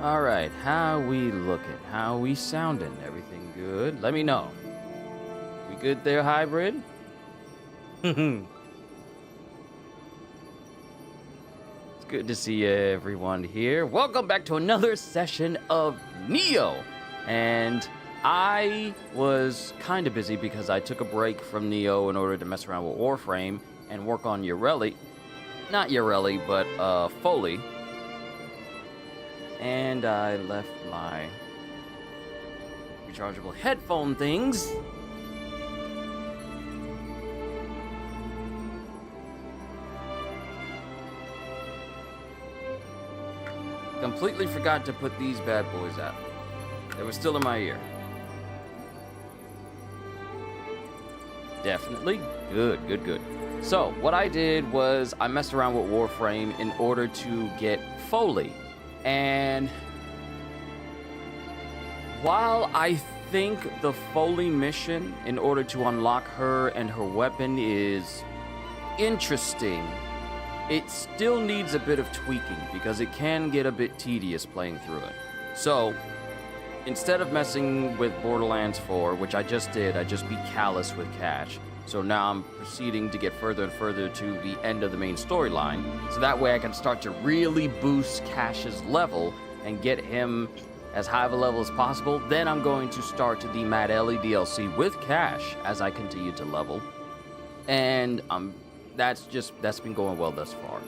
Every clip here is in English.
Alright, how we looking? How we sounding? Everything good? Let me know. We good there, hybrid? It's good to see everyone here. Welcome back to another session of Nioh. And I was kind of busy because I took a break from Nioh in order to mess around with Warframe and work on Yorelli. Not Yorelli, but Foley. And I left my rechargeable headphone things completely forgot to put these bad boys out. They were still in my ear. Definitely. Good. So, what I did was I messed around with Warframe in order to get Foley. And while I think the Foley mission, in order to unlock her and her weapon, is interesting, it still needs a bit of tweaking because it can get a bit tedious playing through it. So, instead of messing with Borderlands 4, which I just did, I just beat Callus with Cash. So now I'm proceeding to get further and further to the end of the main storyline. So that way I can start to really boost Cash's level and get him as high of a level as possible. Then I'm going to start the Mad Ellie DLC with Cash as I continue to level. And that's been going well thus far.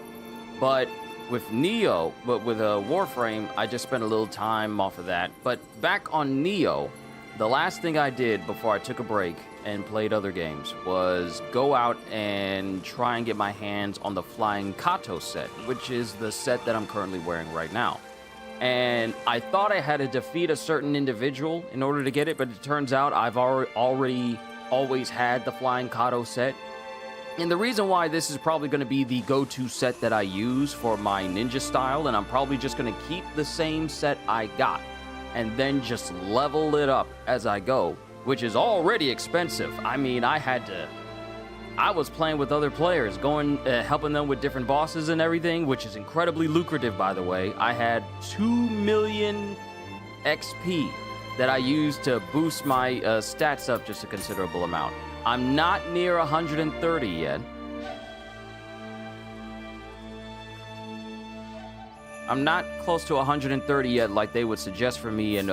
But with Warframe, I just spent a little time off of that. But back on Nioh, the last thing I did before I took a break and played other games was go out and try and get my hands on the Flying Kato set, which is the set that I'm currently wearing right now. And I thought I had to defeat a certain individual in order to get it, but it turns out I've always had the Flying Kato set. And the reason why this is probably going to be the go-to set that I use for my ninja style, and I'm probably just going to keep the same set I got and then just level it up as I go, which is already expensive. I mean, I was playing with other players, helping them with different bosses and everything, which is incredibly lucrative, by the way. I had 2 million XP that I used to boost my stats up just a considerable amount. I'm not near 130 yet. I'm not close to 130 yet, like they would suggest for me in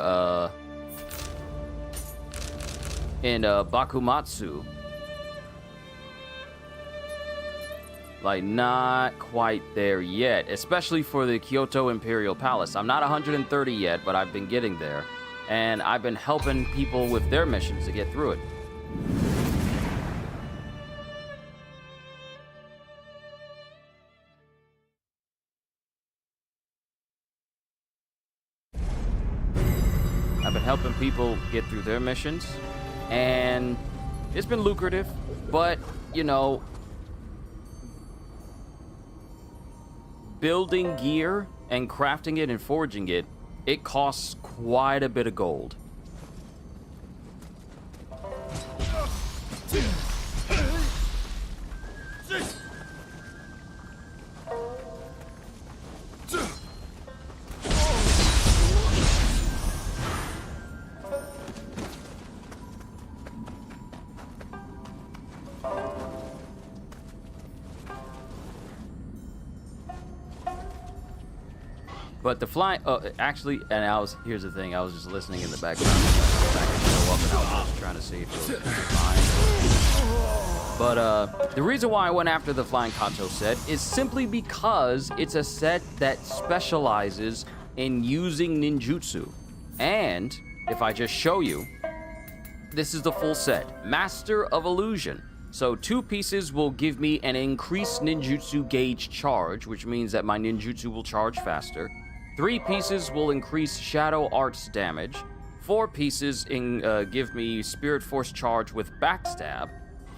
Bakumatsu. Like, not quite there yet, especially for the Kyoto Imperial Palace. I'm not 130 yet, but I've been getting there. And I've been helping people with their missions to get through it. I've been helping people get through their missions, and it's been lucrative, but, you know, building gear and crafting it and forging it, it costs quite a bit of gold. But the flying, actually, and here's the thing, I was just listening in the background. Back and show up, and I was just trying to see if it was fine. But the reason why I went after the Flying Kato set is simply because it's a set that specializes in using ninjutsu. And if I just show you, this is the full set. Master of Illusion. So 2 pieces will give me an increased ninjutsu gauge charge, which means that my ninjutsu will charge faster. 3 pieces will increase Shadow Arts damage. 4 pieces give me Spirit Force charge with backstab.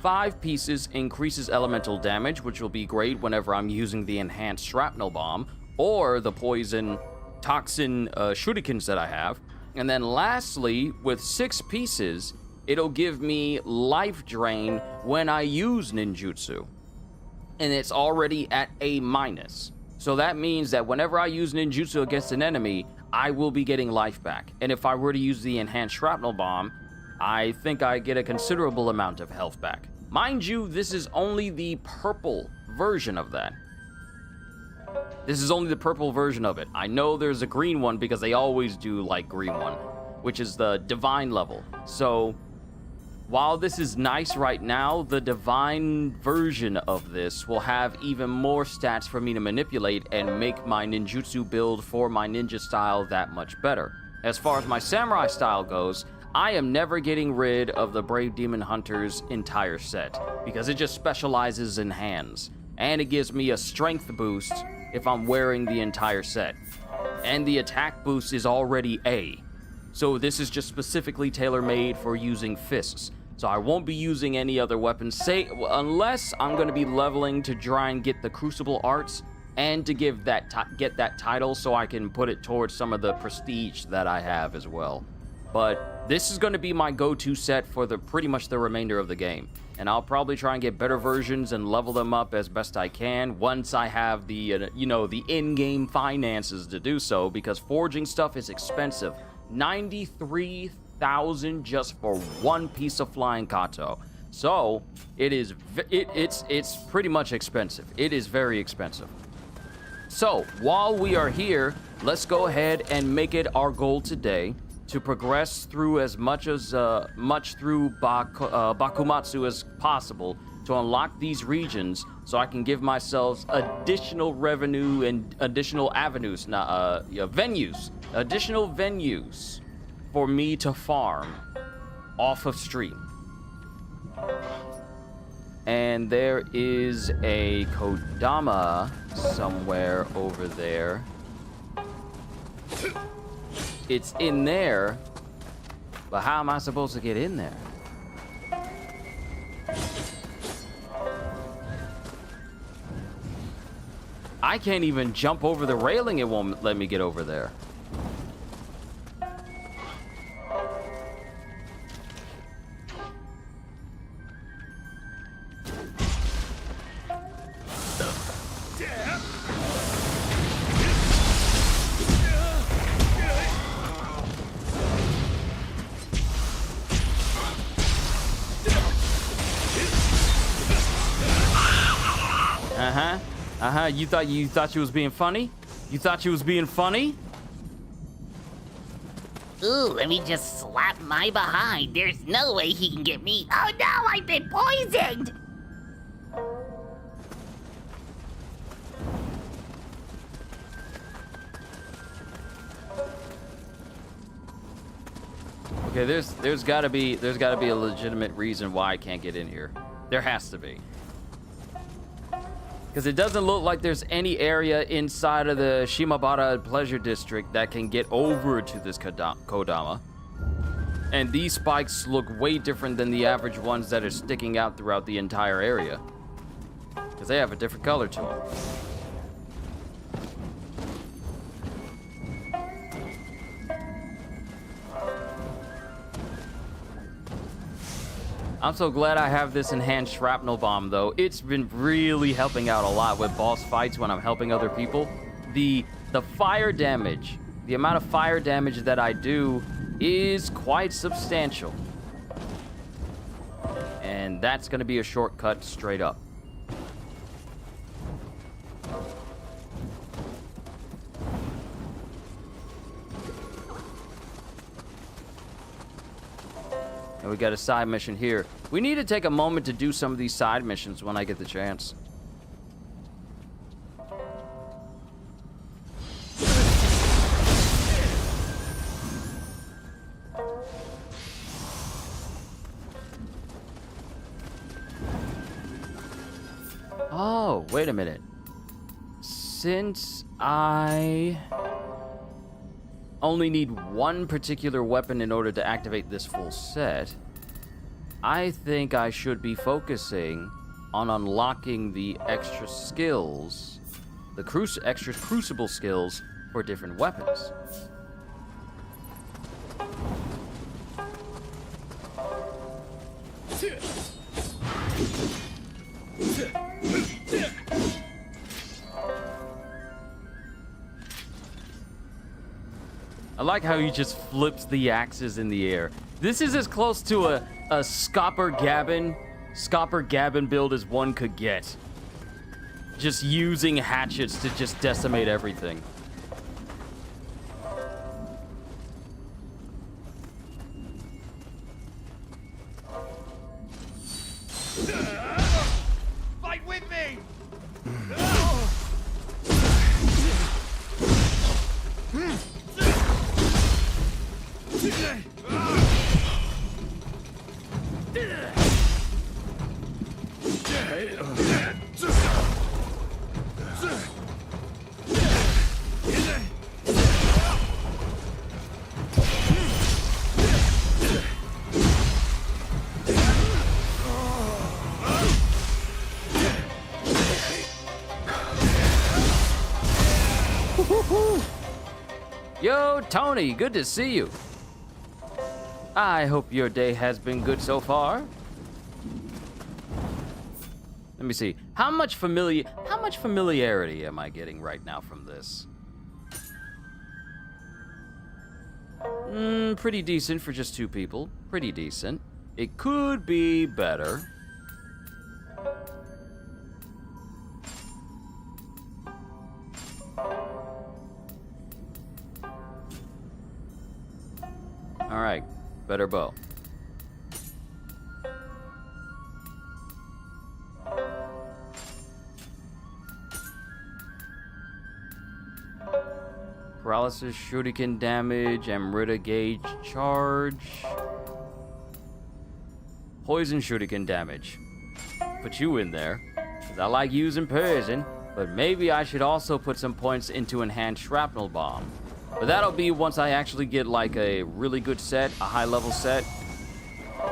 5 pieces increases elemental damage, which will be great whenever I'm using the enhanced shrapnel bomb or the poison toxin shurikens that I have. And then lastly, with 6 pieces, it'll give me life drain when I use ninjutsu. And it's already at A-. So that means that whenever I use ninjutsu against an enemy, I will be getting life back. And if I were to use the enhanced shrapnel bomb, I think I get a considerable amount of health back. Mind you, this is only the purple version of that. This is only the purple version of it. I know there's a green one because they always do like green one, which is the divine level. So while this is nice right now, the divine version of this will have even more stats for me to manipulate and make my ninjutsu build for my ninja style that much better. As far as my samurai style goes, I am never getting rid of the Brave Demon Hunter's entire set because it just specializes in hands, and it gives me a strength boost if I'm wearing the entire set. And the attack boost is already A. So this is just specifically tailor-made for using fists. So I won't be using any other weapons, unless I'm going to be leveling to try and get the Crucible Arts and to get that title so I can put it towards some of the prestige that I have as well. But this is going to be my go-to set for pretty much the remainder of the game. And I'll probably try and get better versions and level them up as best I can once I have the, the in-game finances to do so, because forging stuff is expensive. 93,000 just for one piece of flying kato. So it's pretty much expensive. It is very expensive. So while we are here, let's go ahead and make it our goal today to progress through as much through Bakumatsu as possible to unlock these regions, so I can give myself additional revenue and additional additional venues for me to farm off of stream. And there is a Kodama somewhere over there. It's in there, but how am I supposed to get in there? I can't even jump over the railing. It won't let me get over there. You thought you was being funny? You thought you was being funny? Ooh, let me just slap my behind. There's no way he can get me. Oh no, I've been poisoned! Okay, there's gotta be a legitimate reason why I can't get in here. There has to be. Because it doesn't look like there's any area inside of the Shimabara Pleasure District that can get over to this Kodama. And these spikes look way different than the average ones that are sticking out throughout the entire area. Because they have a different color to them. I'm so glad I have this enhanced shrapnel bomb, though. It's been really helping out a lot with boss fights when I'm helping other people. The fire damage, the amount of fire damage that I do is quite substantial. And that's going to be a shortcut straight up. And we got a side mission here. We need to take a moment to do some of these side missions when I get the chance. Oh, wait a minute. Since I only need one particular weapon in order to activate this full set, I think I should be focusing on unlocking the extra skills, the extra crucible skills for different weapons. I like how he just flips the axes in the air. This is as close to a Scopper Gabbin build as one could get. Just using hatchets to just decimate everything. Fight with me! Yo, Tony, good to see you. I hope your day has been good so far. Let me see. How much familiarity am I getting right now from this? Pretty decent for just 2 people. Pretty decent. It could be better. All right, better bow. Paralysis, shuriken damage, Amrita gauge charge. Poison shuriken damage. Put you in there, because I like using poison, but maybe I should also put some points into enhanced shrapnel bomb. But that'll be once I actually get like a really good set, a high level set,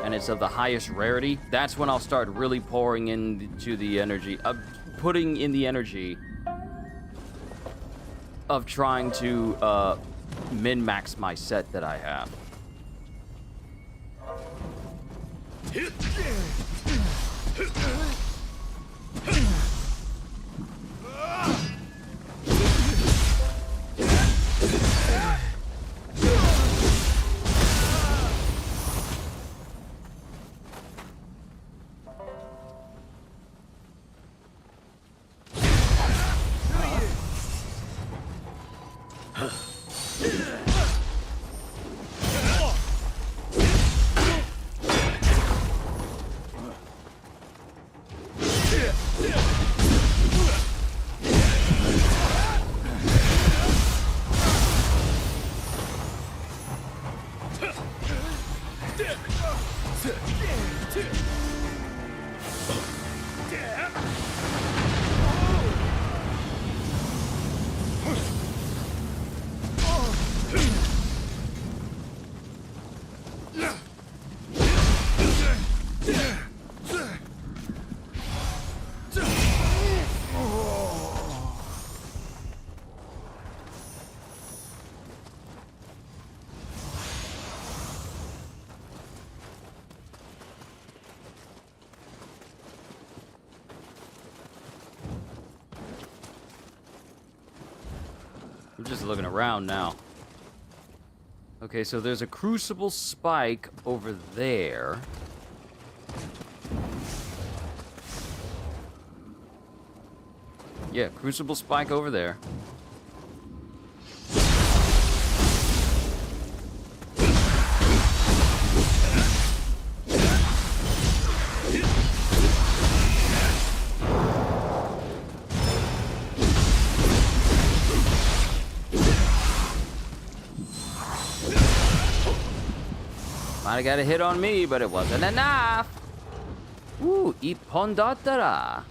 and it's of the highest rarity. That's when I'll start really pouring into the energy, putting in the energy of trying to min-max my set that I have. I'm just looking around now. Okay, so there's a crucible spike over there. Yeah, crucible spike over there. Might have got a hit on me, but it wasn't enough. Ooh, ippon dattara.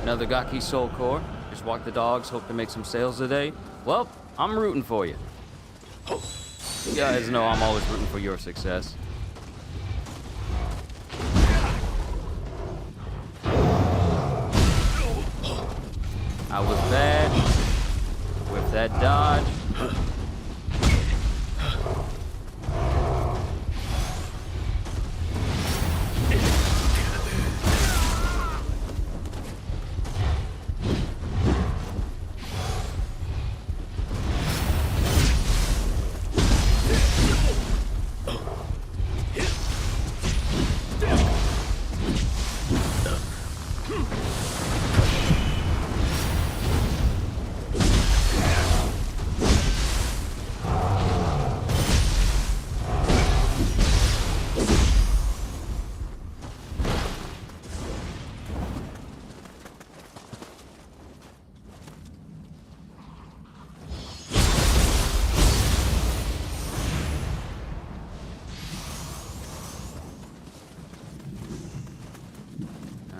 Another Gaki Soul Core. Just walk the dogs, hope to make some sales today. Well, I'm rooting for you. You guys know I'm always rooting for your success. I was bad with that dodge.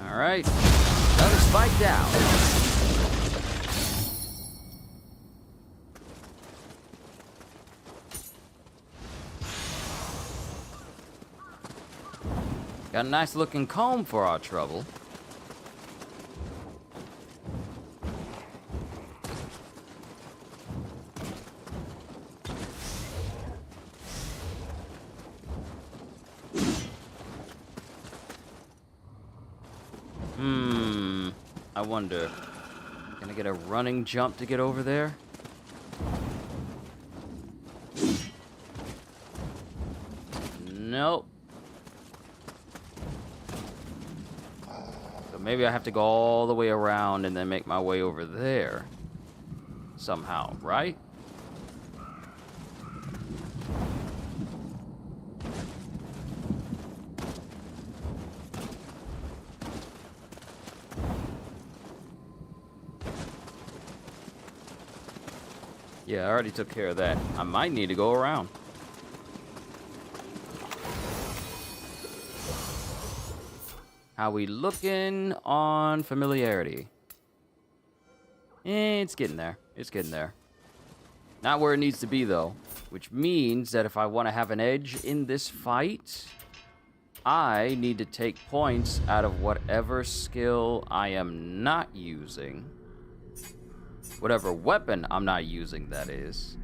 Alright, another spike down. Got a nice looking comb for our trouble. I wonder, can I get a running jump to get over there? Nope. So maybe I have to go all the way around and then make my way over there. Somehow, right? Yeah, I already took care of that. I might need to go around. How we looking on familiarity? It's getting there. It's getting there. Not where it needs to be, though. Which means that if I want to have an edge in this fight, I need to take points out of whatever skill I am not using. Whatever weapon I'm not using, that is.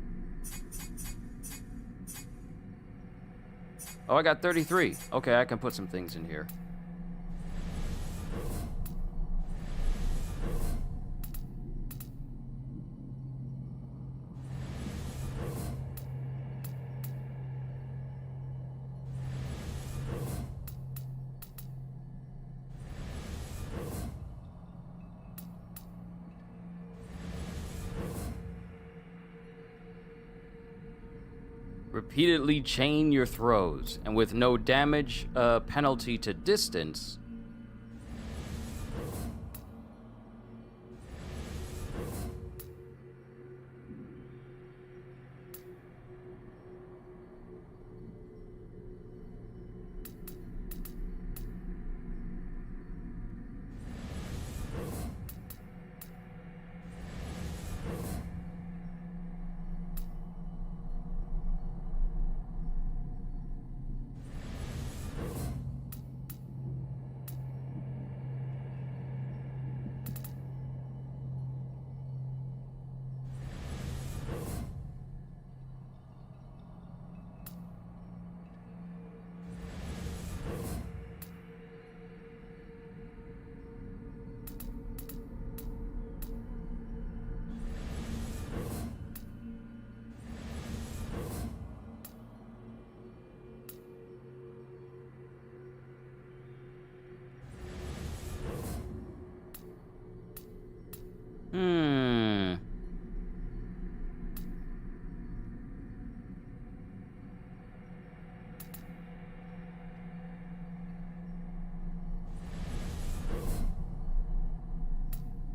Oh, I got 33. Okay, I can put some things in here. Repeatedly chain your throws, and with no damage penalty to distance.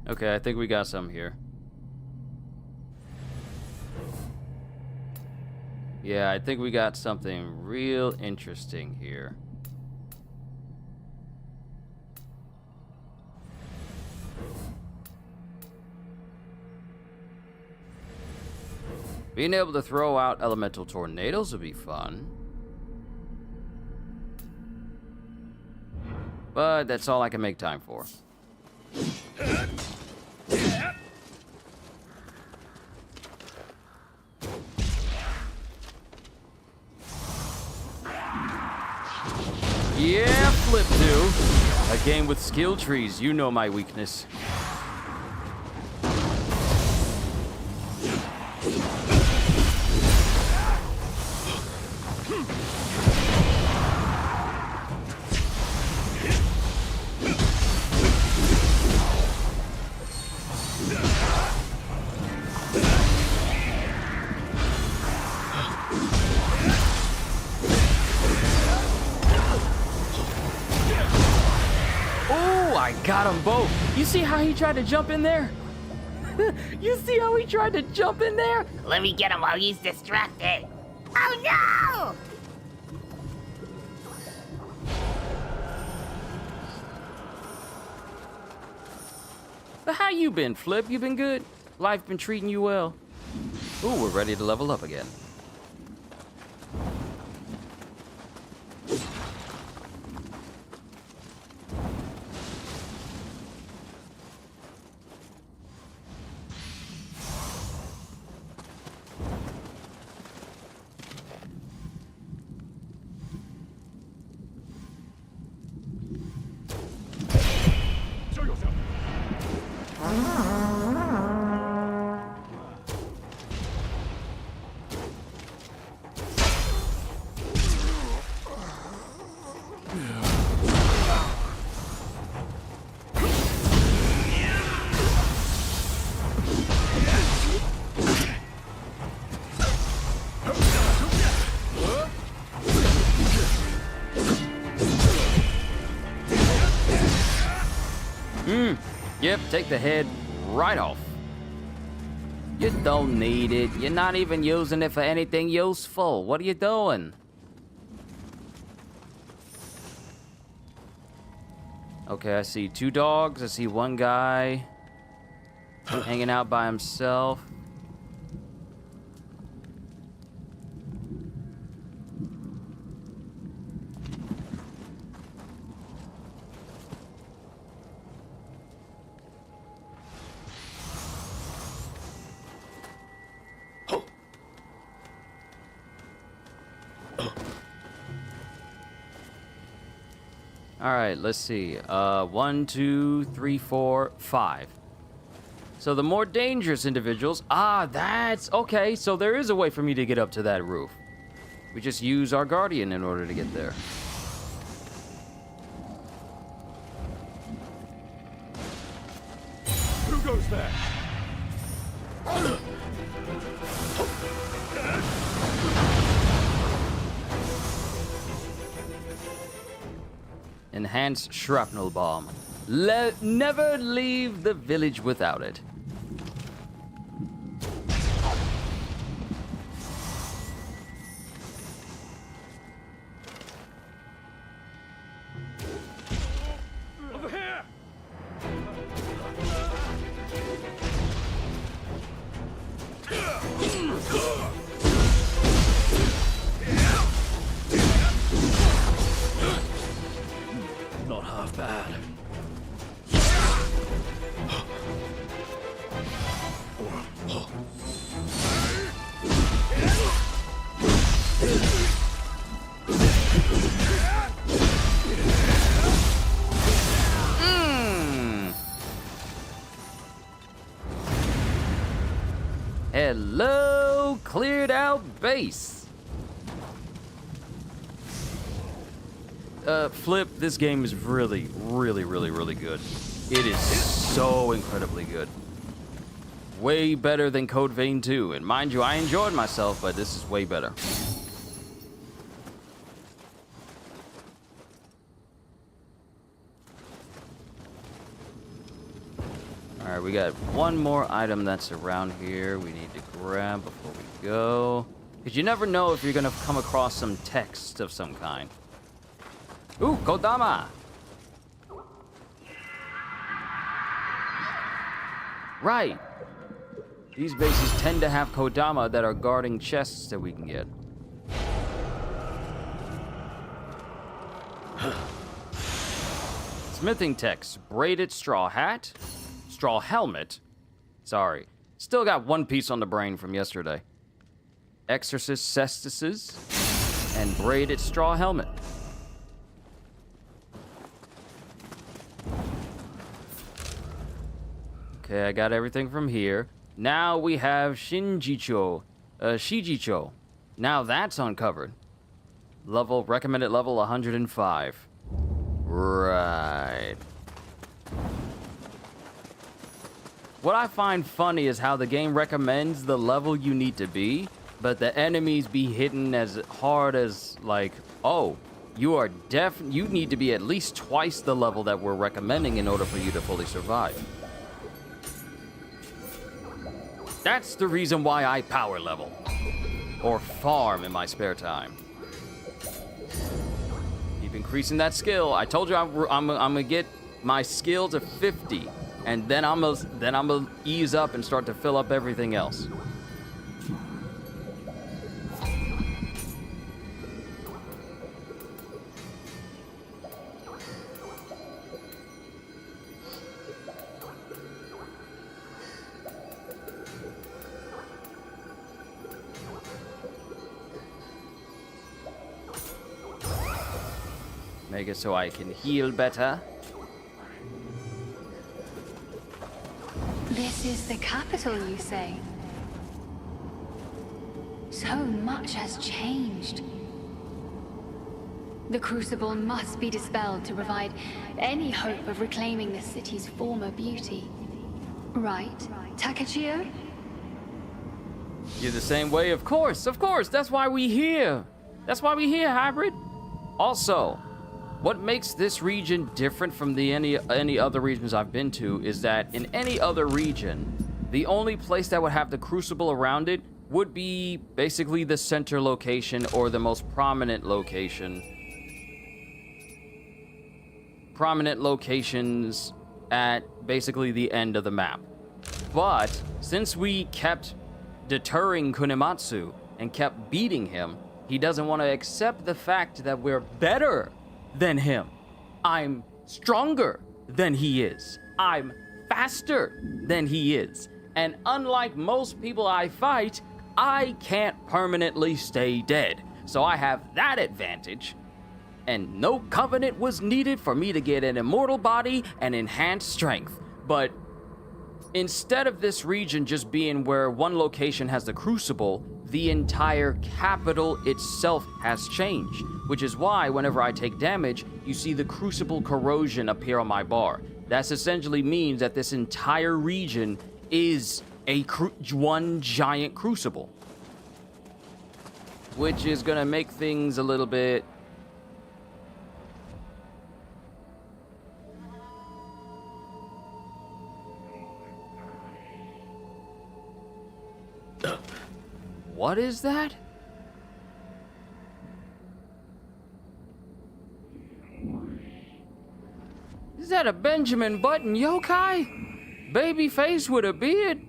Okay, I think we got some here. Yeah, I think we got something real interesting here. Being able to throw out elemental tornadoes would be fun. But that's all I can make time for. Yeah, flip do. A game with skill trees, you know my weakness. Got them both. You see how he tried to jump in there? You see how he tried to jump in there? Let me get him while he's distracted. Oh But how you been, Flip? You been good? Life been treating you well? Ooh, we're ready to level up again. Yep, take the head right off. You don't need it. You're not even using it for anything useful. What are you doing? Okay, I see 2 dogs. I see 1 guy hanging out by himself. All right, let's see. 1, 2, 3, 4, 5. So the more dangerous individuals. That's okay. So there is a way for me to get up to that roof. We just use our guardian in order to get there. Who goes there? Enhanced shrapnel bomb. Never leave the village without it. Over here! Not half bad. Hello, cleared out base. Flip, this game is really, really, really, really good. It is so incredibly good. Way better than Code Vein 2. And mind you, I enjoyed myself, but this is way better. Alright, we got one more item that's around here we need to grab before we go. Because you never know if you're going to come across some text of some kind. Ooh, Kodama! Right. These bases tend to have Kodama that are guarding chests that we can get. Smithing techs, braided straw hat, straw helmet. Sorry, still got one piece on the brain from yesterday. Exorcist cestices and braided straw helmet. Okay, I got everything from here. Now we have Shijicho. Now that's uncovered. Recommended level 105. Right. What I find funny is how the game recommends the level you need to be, but the enemies be hitting as hard as, like, oh, you need to be at least twice the level that we're recommending in order for you to fully survive. That's the reason why I power level. Or farm in my spare time. Keep increasing that skill. I told you I'm gonna get my skill to 50, and then I'm gonna ease up and start to fill up everything else. Make it so I can heal better. This is the capital, you say? So much has changed. The Crucible must be dispelled to provide any hope of reclaiming the city's former beauty. Right, Takachio? You're the same way, of course. That's why we here. Hybrid. Also, what makes this region different from any other regions I've been to is that in any other region, the only place that would have the Crucible around it would be basically the center location or the most prominent location. Prominent locations at basically the end of the map. But since we kept deterring Kunimatsu and kept beating him, he doesn't want to accept the fact that we're better than him. I'm stronger than he is. I'm faster than he is. And unlike most people I fight, I can't permanently stay dead. So I have that advantage. And no covenant was needed for me to get an immortal body and enhanced strength. But instead of this region just being where one location has the Crucible, the entire capital itself has changed, which is why whenever I take damage, you see the Crucible corrosion appear on my bar. That essentially means that this entire region is one giant Crucible, which is gonna make things a little bit What is that? Is that a Benjamin Button yokai? Baby face with a beard?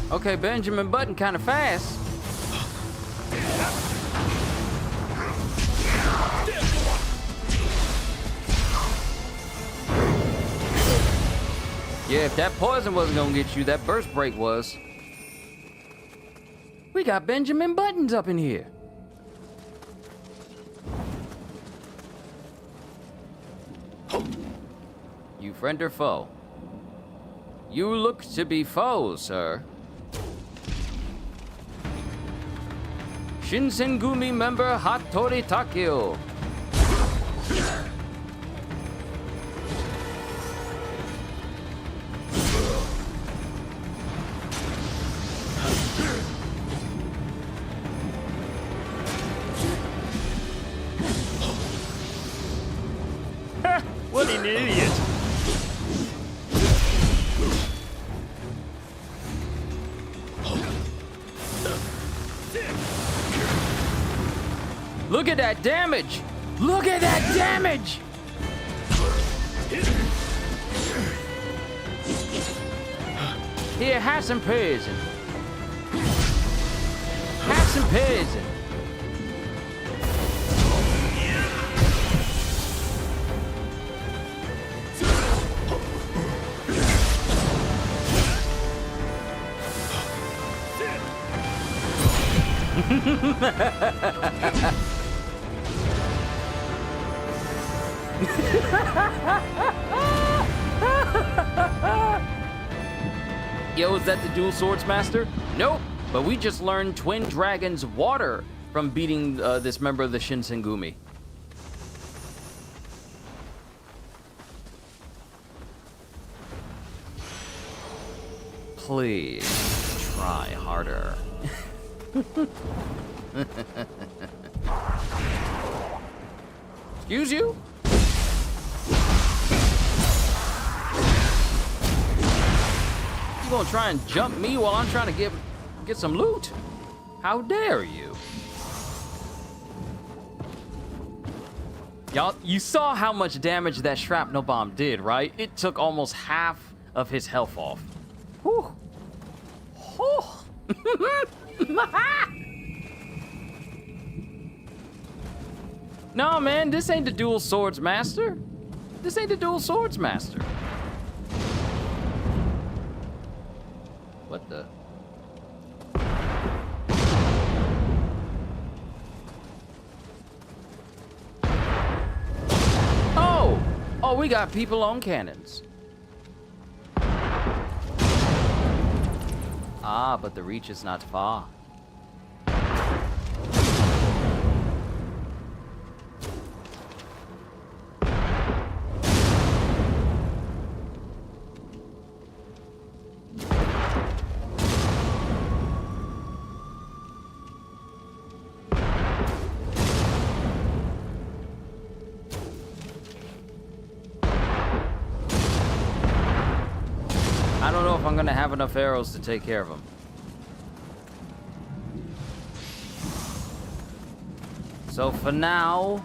Okay, Benjamin Button kind of fast. Yeah, if that poison wasn't gonna get you, that burst break was. We got Benjamin Buttons up in here. You friend or foe? You look to be foe, sir. Shinsengumi member Hattori Takeo. Look at that damage! Look at that damage! Here, have some poison. Have some poison. Yo, is that the dual swords master? Nope, but we just learned Twin Dragon's water from beating this member of the Shinsengumi. Please try harder. Excuse you? You gonna try and jump me while I'm trying to get some loot? How dare you? Y'all, you saw how much damage that shrapnel bomb did, right? It took almost half of his health off. Whew. Whew. No, man, this ain't the dual swords master. This ain't the dual swords master. What the? Oh! Oh, we got people on cannons. Ah, but the reach is not far. I don't know if I'm gonna have enough arrows to take care of him. So for now...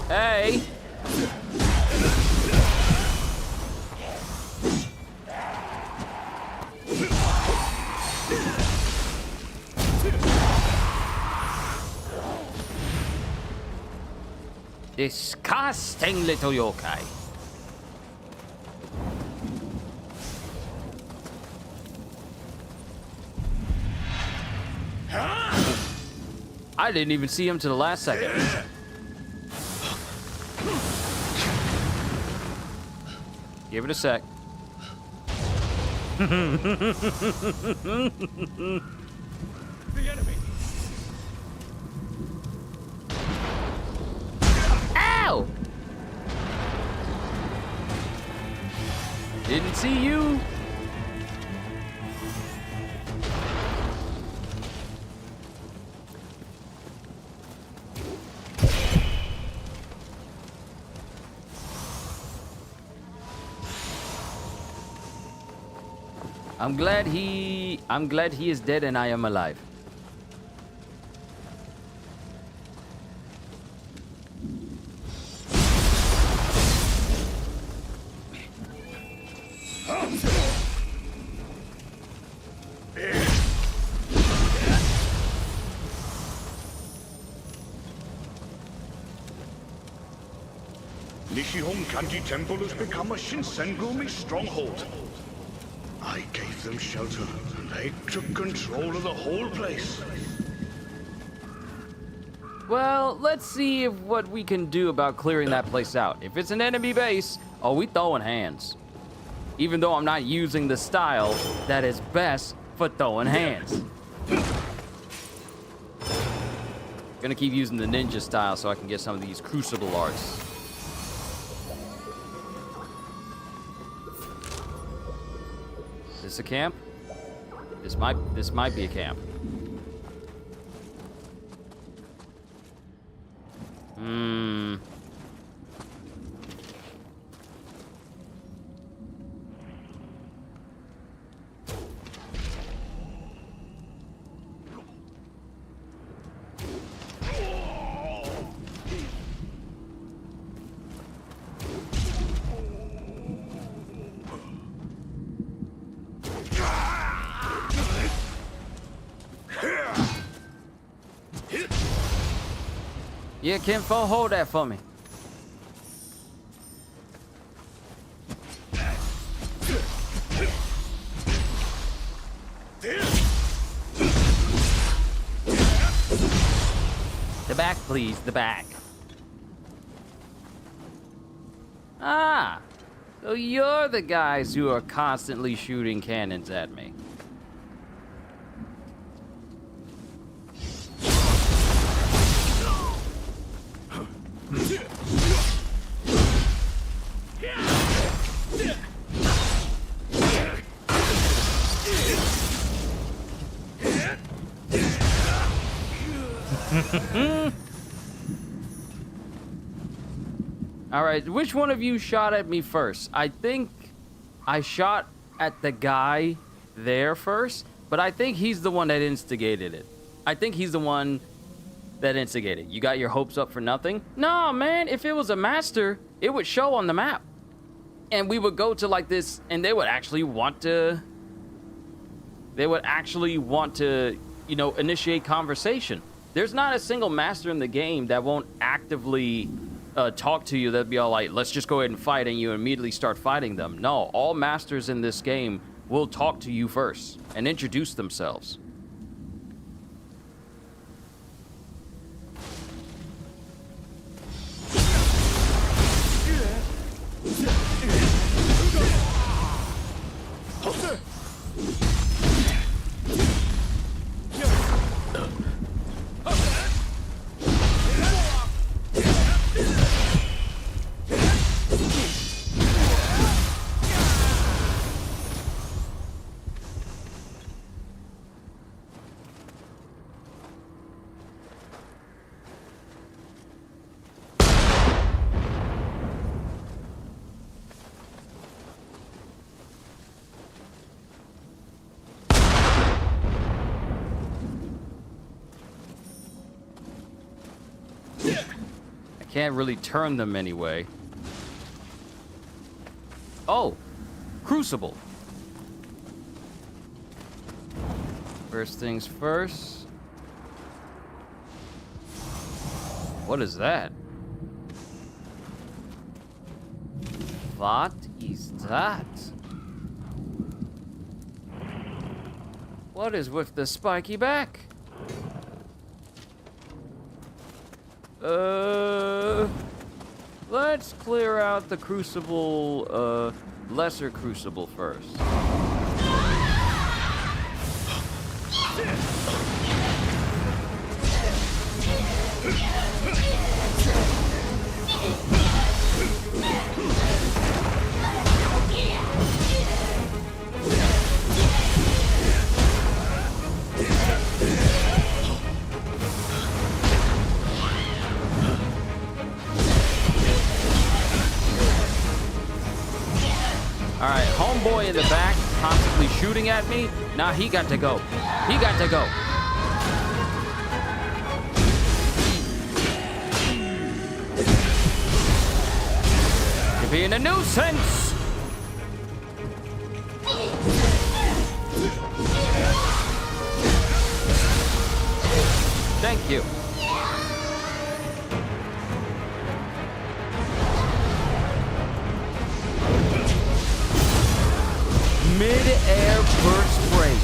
Hey! Disgusting little yokai. I didn't even see him to the last second. Give it a sec. The enemy. Ow! Didn't see you. I'm glad he is dead and I am alive. Nishihon Kanji Temple has become a Shinsengumi stronghold. I gave them shelter, and they took control of the whole place. Well, let's see what we can do about clearing that place out. If it's an enemy base, oh, we throwing hands. Even though I'm not using the style that is best for throwing hands. Gonna keep using the ninja style so I can get some of these crucible arts. Is this a camp? This might be a camp. Yeah, Kinfo, hold that for me. The back, please, the back. Ah, so you're the guys who are constantly shooting cannons at me. All right, which one of you shot at me first? I think I shot at the guy there first, but I think he's the one that instigated it. I think he's the one that instigated. You got your hopes up for nothing? No, man, if it was a master, it would show on the map. And we would go to like this, and they would actually want to, you know, initiate conversation. There's not a single master in the game that won't actively talk to you. That'd be all like, let's just go ahead and fight, and you immediately start fighting them. No, all masters in this game will talk to you first and introduce themselves. Can't really turn them anyway. Oh, Crucible. First things first. What is that? What is that? What is with the spiky back? Let's clear out the Crucible, lesser Crucible first. All right, homeboy in the back, constantly shooting at me. Nah, he got to go. He got to go. You're being a nuisance. Thank you. Mid-air burst break.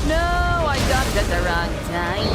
No, I got it at the wrong time.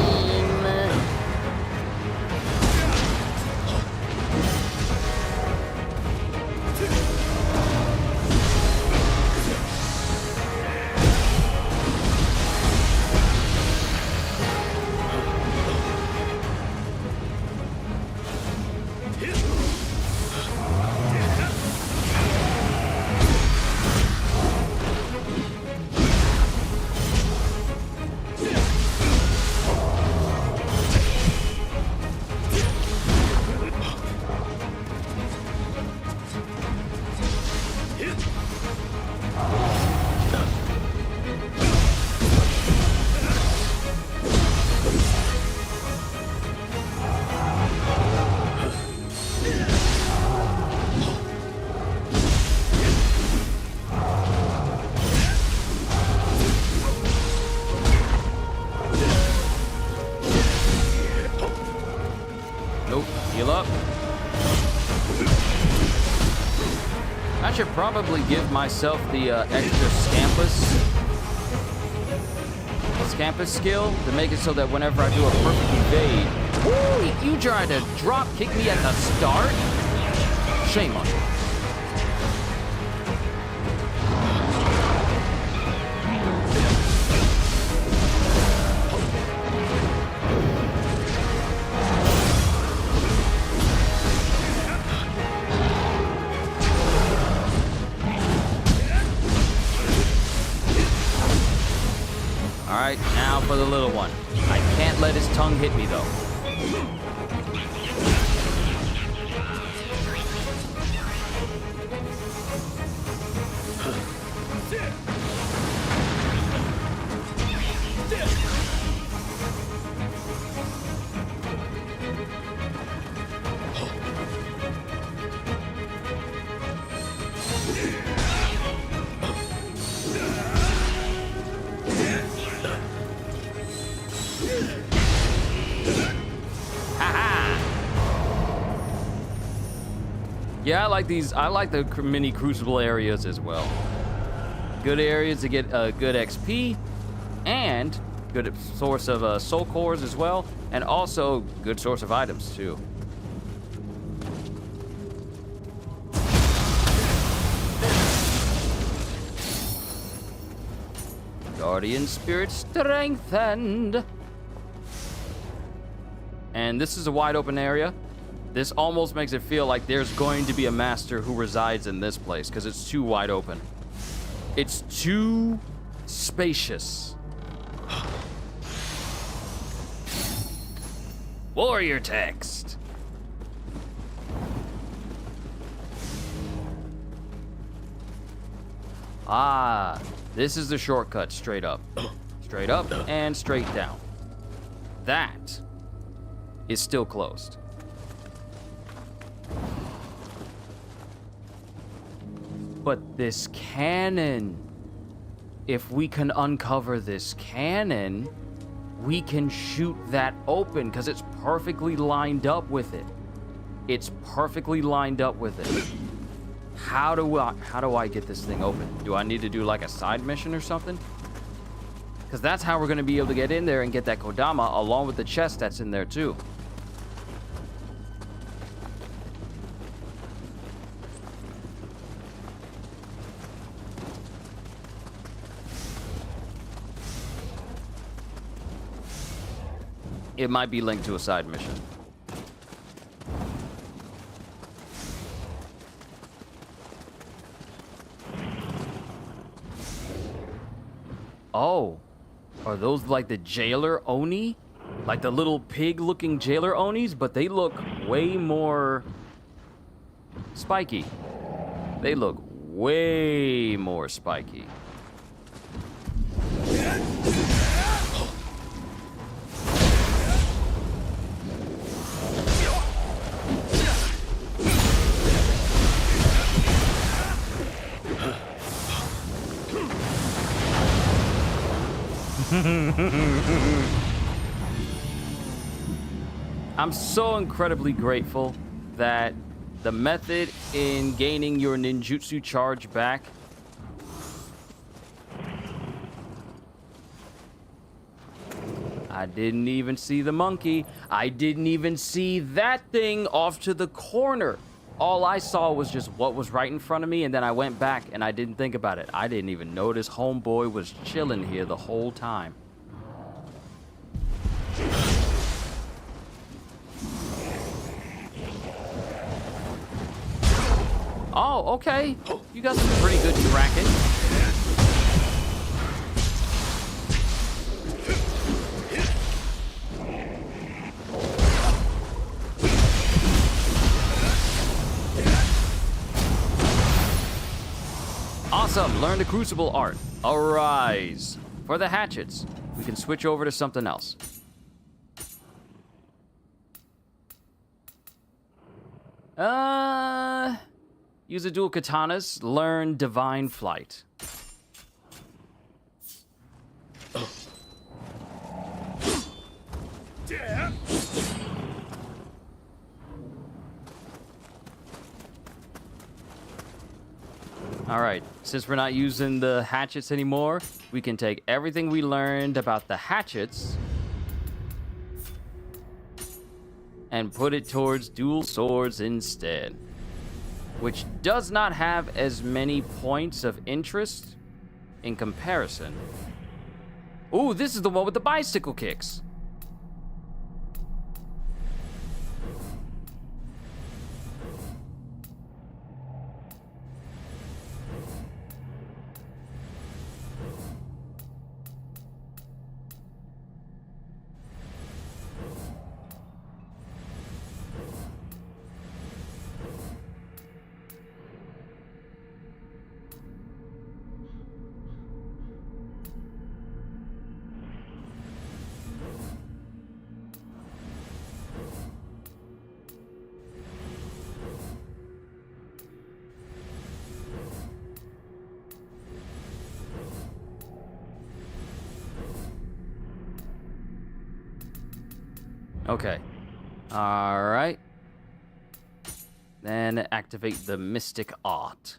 should probably give myself the extra Scampus skill to make it so that whenever I do a perfect evade... Woo! You tried to drop kick me at the start? Shame on you. Alright, now for the little one. I can't let his tongue hit me, though. Yeah, I like these. I like the mini crucible areas as well. Good areas to get good XP and good source of soul cores as well, and also good source of items too. Guardian spirit strengthened. And this is a wide open area. This almost makes it feel like there's going to be a master who resides in this place because it's too wide open. It's too spacious. Warrior text. Ah, this is the shortcut straight up. Straight up and straight down. That is still closed. But this cannon, if we can uncover this cannon, we can shoot that open because it's perfectly lined up with it. It's perfectly lined up with it. How do I get this thing open? Do I need to do like a side mission or something? Because that's how we're going to be able to get in there and get that Kodama along with the chest that's in there too. It might be linked to a side mission. Oh, are those like the jailer Oni? Like the little pig-looking jailer Onis, but they look way more spiky. They look way more spiky. I'm so incredibly grateful that the method in gaining your ninjutsu charge back I didn't even see the monkey. I didn't even see that thing off to the corner. All I saw was just what was right in front of me, and then I went back and I didn't think about it. I didn't even notice homeboy was chilling here the whole time. Oh, okay. You got some pretty good tracking. Awesome. Learn the crucible art. Arise. For the hatchets, we can switch over to something else. Use a dual katanas. Learn divine flight. All right, since we're not using the hatchets anymore, we can take everything we learned about the hatchets and put it towards dual swords instead, which does not have as many points of interest in comparison. Ooh, this is the one with the bicycle kicks. Okay. All right. Then activate the Mystic Art.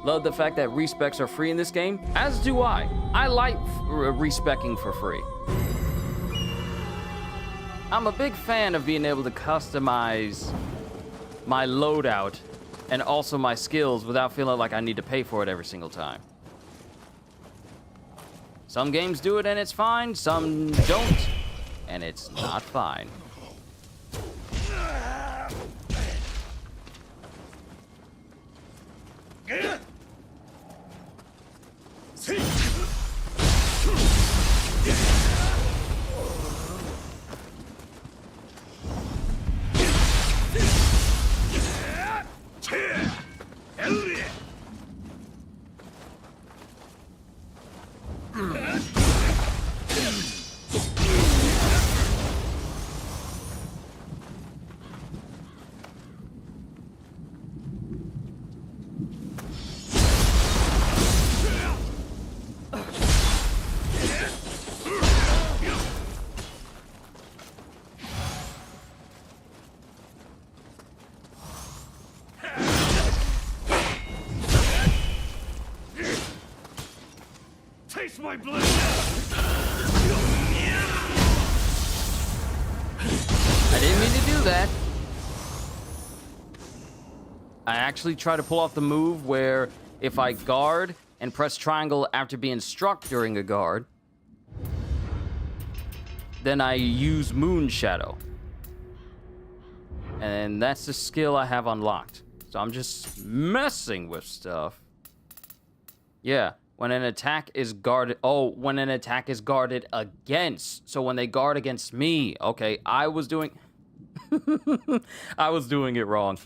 Love the fact that respecs are free in this game, as do I. I like respecking for free. I'm a big fan of being able to customize my loadout and also my skills without feeling like I need to pay for it every single time. Some games do it and it's fine, some don't, and it's not fine. Taste my blood! I didn't mean to do that. I actually try to pull off the move where if I guard and press triangle after being struck during a guard, then I use Moon Shadow. And that's the skill I have unlocked. So I'm just messing with stuff. Yeah, when an attack is guarded... Oh, when an attack is guarded against. So when they guard against me. Okay, I was doing... I was doing it wrong.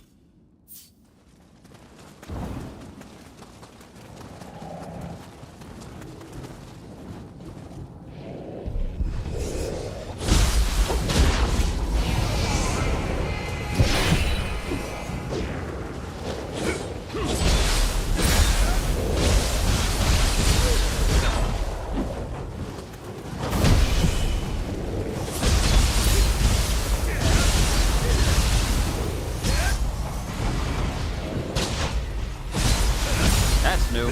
That's new.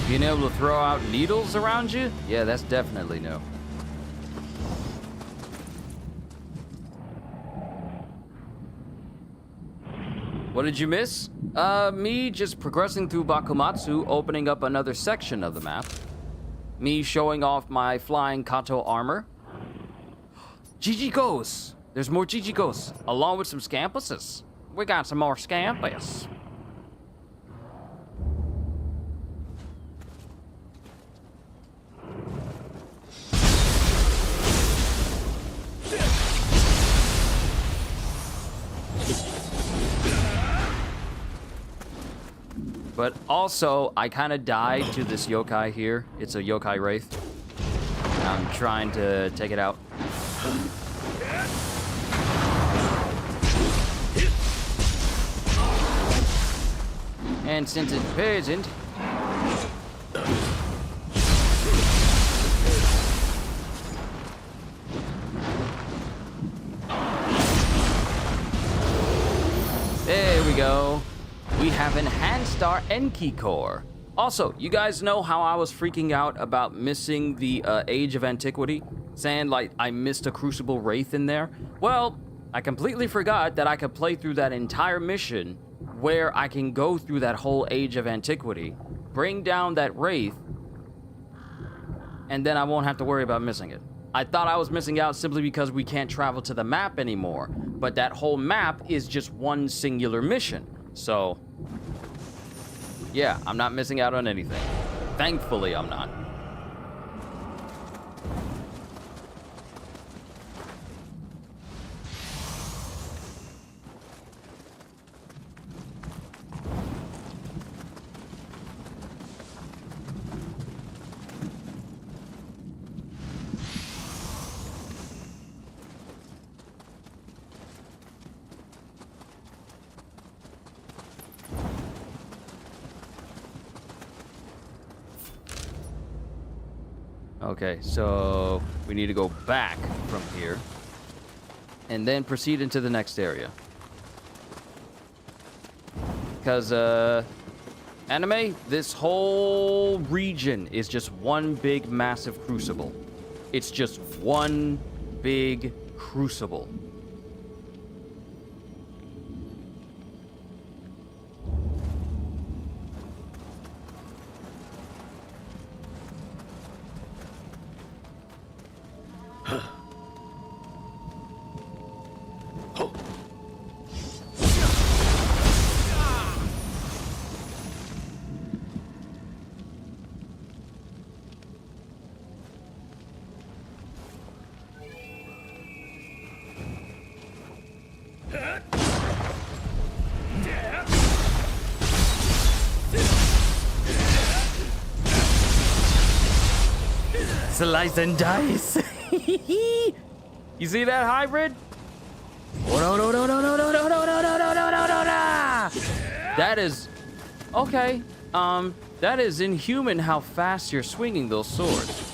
Being able to throw out needles around you? Yeah, that's definitely new. What did you miss? Me just progressing through Bakumatsu, opening up another section of the map. me showing off my flying Kato armor. GG goes. There's more GG goes, along with some scampuses. We got some more scampus. But also, I kind of died to this yokai here. It's a yokai wraith. I'm trying to take it out. And since it's poisoned, there we go. We have enhanced our Enki core. Also, you guys know how I was freaking out about missing the Age of Antiquity? Saying, like, I missed a Crucible Wraith in there? Well, I completely forgot that I could play through that entire mission where I can go through that whole Age of Antiquity, bring down that Wraith, and then I won't have to worry about missing it. I thought I was missing out simply because we can't travel to the map anymore, but that whole map is just one singular mission. So, yeah, I'm not missing out on anything. Thankfully, I'm not. Okay, so we need to go back from here and then proceed into the next area. Because, anime, this whole region is just one big massive crucible. It's just one big crucible. Slice and dice. You see that hybrid? Oh, no, no, no, no, no, no, no, no, no, no, no, no, no, no, no. That is... Okay. That is inhuman how fast you're swinging those swords.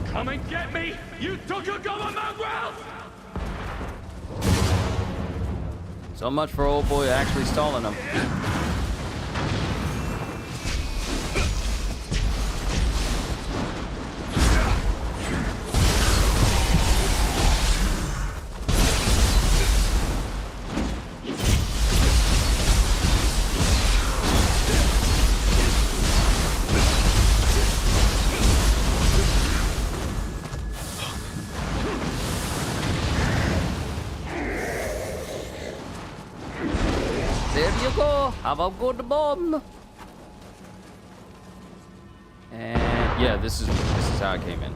Come and get me! You took your government mongrels! So much for old boy actually stalling them. There you go. Have a good bomb. And yeah, this is how I came in.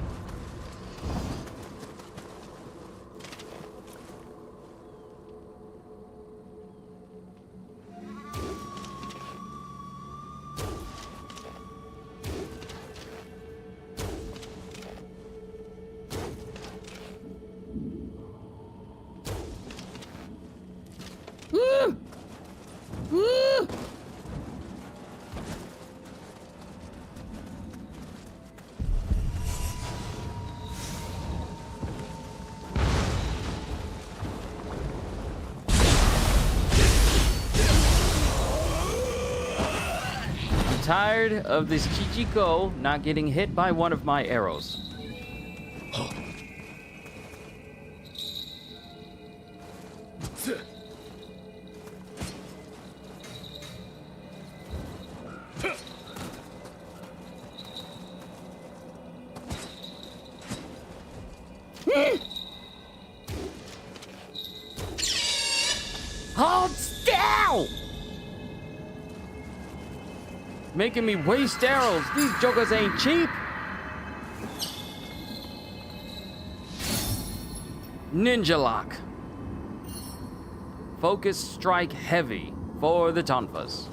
tired of this Chichiko not getting hit by one of my arrows. Hold still! Making me waste arrows. These jokers ain't cheap. Ninja lock. Focus strike heavy for the tonfas.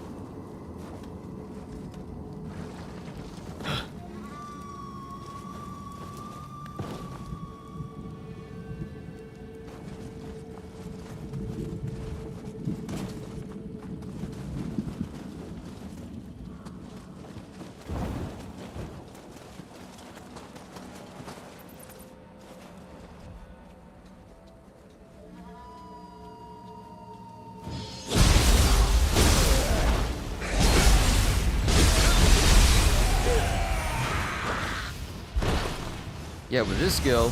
Yeah, with this skill,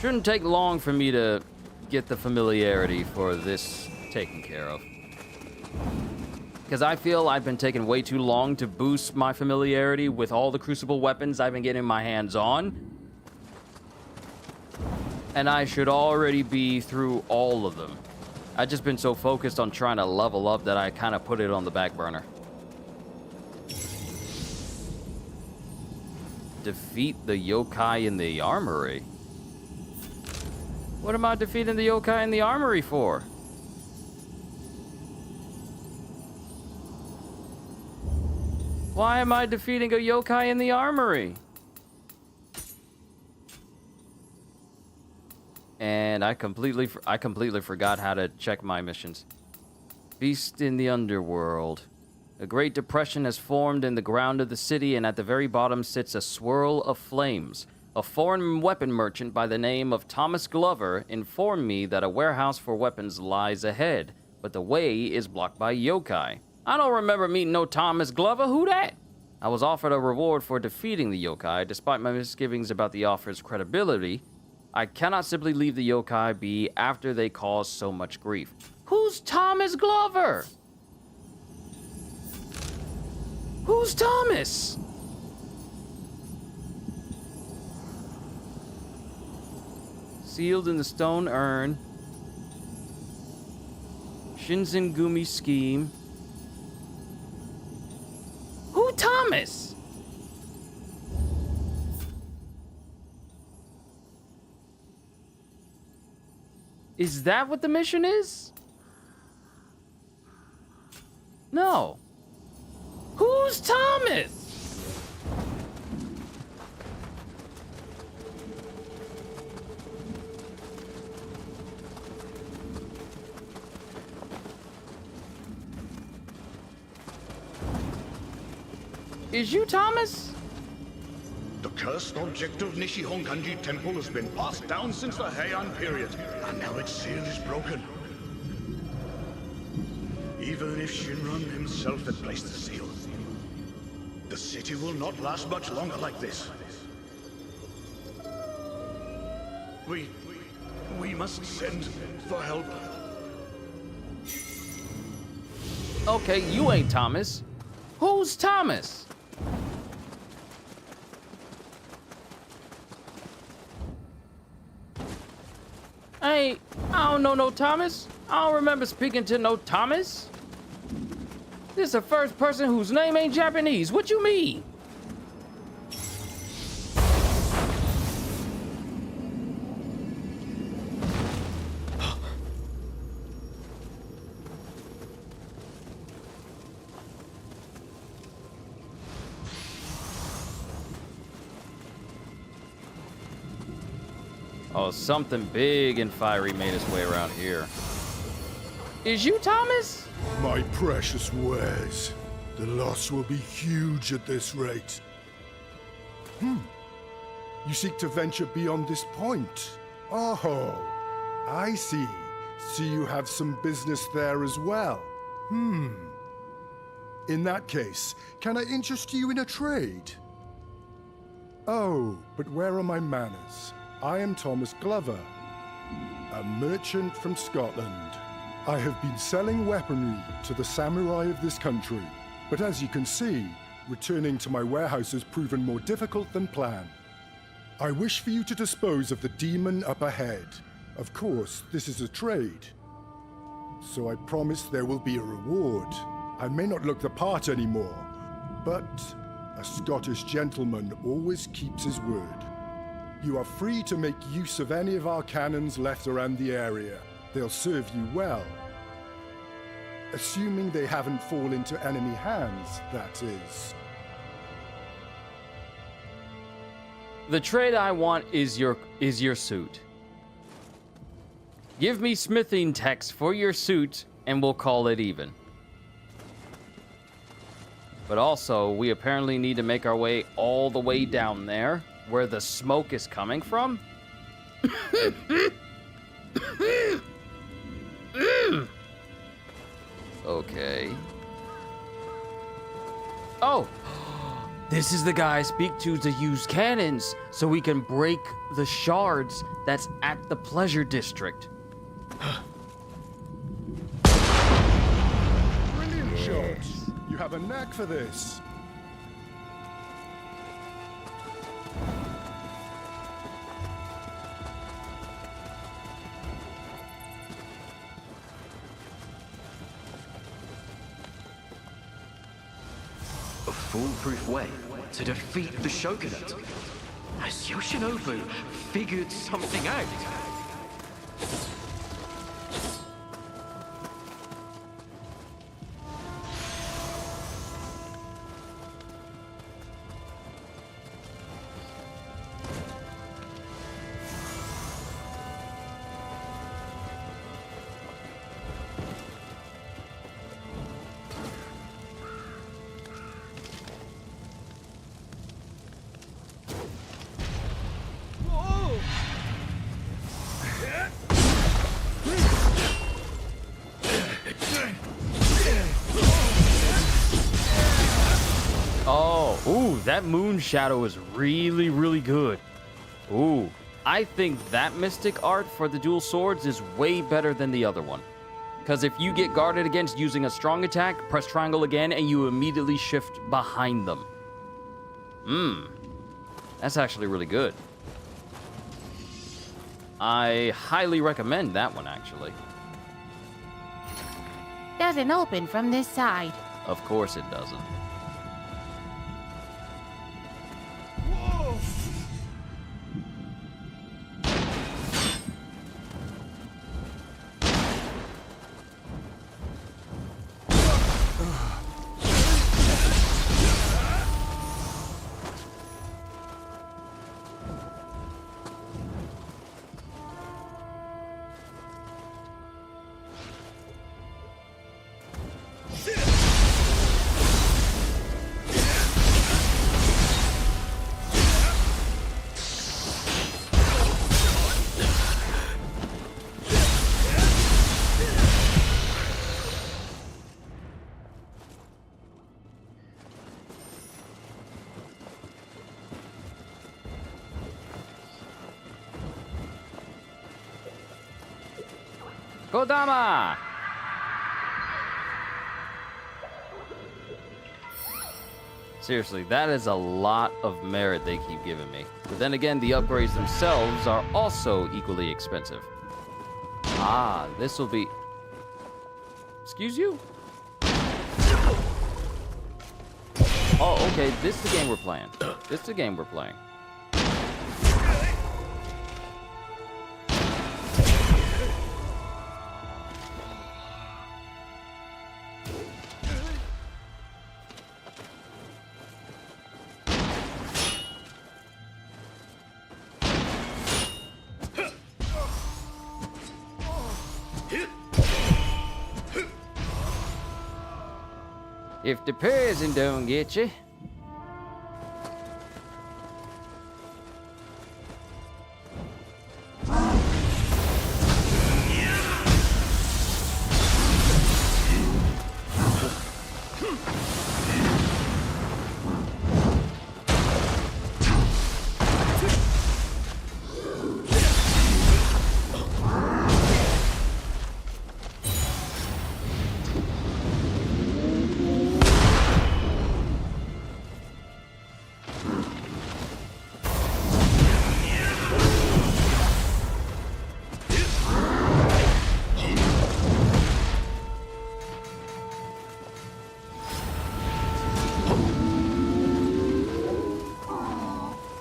shouldn't take long for me to get the familiarity for this taken care of. Because I feel I've been taking way too long to boost my familiarity with all the Crucible weapons I've been getting my hands on. And I should already be through all of them. I've just been so focused on trying to level up that I kind of put it on the back burner. Defeat the yokai in the armory. What am I defeating the yokai in the armory for? Why am I defeating a yokai in the armory? And I completely forgot how to check my missions. Beast in the underworld. A great depression has formed in the ground of the city, and at the very bottom sits a swirl of flames. A foreign weapon merchant by the name of Thomas Glover informed me that a warehouse for weapons lies ahead, but the way is blocked by yokai. I don't remember meeting no Thomas Glover. Who that? I was offered a reward for defeating the yokai, despite my misgivings about the offer's credibility. I cannot simply leave the yokai be after they cause so much grief. Who's Thomas Glover? Who's Thomas? Sealed in the stone urn. Shinsengumi scheme. Who Thomas? Is that what the mission is? No. Who's Thomas? Is you Thomas? The cursed object of Nishihonkanji Temple has been passed down since the Heian period, and now its seal is broken. Even if Shinran himself had placed the seal, the city will not last much longer like this. We must send for help. Okay, you ain't Thomas. Who's Thomas? I don't know no Thomas. I don't remember speaking to no Thomas. This is the first person whose name ain't Japanese. What you mean? Oh, something big and fiery made its way around here. Is you Thomas? My precious wares. The loss will be huge at this rate. You seek to venture beyond this point? Oh, I see. See, you have some business there as well. In that case, can I interest you in a trade? Oh, but where are my manners? I am Thomas Glover, a merchant from Scotland. I have been selling weaponry to the samurai of this country, but as you can see, returning to my warehouse has proven more difficult than planned. I wish for you to dispose of the demon up ahead. Of course, this is a trade, so I promise there will be a reward. I may not look the part anymore, but a Scottish gentleman always keeps his word. You are free to make use of any of our cannons left around the area. They'll serve you well. Assuming they haven't fallen into enemy hands, that is. The trade I want is your suit. Give me smithing techs for your suit, and we'll call it even. But also, we apparently need to make our way all the way down there, where the smoke is coming from. Okay. Oh! This is the guy I speak to use cannons, so we can break the shards that's at the pleasure district. Brilliant shots! You have a knack for this. A foolproof way to defeat the Shogunate. Has Yoshinobu figured something out? Oh, ooh, that moon shadow is really, really good. Ooh, I think that mystic art for the dual swords is way better than the other one. Because if you get guarded against using a strong attack, press triangle again, and you immediately shift behind them. That's actually really good. I highly recommend that one, actually. Doesn't open from this side. Of course it doesn't. Kodama! Seriously, that is a lot of merit they keep giving me. But then again, the upgrades themselves are also equally expensive. Ah, this will be... Excuse you? Oh, okay, this is the game we're playing. This is the game we're playing. If the poison don't get you.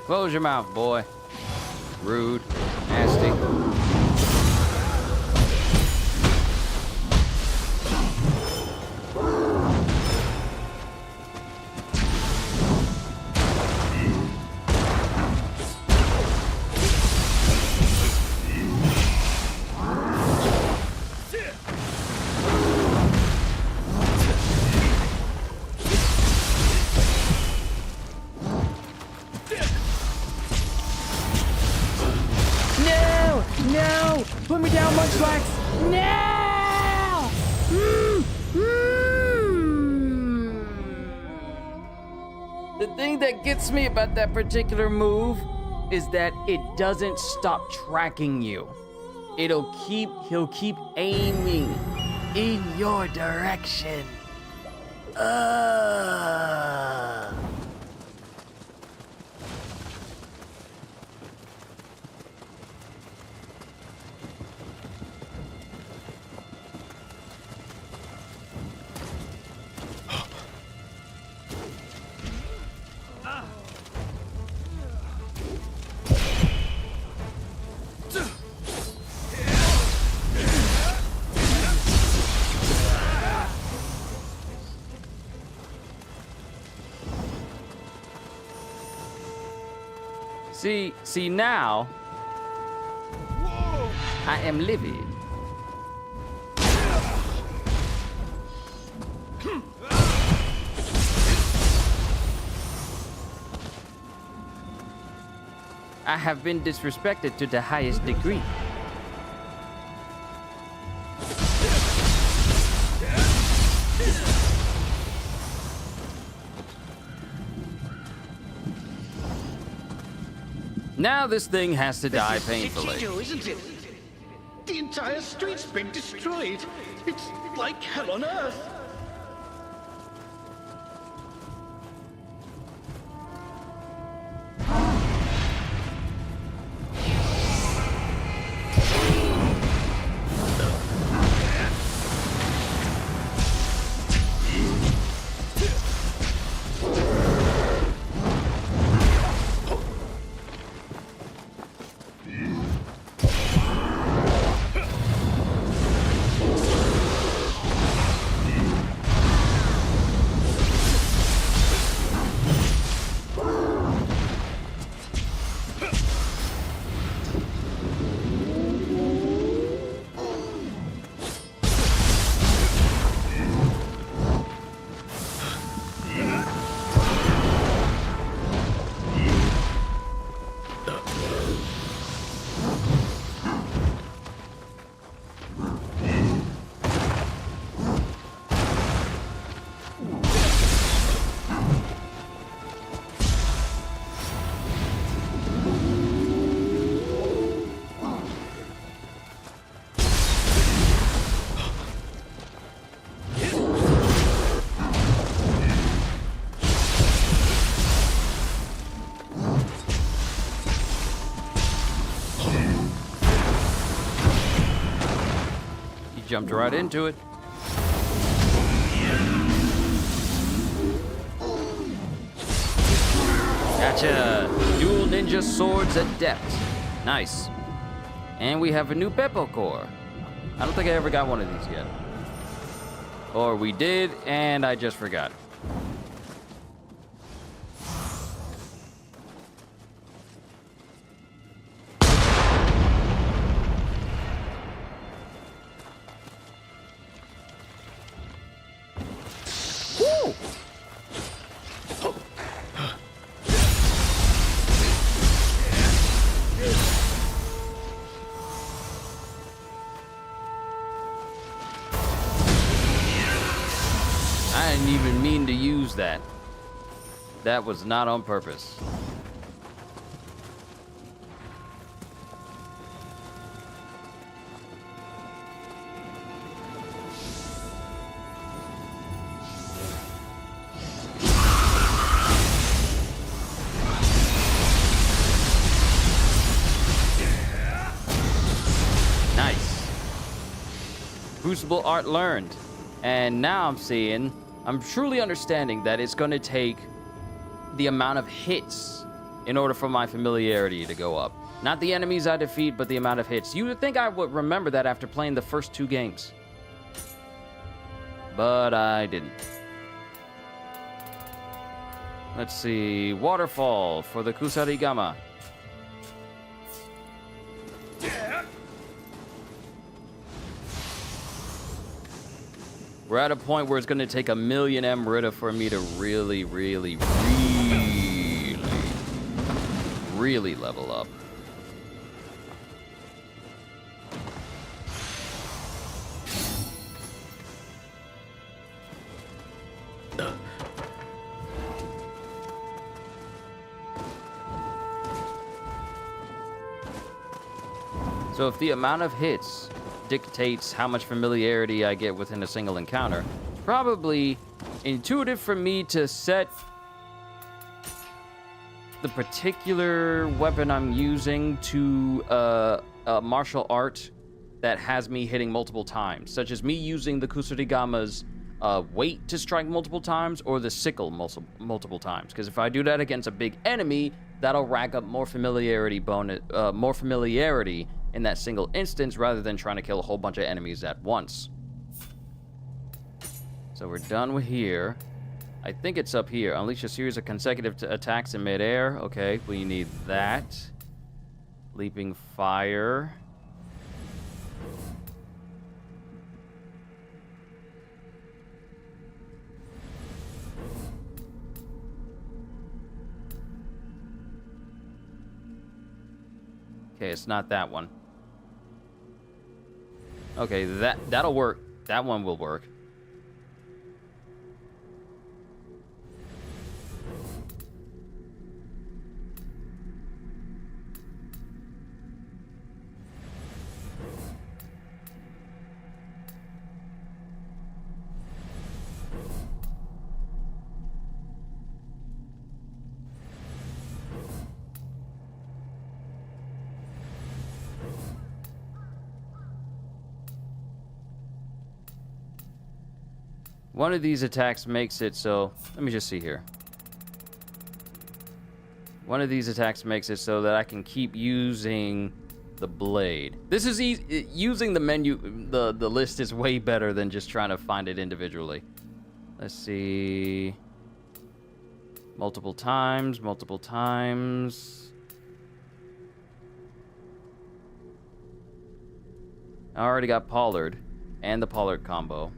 Close your mouth, boy. Rude. Nasty. No! Put me down, Munchlax! No! The thing that gets me about that particular move is that it doesn't stop tracking you. He'll keep aiming in your direction. See now, I am livid. I have been disrespected to the highest degree. Now this thing has to die painfully. Isn't it? The entire street's been destroyed. It's like hell on earth. Jumped right into it. Gotcha! Dual ninja swords at depth. Nice. And we have a new Beppo core. I don't think I ever got one of these yet. Or we did, and I just forgot. I didn't even mean to use that. That was not on purpose. Nice. Crucible art learned. And now I'm truly understanding that it's going to take the amount of hits in order for my familiarity to go up. Not the enemies I defeat, but the amount of hits. You would think I would remember that after playing the first 2 games. But I didn't. Let's see. Waterfall for the Kusarigama. We're at a point where it's going to take 1,000,000 Emerita for me to really level up. So if the amount of hits dictates how much familiarity I get within a single encounter, it's probably intuitive for me to set the particular weapon I'm using to a martial art that has me hitting multiple times, such as me using the Kusarigama's weight to strike multiple times, or the sickle multiple times. Because if I do that against a big enemy, that'll rack up more familiarity in that single instance, rather than trying to kill a whole bunch of enemies at once. So we're done with here. I think it's up here. Unleash a series of consecutive attacks in midair. Okay, we need that. Leaping fire. Okay, it's not that one. Okay, that'll work. That one will work. One of these attacks makes it so... Let me just see here. One of these attacks makes it so that I can keep using the blade. This is easy. Using the menu, the list is way better than just trying to find it individually. Let's see... Multiple times. I already got Pollard and the Pollard combo.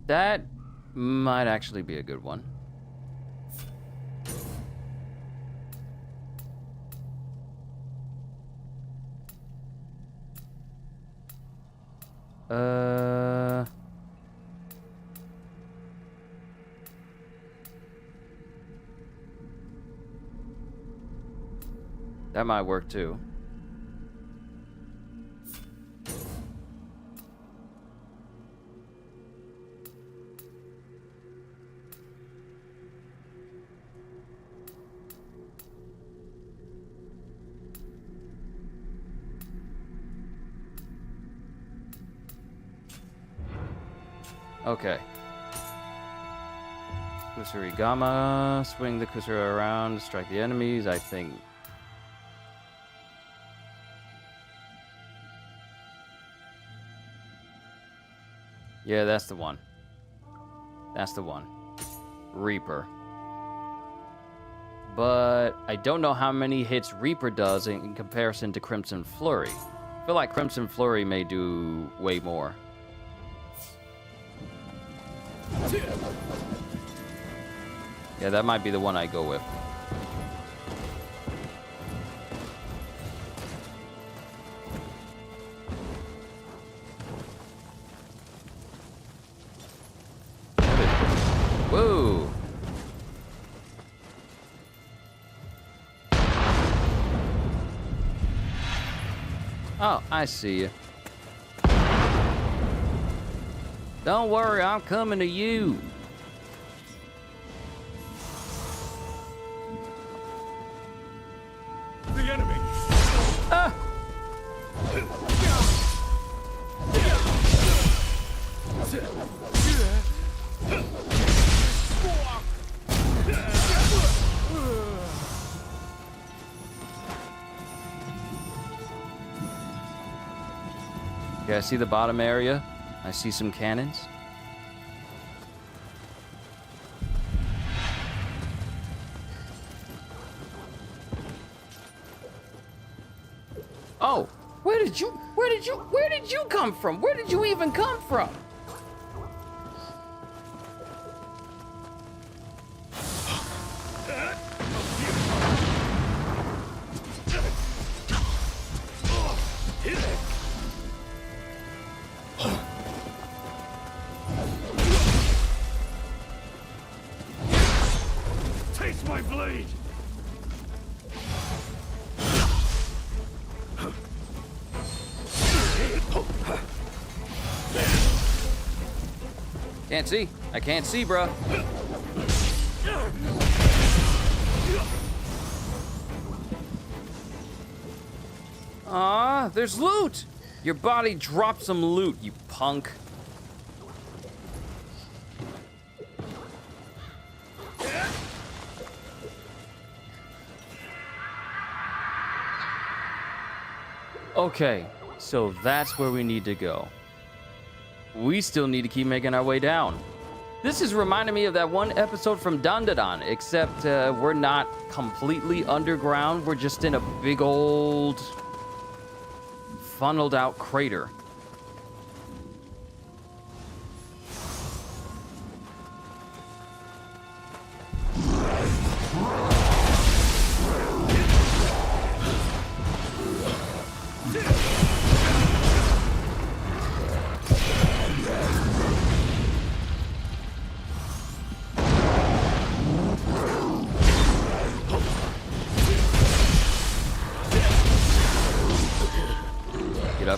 That might actually be a good one. That might work too. Okay. Kusarigama, swing the Kusara around, strike the enemies, I think. Yeah, that's the one. That's the one. Reaper. But I don't know how many hits Reaper does in comparison to Crimson Flurry. I feel like Crimson Flurry may do way more. Yeah, that might be the one I go with. Whoa! Oh, I see you. Don't worry, I'm coming to you. The enemy! Ah! Okay, I see the bottom area. I see some cannons. Oh, where did you come from? Where did you even come from? Taste my blade! Can't see. I can't see, bruh. Ah, there's loot! Your body dropped some loot, you punk. Okay, so that's where we need to go. We still need to keep making our way down. This is reminding me of that one episode from Dandadan, except we're not completely underground. We're just in a big old funneled out crater.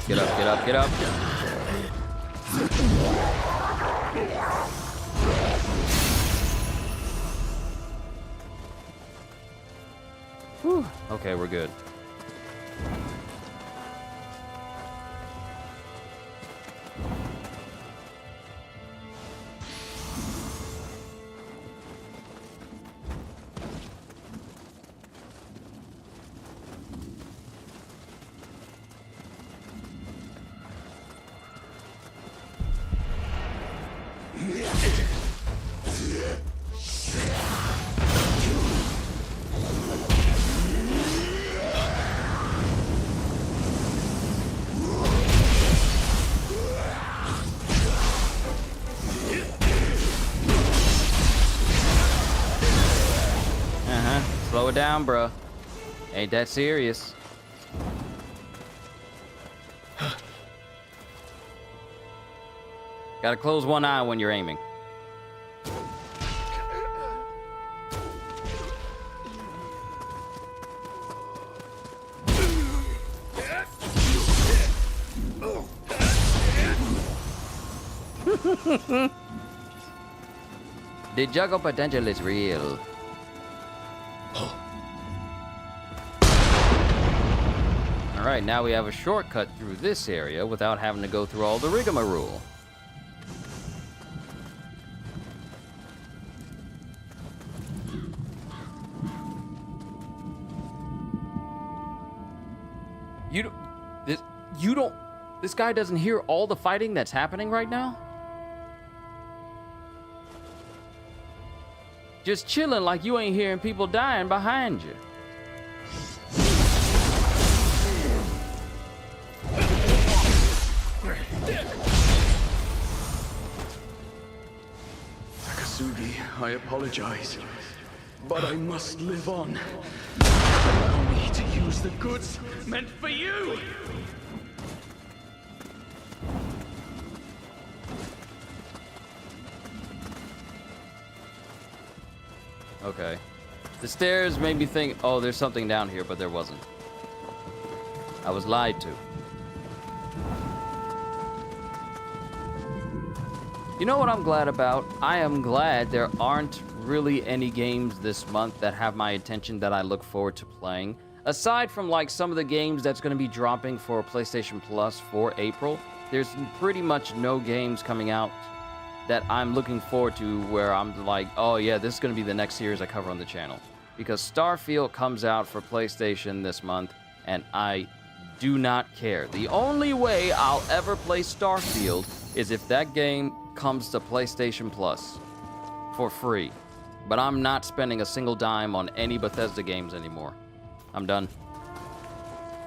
Get up, get up, get up, get up. Whew. Okay, we're good. Slow it down, bruh. Ain't that serious. Gotta close one eye when you're aiming. The juggle potential is real. Alright, now we have a shortcut through this area without having to go through all the rigmarole. This guy doesn't hear all the fighting that's happening right now? Just chilling like you ain't hearing people dying behind you. Takasugi, I apologize, but I must live on. Allow me to use the goods Meant for you! Okay. The stairs made me think, oh, there's something down here, but there wasn't. I was lied to. You know what I'm glad about? I am glad there aren't really any games this month that have my attention that I look forward to playing. Aside from like some of the games that's going to be dropping for PlayStation Plus for April, there's pretty much no games coming out that I'm looking forward to where I'm like, oh yeah, this is going to be the next series I cover on the channel. Because Starfield comes out for PlayStation this month, and I do not care. The only way I'll ever play Starfield is if that game comes to PlayStation Plus for free. But I'm not spending a single dime on any Bethesda games anymore. I'm done.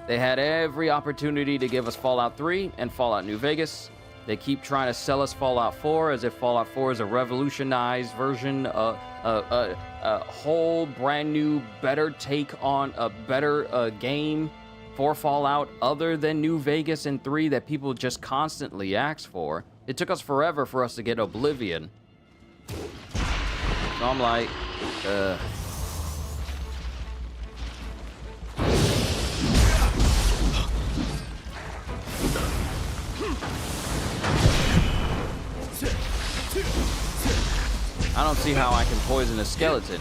They had every opportunity to give us Fallout 3 and Fallout New Vegas. They keep trying to sell us Fallout 4 as if Fallout 4 is a revolutionized version, a whole brand new, better take on a better game for Fallout other than New Vegas and 3 that people just constantly ask for. It took us forever for us to get Oblivion. So I'm like, I don't see how I can poison a skeleton.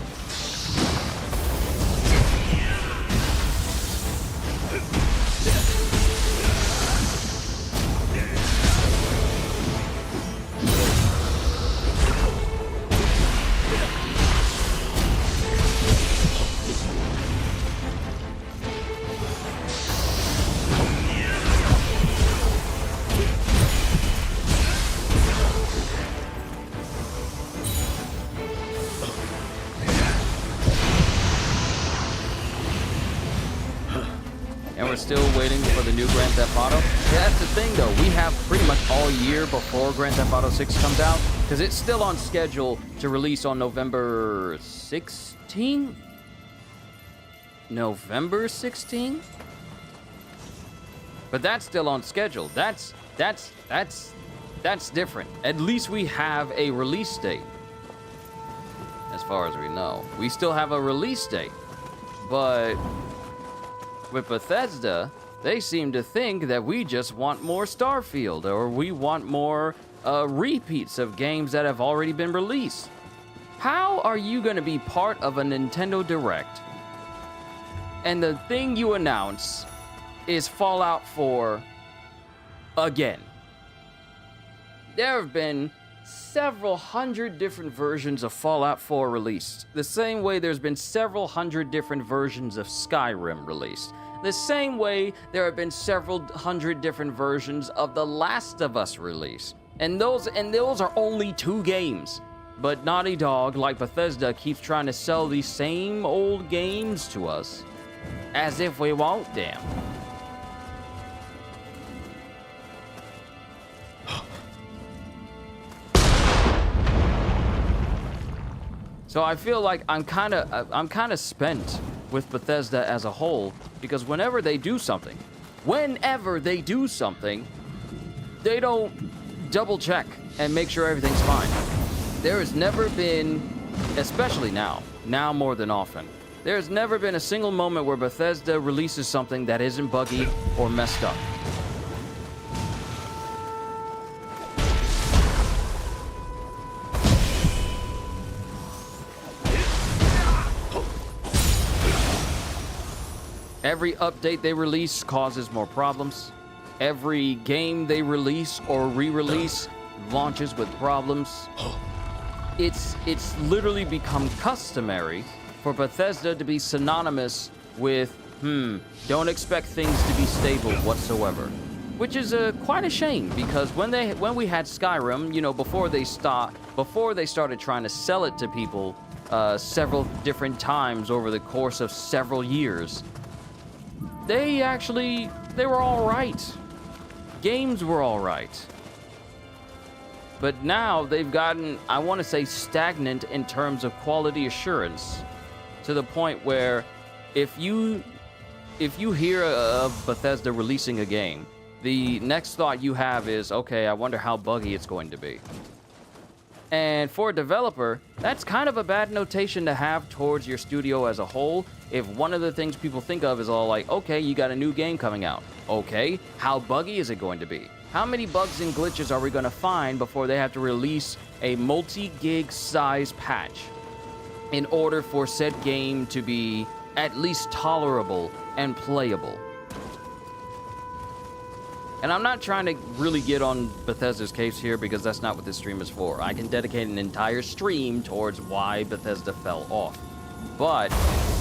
And we're still waiting for the new Grand Theft Auto. Yeah, that's the thing, though. We have pretty much all year before Grand Theft Auto 6 comes out, because it's still on schedule to release on November 16th? November 16th? But that's still on schedule. That's different. At least we have a release date. As far as we know. We still have a release date. But with Bethesda, they seem to think that we just want more Starfield, or we want more repeats of games that have already been released. How are you going to be part of a Nintendo Direct, and the thing you announce is Fallout 4 again? There have been several hundred different versions of Fallout 4 released. The same way there's been several hundred different versions of Skyrim released. The same way there have been several hundred different versions of The Last of Us released. And those are only 2 games. But Naughty Dog, like Bethesda, keeps trying to sell these same old games to us as if we want them. So I feel like I'm kind of spent with Bethesda as a whole, because whenever they do something, they don't double check and make sure everything's fine. There has never been, especially now more than often, there's never been a single moment where Bethesda releases something that isn't buggy or messed up. Every update they release causes more problems. Every game they release or re-release launches with problems. It's literally become customary for Bethesda to be synonymous with, don't expect things to be stable whatsoever. Which is quite a shame, because when we had Skyrim, before they started trying to sell it to people several different times over the course of several years, they were all right. Games were all right. But now they've gotten, I want to say, stagnant in terms of quality assurance, to the point where if you hear of Bethesda releasing a game, the next thought you have is, okay, I wonder how buggy it's going to be. And for a developer, that's kind of a bad notation to have towards your studio as a whole, if one of the things people think of is all like, okay, you got a new game coming out. Okay, how buggy is it going to be? How many bugs and glitches are we going to find before they have to release a multi-gig size patch in order for said game to be at least tolerable and playable? And I'm not trying to really get on Bethesda's case here, because that's not what this stream is for. I can dedicate an entire stream towards why Bethesda fell off. But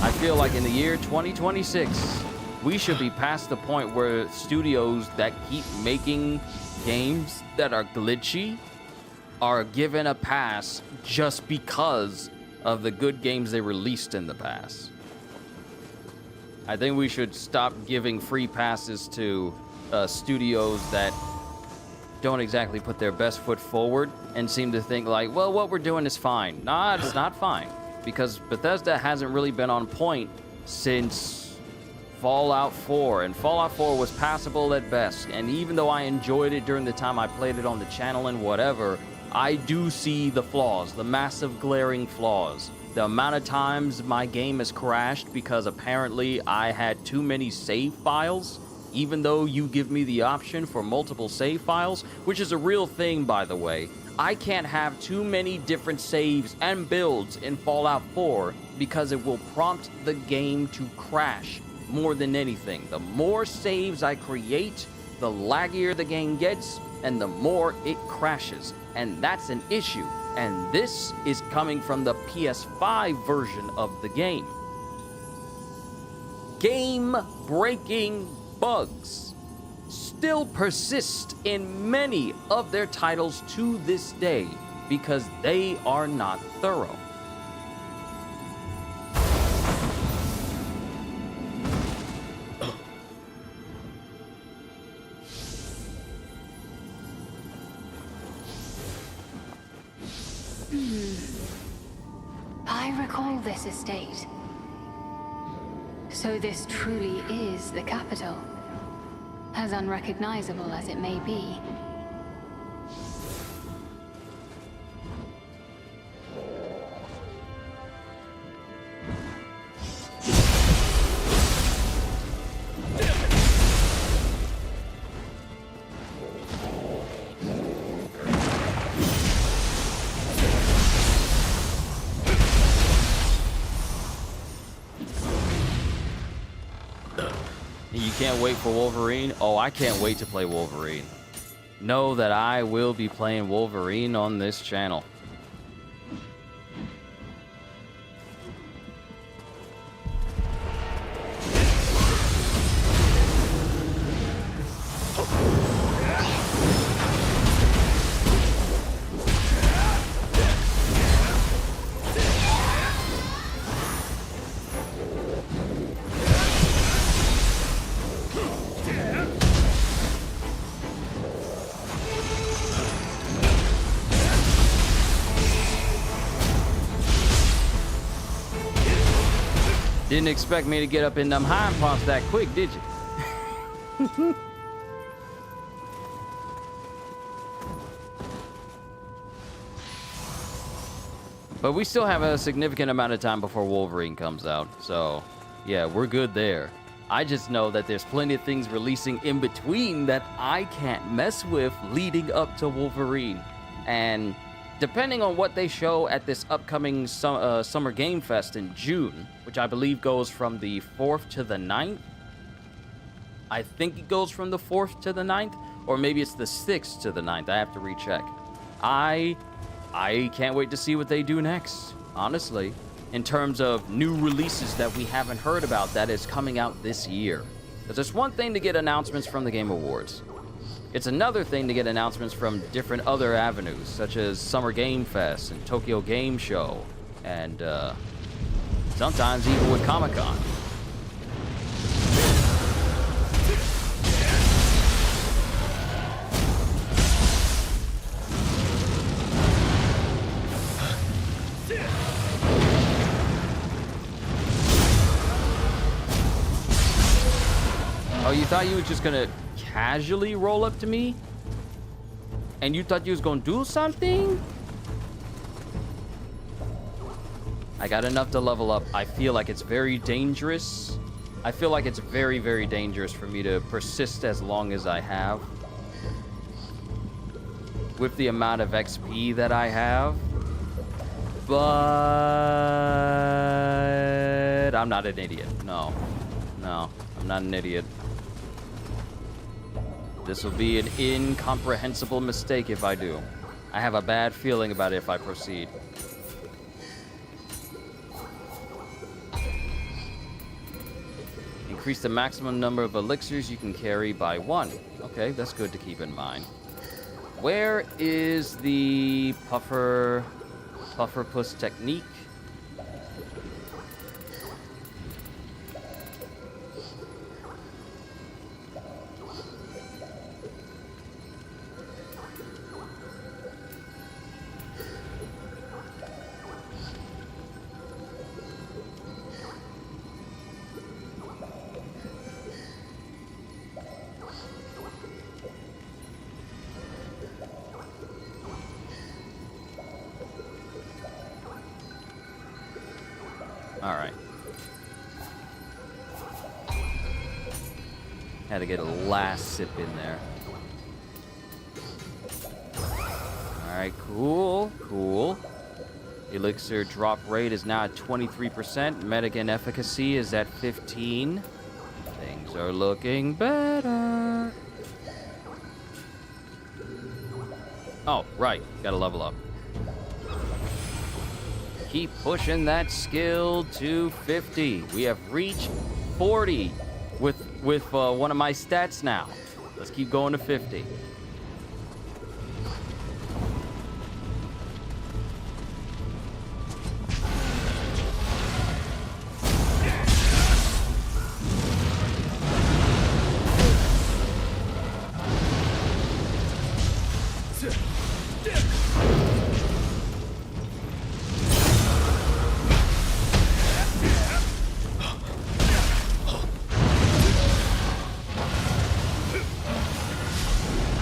I feel like in the year 2026, we should be past the point where studios that keep making games that are glitchy are given a pass just because of the good games they released in the past. I think we should stop giving free passes to studios that don't exactly put their best foot forward and seem to think like, well, what we're doing is fine. Nah, it's not fine. Because Bethesda hasn't really been on point since Fallout 4. And Fallout 4 was passable at best. And even though I enjoyed it during the time I played it on the channel and whatever, I do see the flaws, the massive glaring flaws. The amount of times my game has crashed because apparently I had too many save files, even though you give me the option for multiple save files, which is a real thing, by the way. I can't have too many different saves and builds in Fallout 4 because it will prompt the game to crash more than anything. The more saves I create, the laggier the game gets, and the more it crashes. And that's an issue. And this is coming from the PS5 version of the game. Game-breaking bugs still persist in many of their titles to this day because they are not thorough. I recall this estate. So this truly is the capital, as unrecognizable as it may be. You can't wait for Wolverine? Oh, I can't wait to play Wolverine. Know that I will be playing Wolverine on this channel. Didn't expect me to get up in them hind parts that quick, did you? But we still have a significant amount of time before Wolverine comes out. So, yeah, we're good there. I just know that there's plenty of things releasing in between that I can't mess with leading up to Wolverine. And depending on what they show at this upcoming Summer Game Fest in June, which I believe goes from the 4th to the 9th. I think it goes from the 4th to the 9th, or maybe it's the 6th to the 9th. I have to recheck. I can't wait to see what they do next, honestly, in terms of new releases that we haven't heard about that is coming out this year. Because it's one thing to get announcements from the Game Awards. It's another thing to get announcements from different other avenues, such as Summer Game Fest and Tokyo Game Show, and sometimes even with Comic-Con. Oh, you thought you were just gonna casually roll up to me? And you thought you was gonna do something? I got enough to level up. I feel like it's very dangerous. I feel like it's very, very dangerous for me to persist as long as I have. With the amount of XP that I have. But I'm not an idiot. No, I'm not an idiot. This will be an incomprehensible mistake if I do. I have a bad feeling about it if I proceed. Increase the maximum number of elixirs you can carry by 1. Okay, that's good to keep in mind. Where is the pufferpuss technique? All right. Had to get a last sip in there. All right, cool, cool. Elixir drop rate is now at 23%. Medic efficacy is at 15. Things are looking better. Oh, right. Gotta level up. Keep pushing that skill to 50. We have reached 40 with one of my stats now. Let's keep going to 50.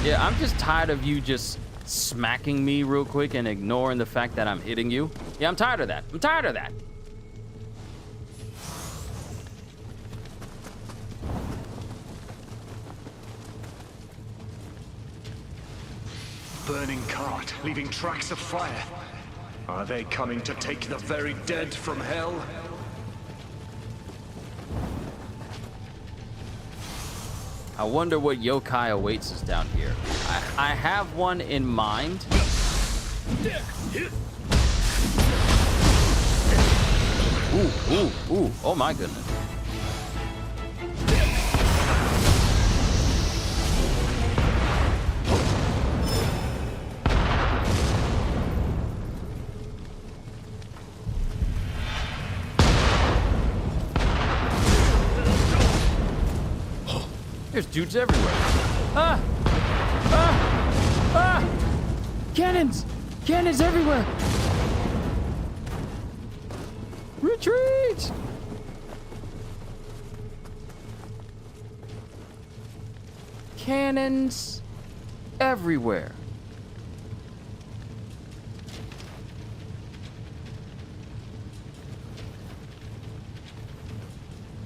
Yeah, I'm just tired of you just smacking me real quick and ignoring the fact that I'm hitting you. Yeah, I'm tired of that. I'm tired of that. Burning cart, leaving tracks of fire. Are they coming to take the very dead from hell? I wonder what yokai awaits us down here. I have one in mind. Ooh. Oh my goodness. There's dudes everywhere. Cannons! Cannons everywhere! Retreat! Cannons everywhere.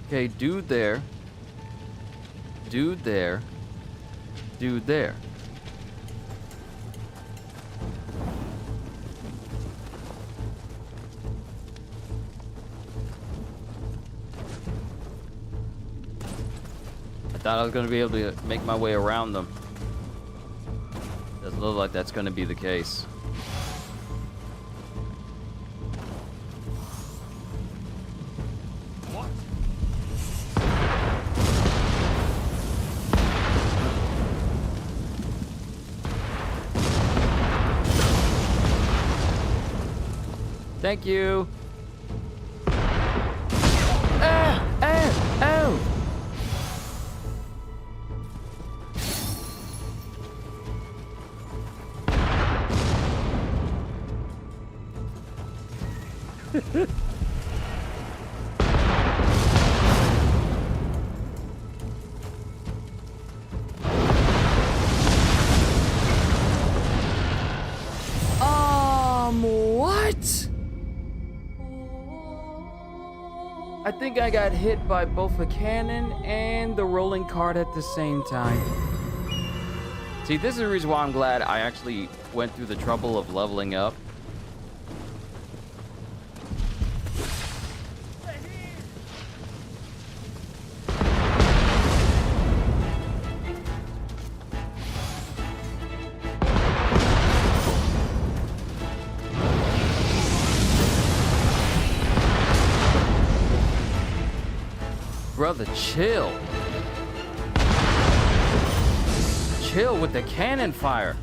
Okay, dude there. Dude there. Dude there. I thought I was going to be able to make my way around them. Doesn't look like that's going to be the case. Thank you. Oh. What? I think I got hit by both a cannon and the rolling cart at the same time. See, this is the reason why I'm glad I actually went through the trouble of leveling up. brother, chill. Chill with the cannon fire.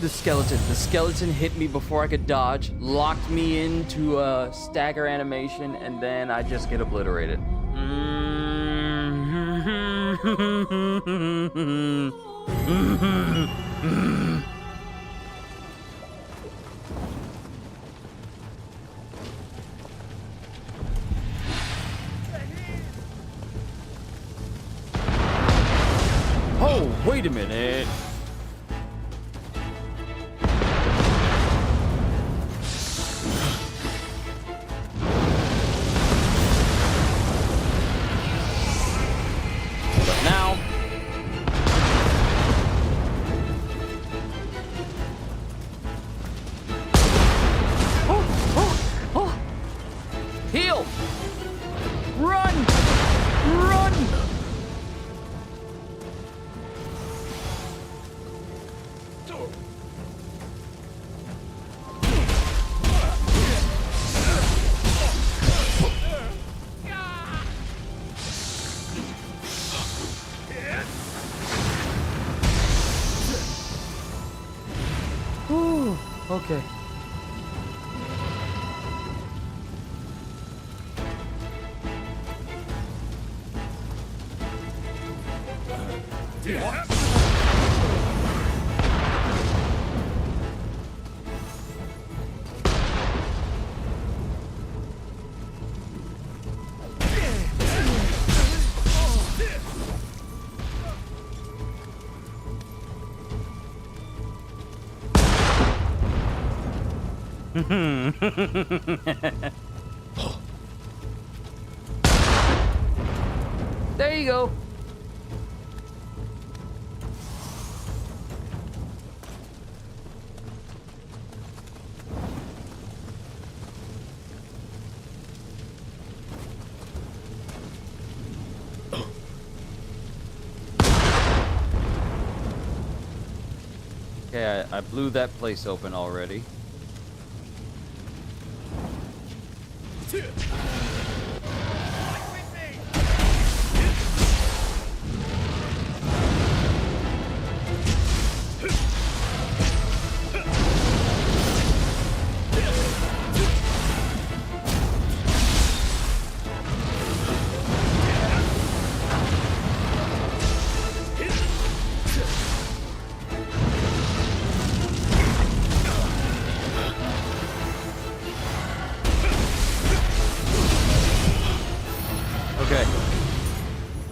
The skeleton hit me before I could dodge, locked me into a stagger animation, and then I just get obliterated. Oh, wait a minute. Heal! Run! Run! Ooh, okay. There you go. Okay, I blew that place open already.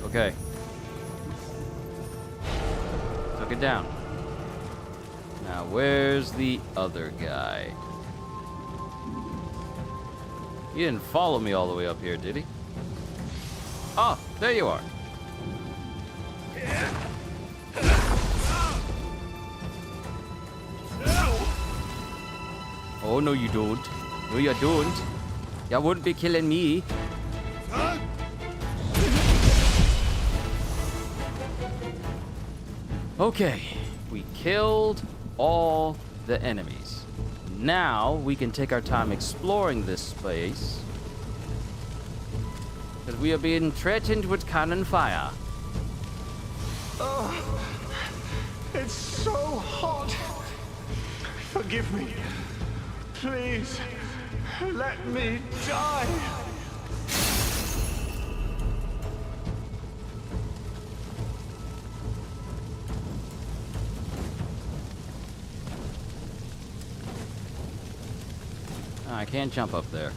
Okay. Took it down. Now, where's the other guy? He didn't follow me all the way up here, did he? Oh, there you are. Oh, no, you don't. No, you don't. You wouldn't be killing me. Okay, we killed all the enemies. Now we can take our time exploring this space, because we are being threatened with cannon fire. Oh, it's so hot. Forgive me. Please, let me die. I can't jump up there.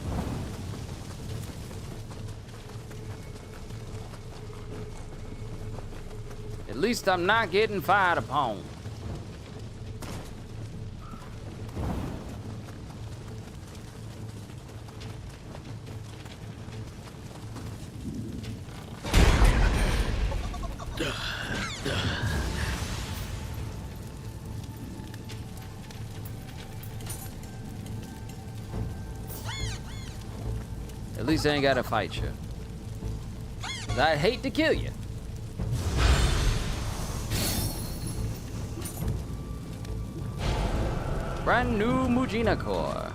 At least I'm not getting fired upon. At least I ain't gotta fight you. 'Cause I'd hate to kill you. Brand new Mujina core.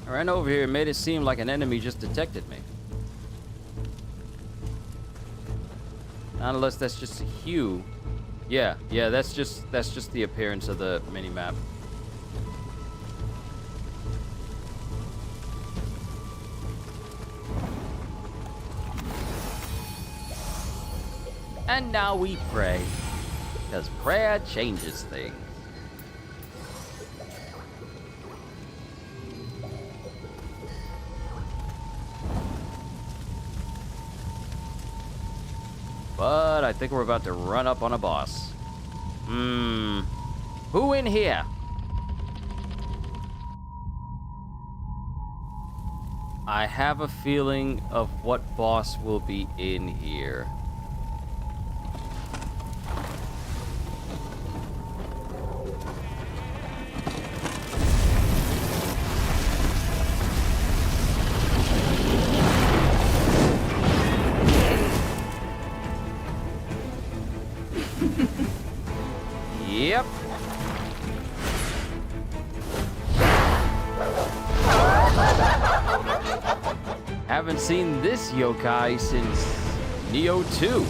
I ran over here and made it seem like an enemy just detected me. Not unless that's just a hue. Yeah, that's just the appearance of the mini-map. And now we pray, because prayer changes things. But I think we're about to run up on a boss. Who in here? I have a feeling of what boss will be in here. Yep. Haven't seen this yokai since Neo 2.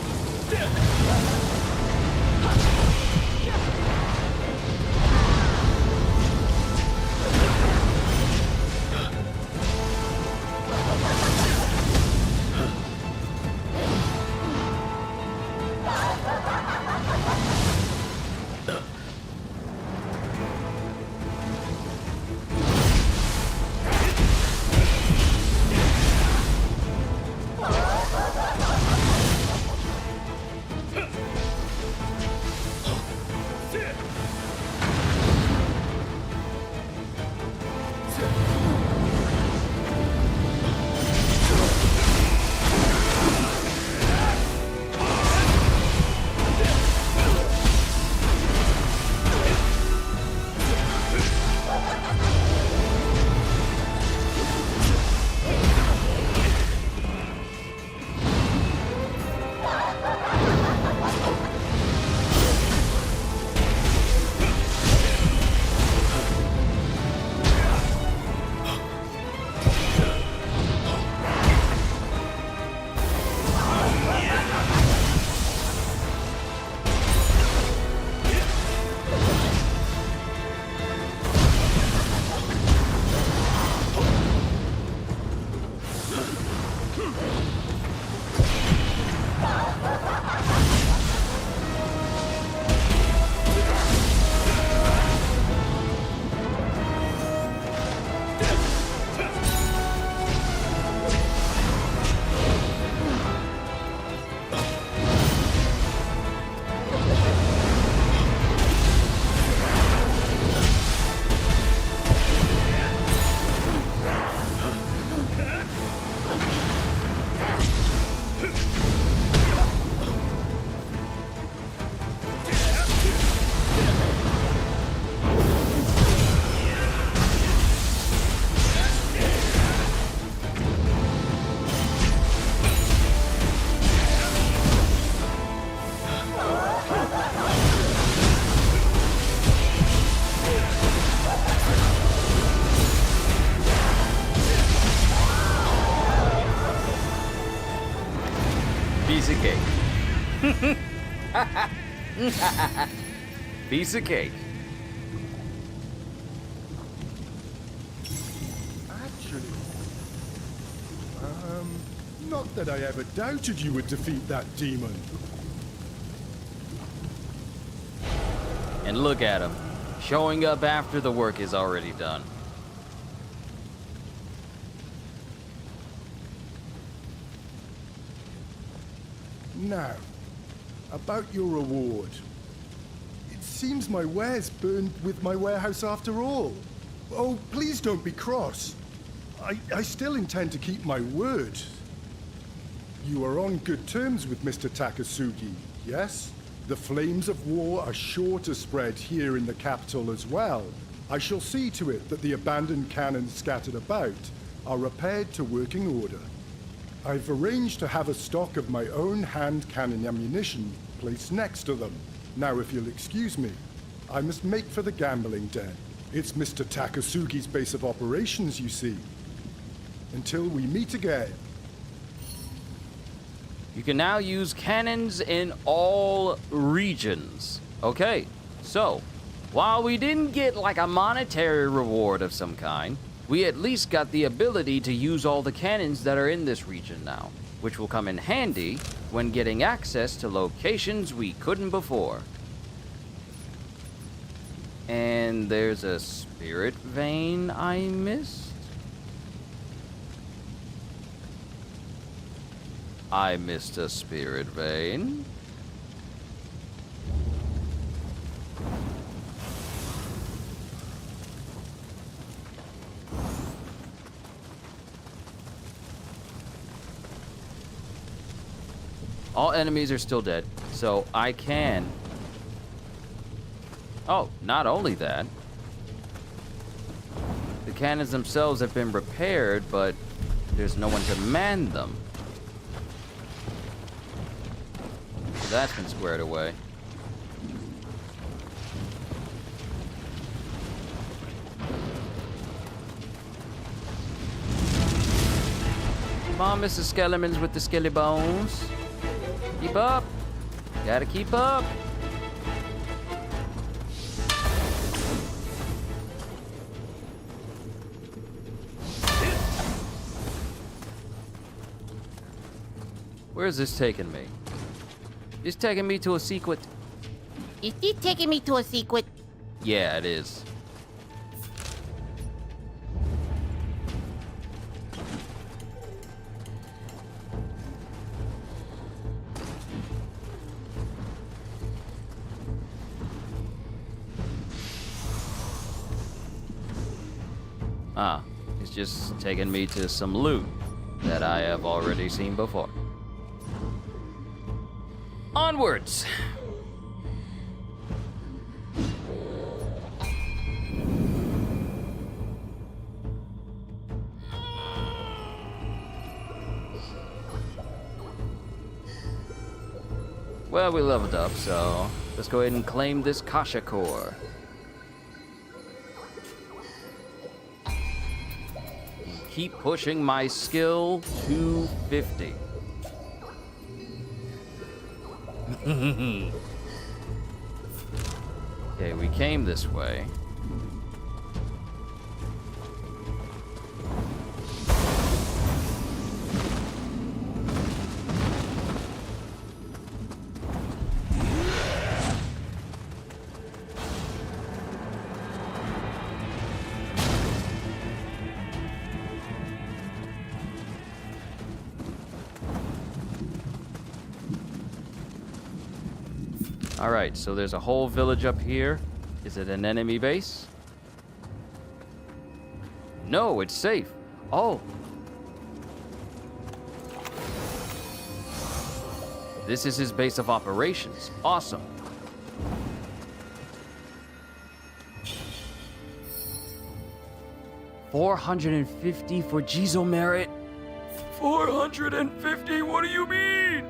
Piece of cake. Piece of cake. Actually, not that I ever doubted you would defeat that demon. And look at him, showing up after the work is already done. Now, about your reward. It seems my wares burned with my warehouse after all. Oh, please don't be cross. I still intend to keep my word. You are on good terms with Mr. Takasugi, yes? The flames of war are sure to spread here in the capital as well. I shall see to it that the abandoned cannons scattered about are repaired to working order. I've arranged to have a stock of my own hand cannon ammunition placed next to them. Now, if you'll excuse me, I must make for the gambling den. It's Mr. Takasugi's base of operations, you see. Until we meet again. You can now use cannons in all regions. Okay, so, while we didn't get like a monetary reward of some kind, we at least got the ability to use all the cannons that are in this region now, which will come in handy when getting access to locations we couldn't before. And there's a spirit vein I missed. I missed a spirit vein. All enemies are still dead, so I can... Oh, not only that. The cannons themselves have been repaired, but there's no one to man them. That's been squared away. Come on, Mr. Skelemans with the skelly bones. Keep up. Gotta keep up. Where's this taking me? It's taking me to a secret. Is it taking me to a secret? Yeah, it is. Ah, it's just taking me to some loot that I have already seen before. Onwards! Well, we leveled up, so let's go ahead and claim this Kasha core. Keep pushing my skill to 50. Okay, we came this way. Alright, so there's a whole village up here. Is it an enemy base? No, it's safe. Oh. This is his base of operations. Awesome. $450 for Jizo merit? 450? What do you mean?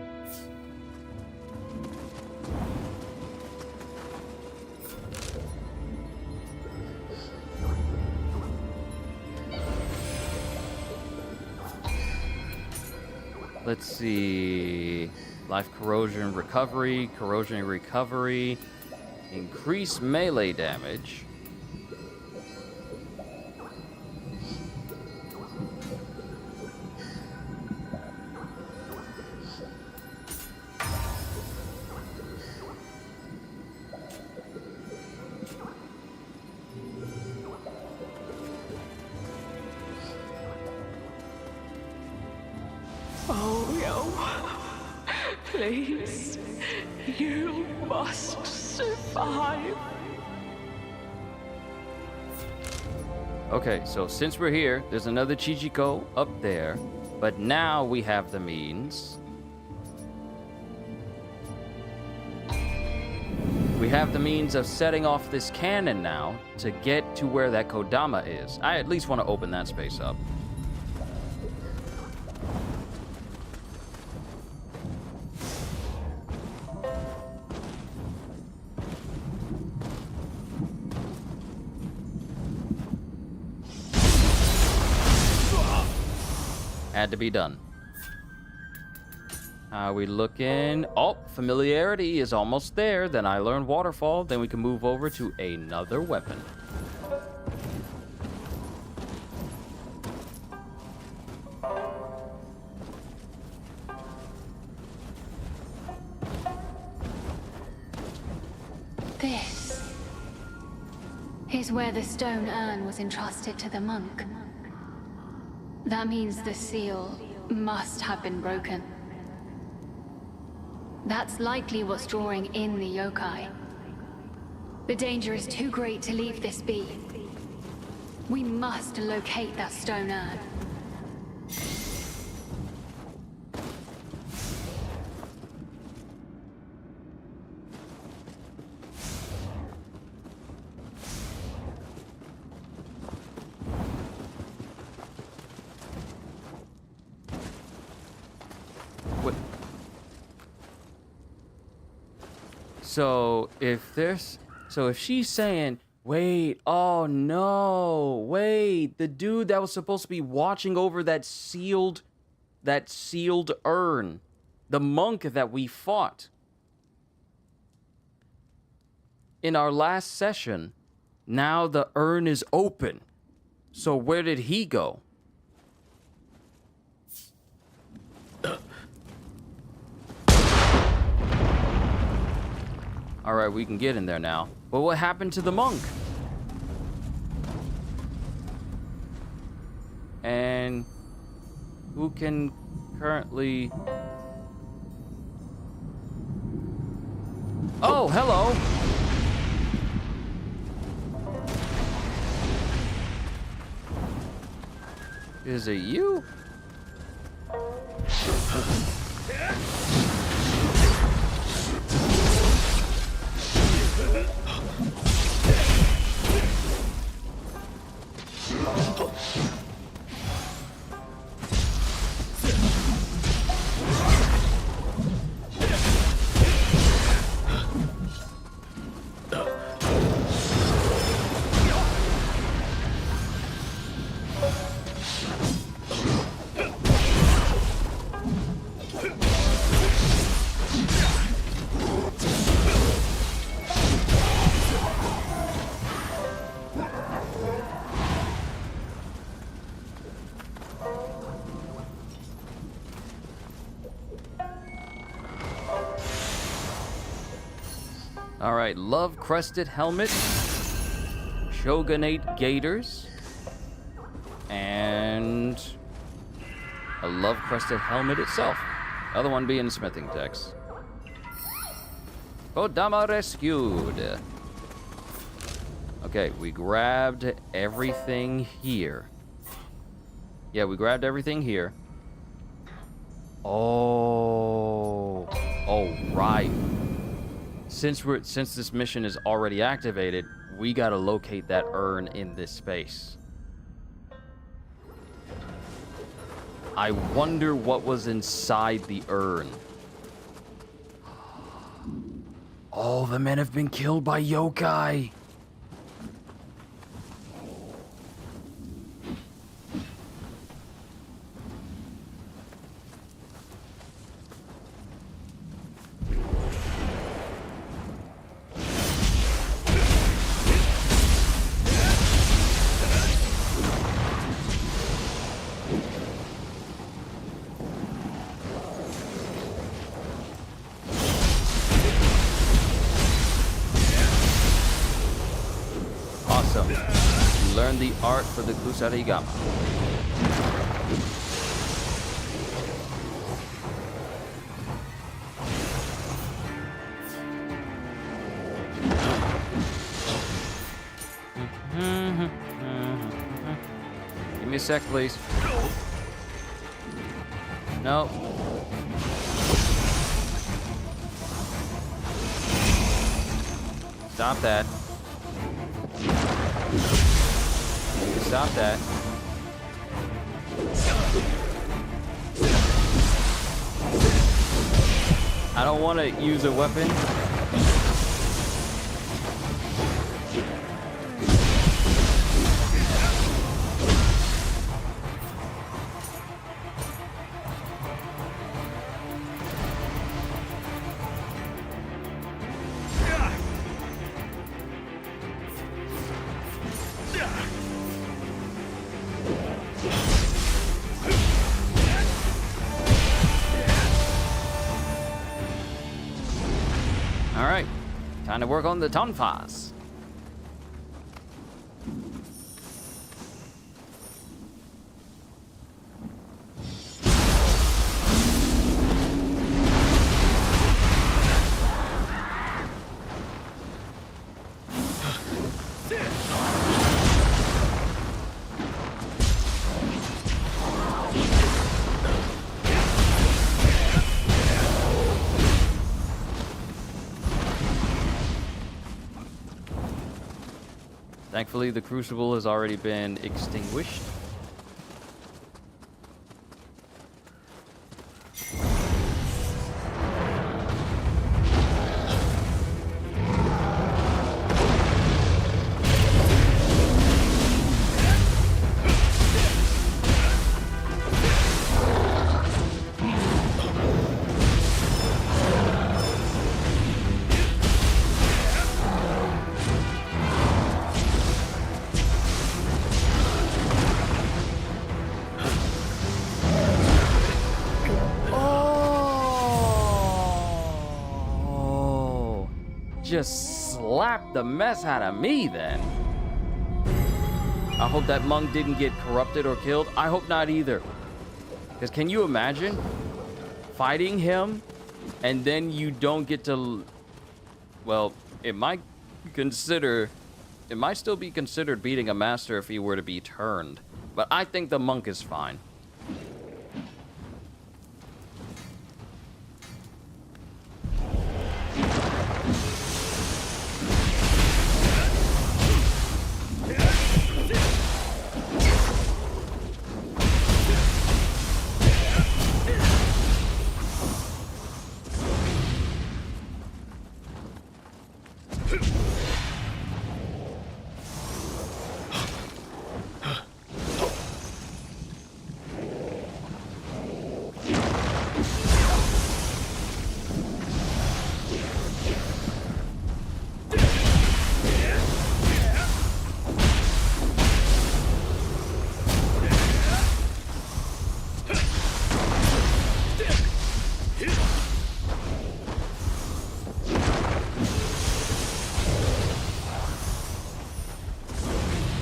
Let's see. Life corrosion recovery, increase melee damage. Please, you must survive. Okay, so since we're here, there's another Chichiko up there, but now we have the means. We have the means of setting off this cannon now to get to where that Kodama is. I at least want to open that space up. Had to be done. How we looking? Oh, familiarity is almost there. Then I learn waterfall. Then we can move over to another weapon. This is where the stone urn was entrusted to the monk. That means the seal must have been broken. That's likely what's drawing in the yokai. The danger is too great to leave this be. We must locate that stone urn. What? So if she's saying, wait, oh no, wait, the dude that was supposed to be watching over that sealed urn, the monk that we fought in our last session, now the urn is open. So where did he go? All right, we can get in there now. But what happened to the monk? And who can currently... Oh, hello. Is it you? All right, love-crested helmet, shogunate gaiters, and a love-crested helmet itself. Other one being smithing text. Kodama rescued. Okay, we grabbed everything here. Yeah, we grabbed everything here. Oh, right. Since this mission is already activated, we gotta locate that urn in this space. I wonder what was inside the urn. All the men have been killed by yokai. Learn the art for the Kusarigama. Give me a sec, please. No. Stop that. Stop that. I don't want to use a weapon. Time to work on the tonfas. Thankfully, the crucible has already been extinguished. Just slapped the mess out of me then. I hope that monk didn't get corrupted or killed. I hope not either. Because can you imagine fighting him and then you don't get to... Well, it might still be considered beating a master if he were to be turned. But I think the monk is fine.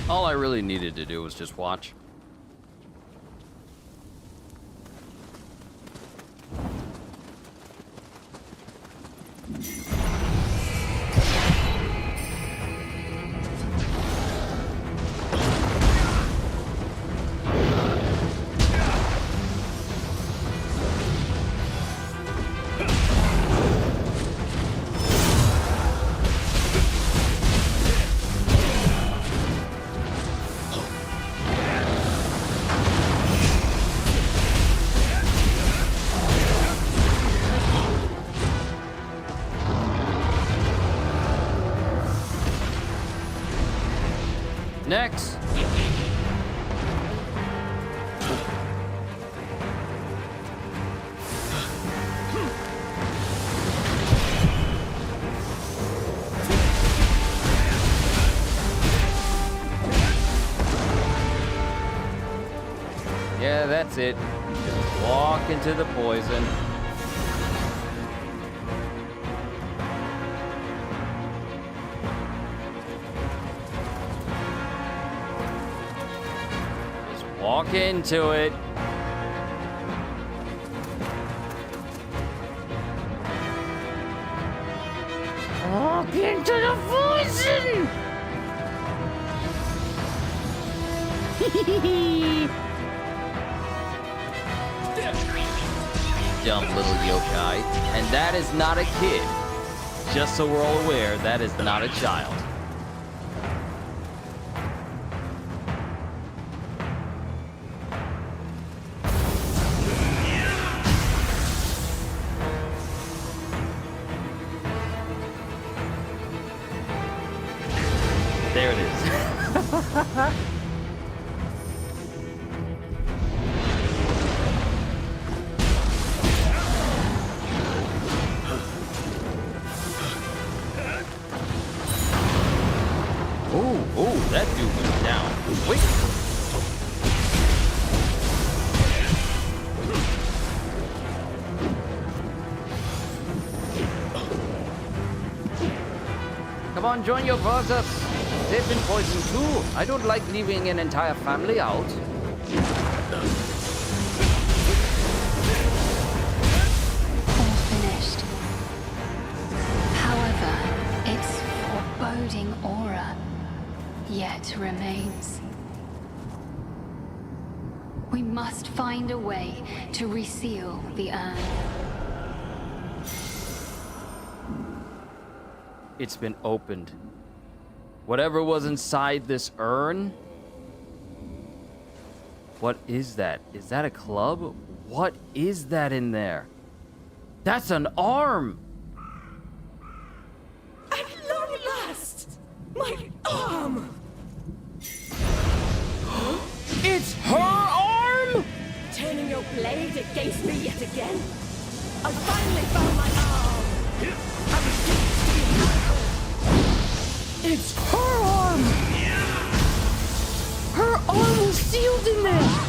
All I really needed to do was just watch. Next. Yeah, that's it. Just walk into the poison. Walk into it. Walk into the poison! Dumb little yokai. And that is not a kid. Just so we're all aware, that is not a child. There it is. on, join your brothers. They've been poisoned too. I don't like leaving an entire family out. All finished. However, its foreboding aura yet remains. We must find a way to reseal the urn. It's been opened. Whatever was inside this urn. What is that? Is that a club? What is that in there? That's an arm! At long last! My arm! It's her arm! Turning your blade against me yet again? I finally found my arm! I refuse to be handled! It's her arm! Her arm was sealed in there!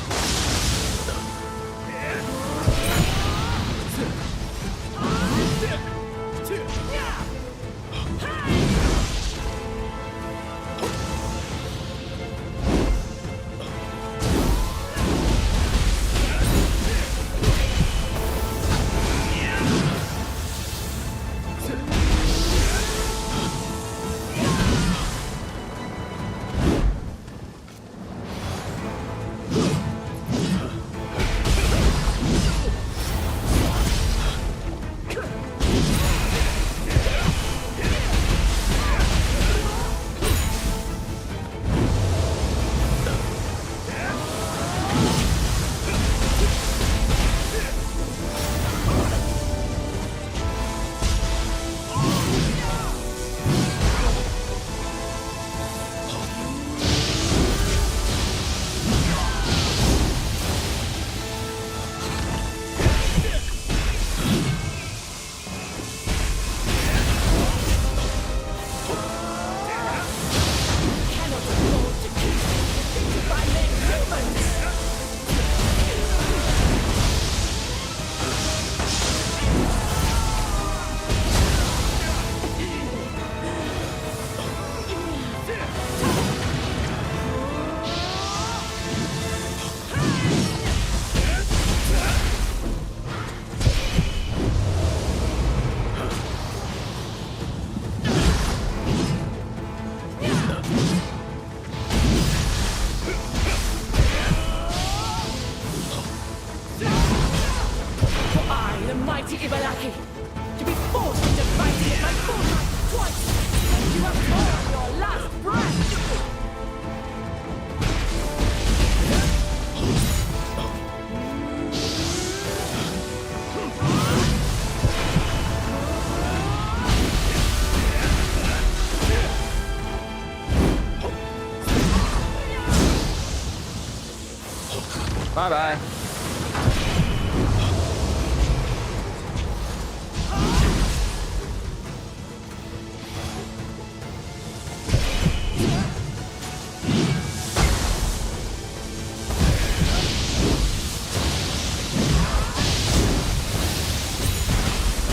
Bye-bye.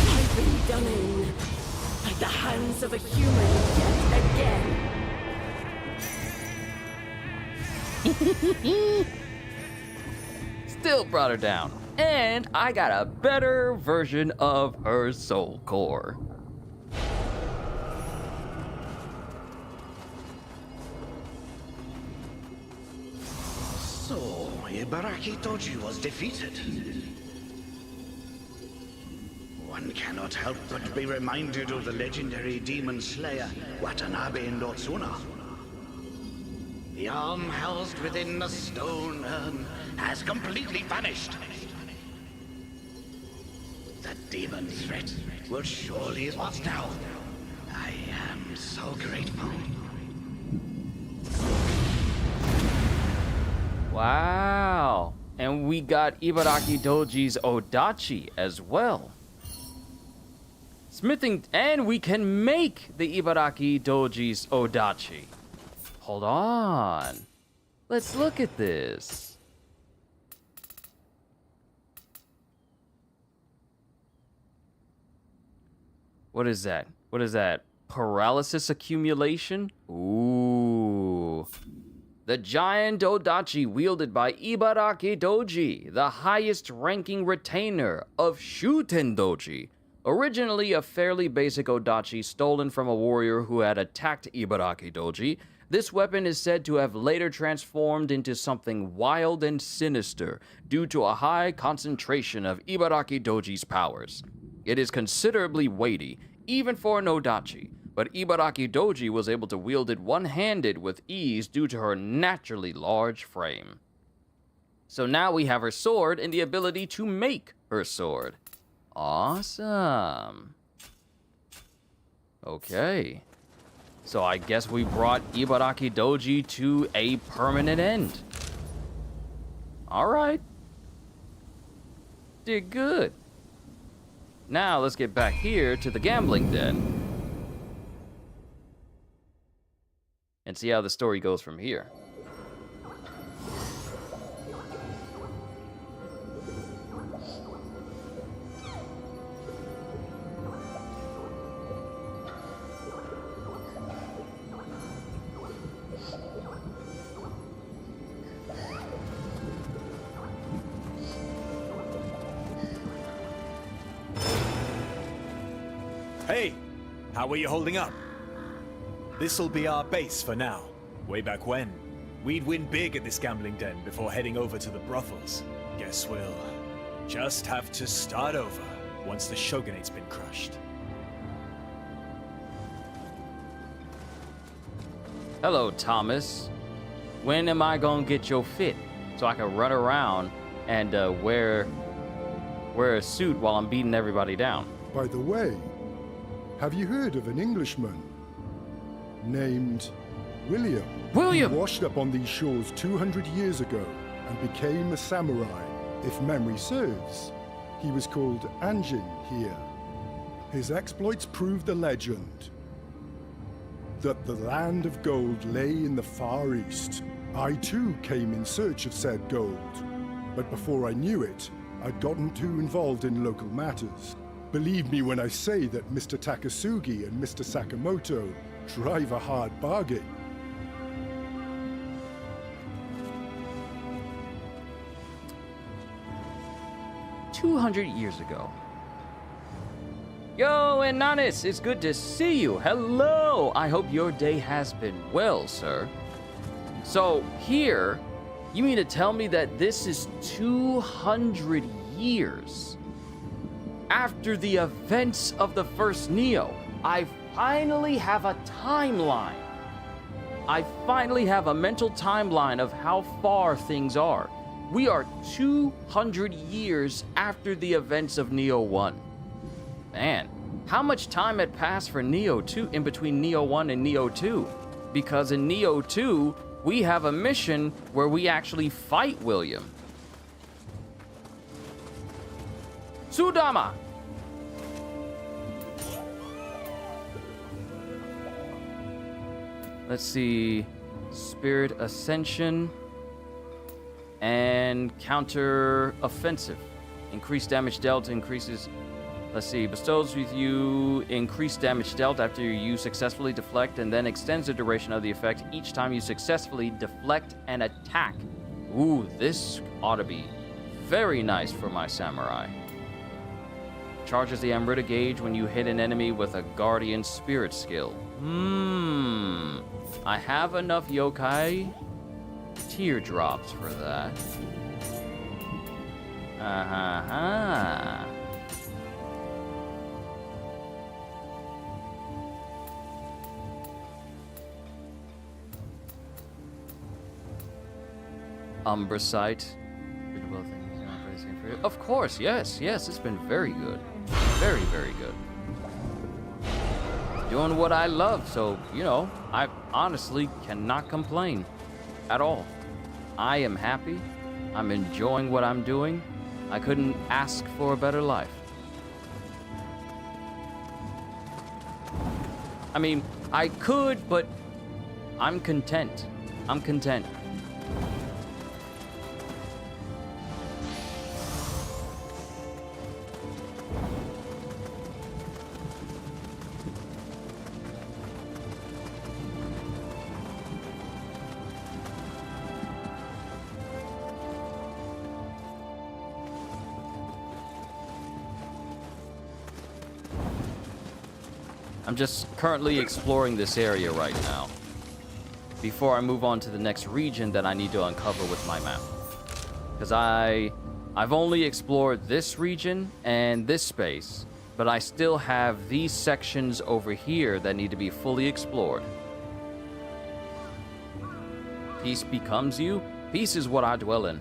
I've been done in at the hands of a human yet again. Still brought her down. And I got a better version of her soul core. So, Ibaraki Toji was defeated. One cannot help but be reminded of the legendary demon slayer, Watanabe no Tsuna. The arm housed within the stone urn has completely vanished. The demon threat will surely is what's now. I am so grateful. Wow. And we got Ibaraki Doji's Odachi as well. Smithing, and we can make the Ibaraki Doji's Odachi. Hold on. Let's look at this. What is that? What is that? Paralysis accumulation? Ooh. The giant Odachi wielded by Ibaraki Doji, the highest ranking retainer of Shuten Doji. Originally a fairly basic Odachi stolen from a warrior who had attacked Ibaraki Doji, this weapon is said to have later transformed into something wild and sinister due to a high concentration of Ibaraki Doji's powers. It is considerably weighty, even for an Odachi, but Ibaraki Doji was able to wield it one-handed with ease due to her naturally large frame. So now we have her sword and the ability to make her sword. Awesome. Okay. So I guess we brought Ibaraki Doji to a permanent end. Alright. Did good. Now let's get back here to the gambling den. And see how the story goes from here. Hey, how are you holding up? This'll be our base for now. Way back when, we'd win big at this gambling den before heading over to the brothels. Guess we'll just have to start over once the shogunate's been crushed. Hello, Thomas. When am I gonna get your fit so I can run around and wear a suit while I'm beating everybody down? By the way, have you heard of an Englishman named William? William! He washed up on these shores 200 years ago and became a samurai, if memory serves. He was called Anjin here. His exploits prove the legend that the land of gold lay in the Far East. I too came in search of said gold, but before I knew it, I'd gotten too involved in local matters. Believe me when I say that Mr. Takasugi and Mr. Sakamoto drive a hard bargain. "200 years ago. Yo, Ananis, it's good to see you. Hello. I hope your day has been well, sir. So, here, you mean to tell me that this is 200 years after the events of the first Neo? I finally have a timeline. I finally have a mental timeline of how far things are. We are 200 years after the events of Neo 1. Man, how much time had passed for Neo 2 in between Neo 1 and Neo 2? Because in Neo 2, we have a mission where we actually fight William. Sudama! Let's see. Spirit Ascension and counter offensive. Increased damage dealt increases. Let's see. Bestows with you increased damage dealt after you successfully deflect, and then extends the duration of the effect each time you successfully deflect an attack. Ooh, this ought to be very nice for my samurai. Charges the Amrita gauge when you hit an enemy with a Guardian Spirit skill. I have enough yokai teardrops for that. Umbracite. Of course, yes, it's been very good. Very, very good. Doing what I love, so, you know, I honestly cannot complain at all. I am happy. I'm enjoying what I'm doing. I couldn't ask for a better life. I mean, I could, but I'm content. I'm content. I'm just currently exploring this area right now before I move on to the next region that I need to uncover with my map. Because I've only explored this region and this space, but I still have these sections over here that need to be fully explored. Peace becomes you. Peace is what I dwell in.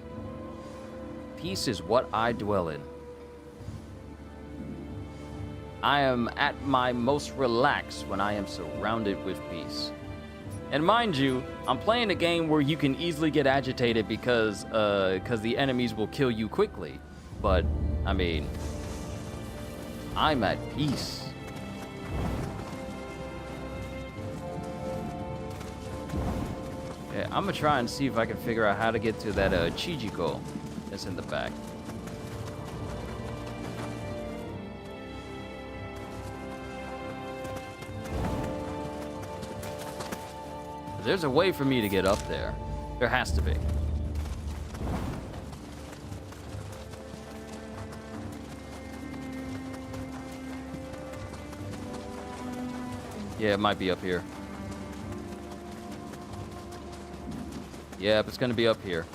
Peace is what I dwell in. I am at my most relaxed when I am surrounded with peace. And mind you, I'm playing a game where you can easily get agitated because the enemies will kill you quickly. But, I mean, I'm at peace. Yeah, I'm gonna try and see if I can figure out how to get to that Chijiko that's in the back. There's a way for me to get up there. There has to be. Yeah, it might be up here. Yep, it's gonna be up here.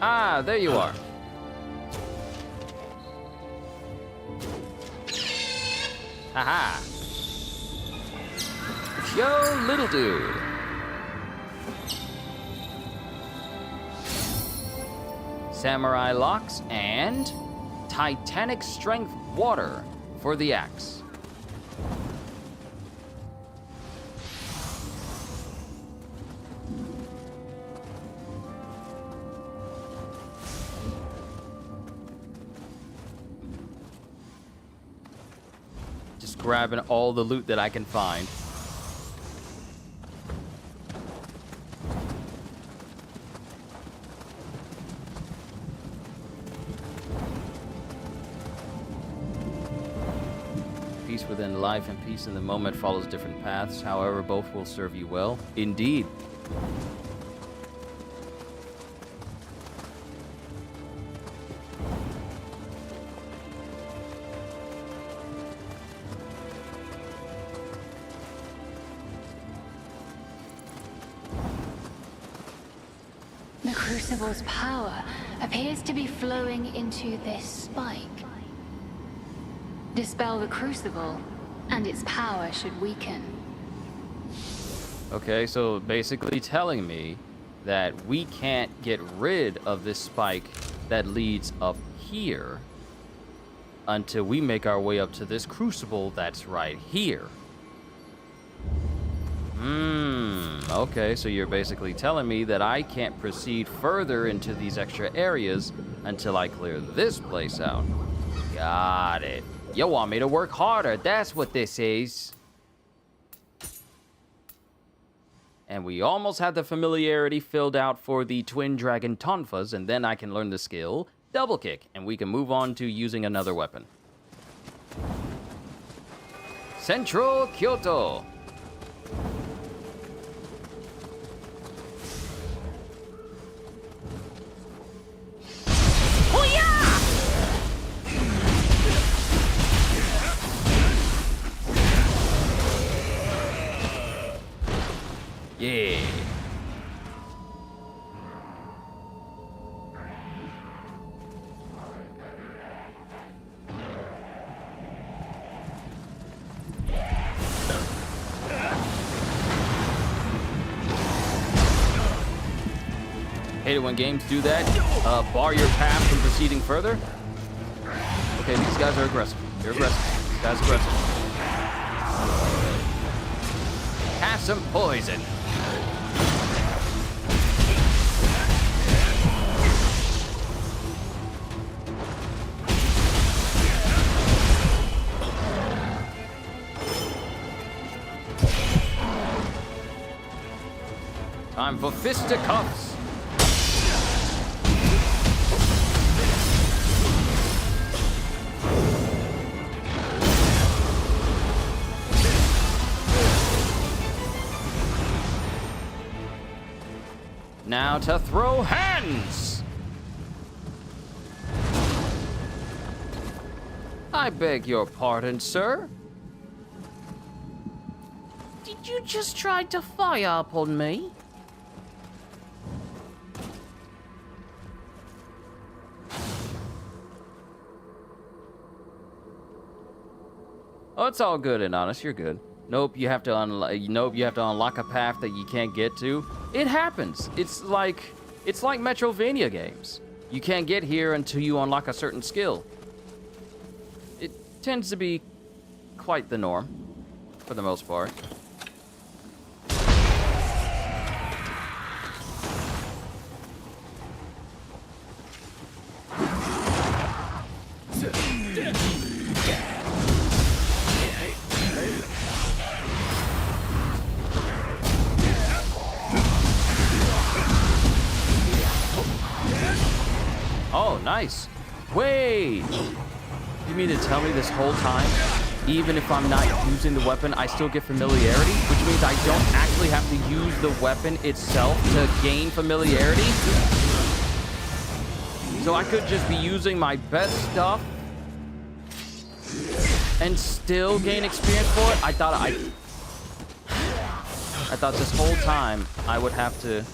Ah, there you are. Haha. Yo, little dude. Samurai locks and Titanic strength water for the axe. Grabbing all the loot that I can find. Peace within life and peace in the moment follows different paths. However, both will serve you well. Indeed. The Crucible's power appears to be flowing into this spike. Dispel the Crucible, and its power should weaken. Okay, so basically telling me that we can't get rid of this spike that leads up here until we make our way up to this Crucible that's right here. Okay, so you're basically telling me that I can't proceed further into these extra areas until I clear this place out. Got it. You want me to work harder, that's what this is. And we almost had the familiarity filled out for the Twin Dragon Tonfas, and then I can learn the skill Double Kick, and we can move on to using another weapon. Central Kyoto. Yeah. Hate it when games do that. Bar your path from proceeding further. Okay, these guys are aggressive. They're aggressive. This guy's aggressive. Have some poison. Time for fisticuffs. Now to throw hands. I beg your pardon, sir. Did you just try to fire upon me? Oh, it's all good and honest. You're good. Nope, you have to unlock a path that you can't get to. It happens. It's like Metrovania games. You can't get here until you unlock a certain skill. It tends to be quite the norm, for the most part. Oh, nice. Wait! You mean to tell me this whole time, even if I'm not using the weapon, I still get familiarity? Which means I don't actually have to use the weapon itself to gain familiarity? So I could just be using my best stuff and still gain experience for it? I thought this whole time I would have to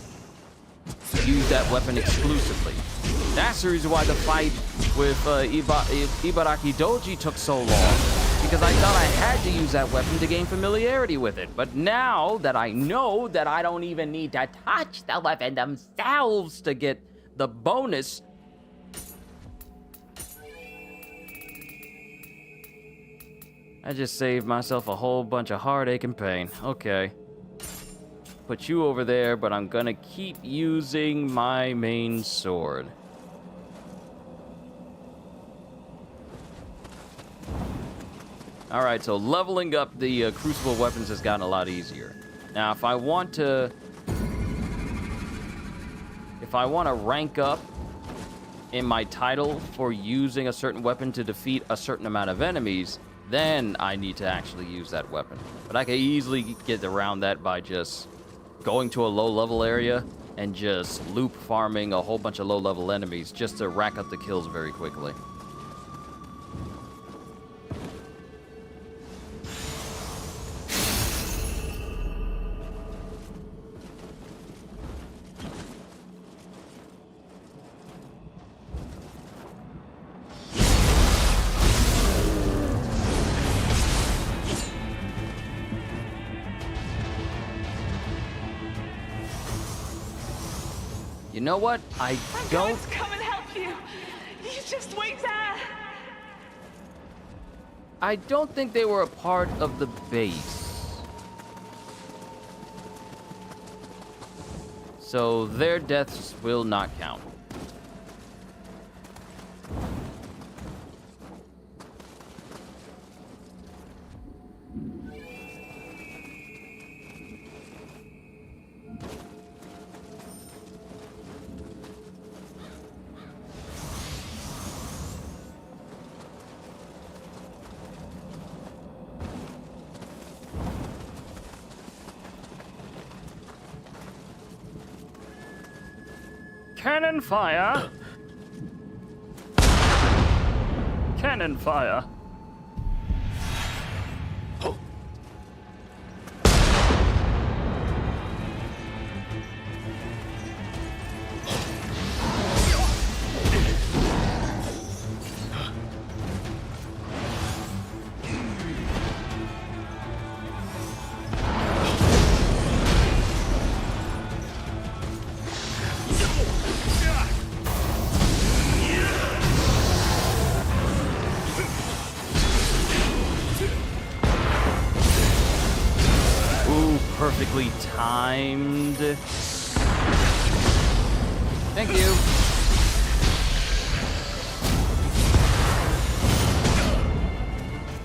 use that weapon exclusively. That's the reason why the fight with Ibaraki Doji took so long. Because I thought I had to use that weapon to gain familiarity with it. But now that I know that I don't even need to touch the weapon themselves to get the bonus, I just saved myself a whole bunch of heartache and pain. Okay. Put you over there, but I'm gonna keep using my main sword. Alright, so leveling up the Crucible weapons has gotten a lot easier. Now, if I want to rank up in my title for using a certain weapon to defeat a certain amount of enemies, then I need to actually use that weapon. But I can easily get around that by just going to a low-level area and just loop farming a whole bunch of low-level enemies just to rack up the kills very quickly. You know what? I don't... I'm going to come and help you. You just wait there. I don't think they were a part of the base. So their deaths will not count. Cannon fire! Cannon fire! Perfectly timed. Thank you.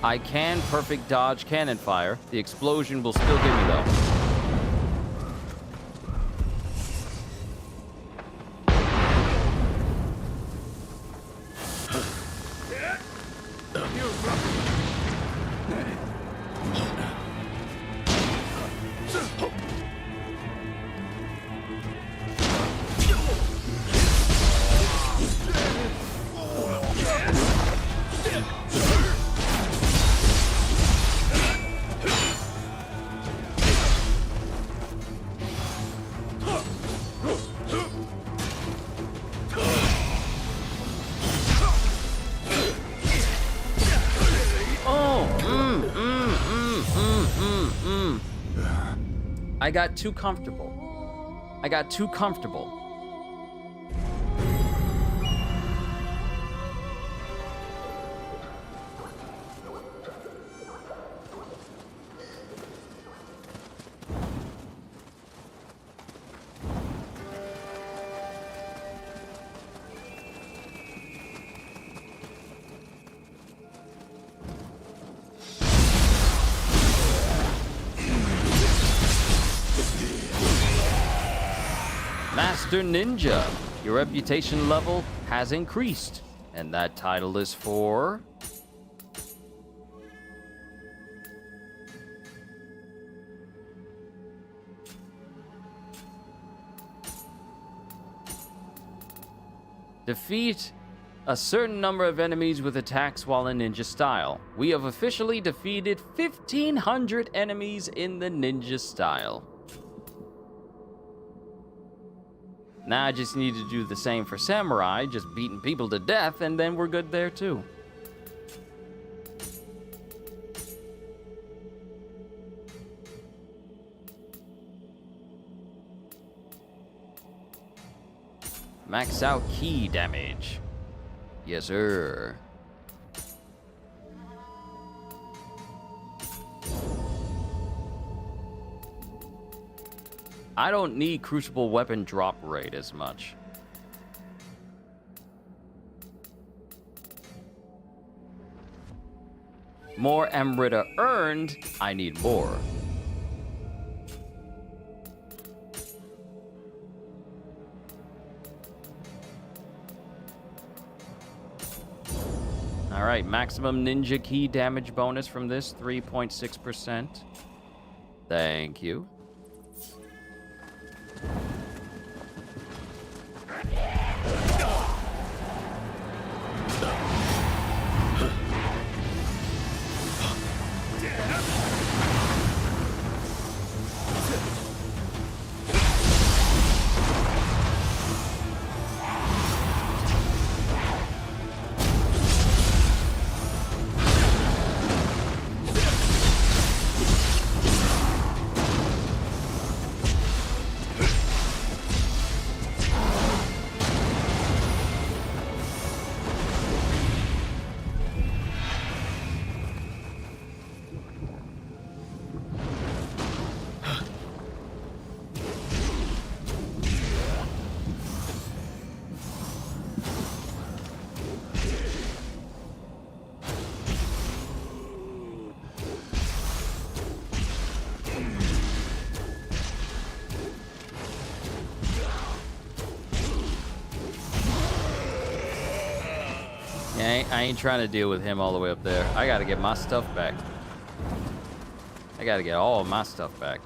I can perfect dodge cannon fire. The explosion will still get me though. I got too comfortable. I got too comfortable. Master Ninja, your reputation level has increased, and that title is for... defeat a certain number of enemies with attacks while in ninja style. We have officially defeated 1,500 enemies in the ninja style. Now I just need to do the same for samurai, just beating people to death, and then we're good there too. Max out key damage. Yes, sir. I don't need crucible weapon drop rate as much. More Amrita earned, I need more. All right, maximum ninja key damage bonus from this, 3.6%. Thank you. I ain't trying to deal with him all the way up there. I gotta get my stuff back. I gotta get all of my stuff back.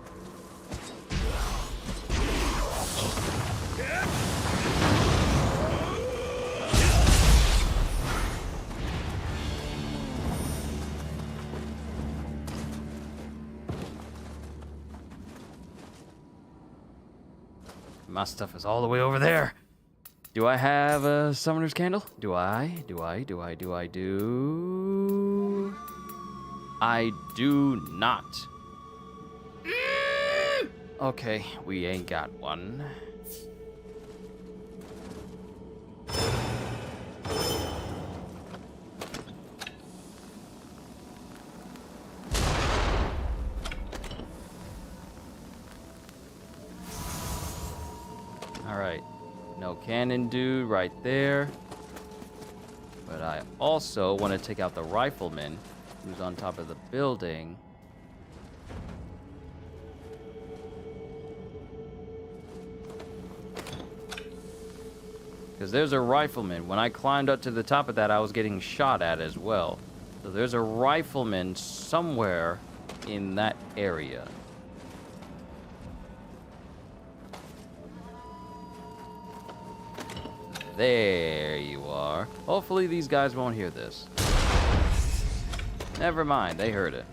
My stuff is all the way over there. Do I have a summoner's candle? Do I? I do not. Okay, we ain't got one. All right. No cannon dude right there. But I also want to take out the rifleman who's on top of the building. Because there's a rifleman. When I climbed up to the top of that, I was getting shot at as well. So there's a rifleman somewhere in that area. There you are. Hopefully these guys won't hear this. Never mind, they heard it.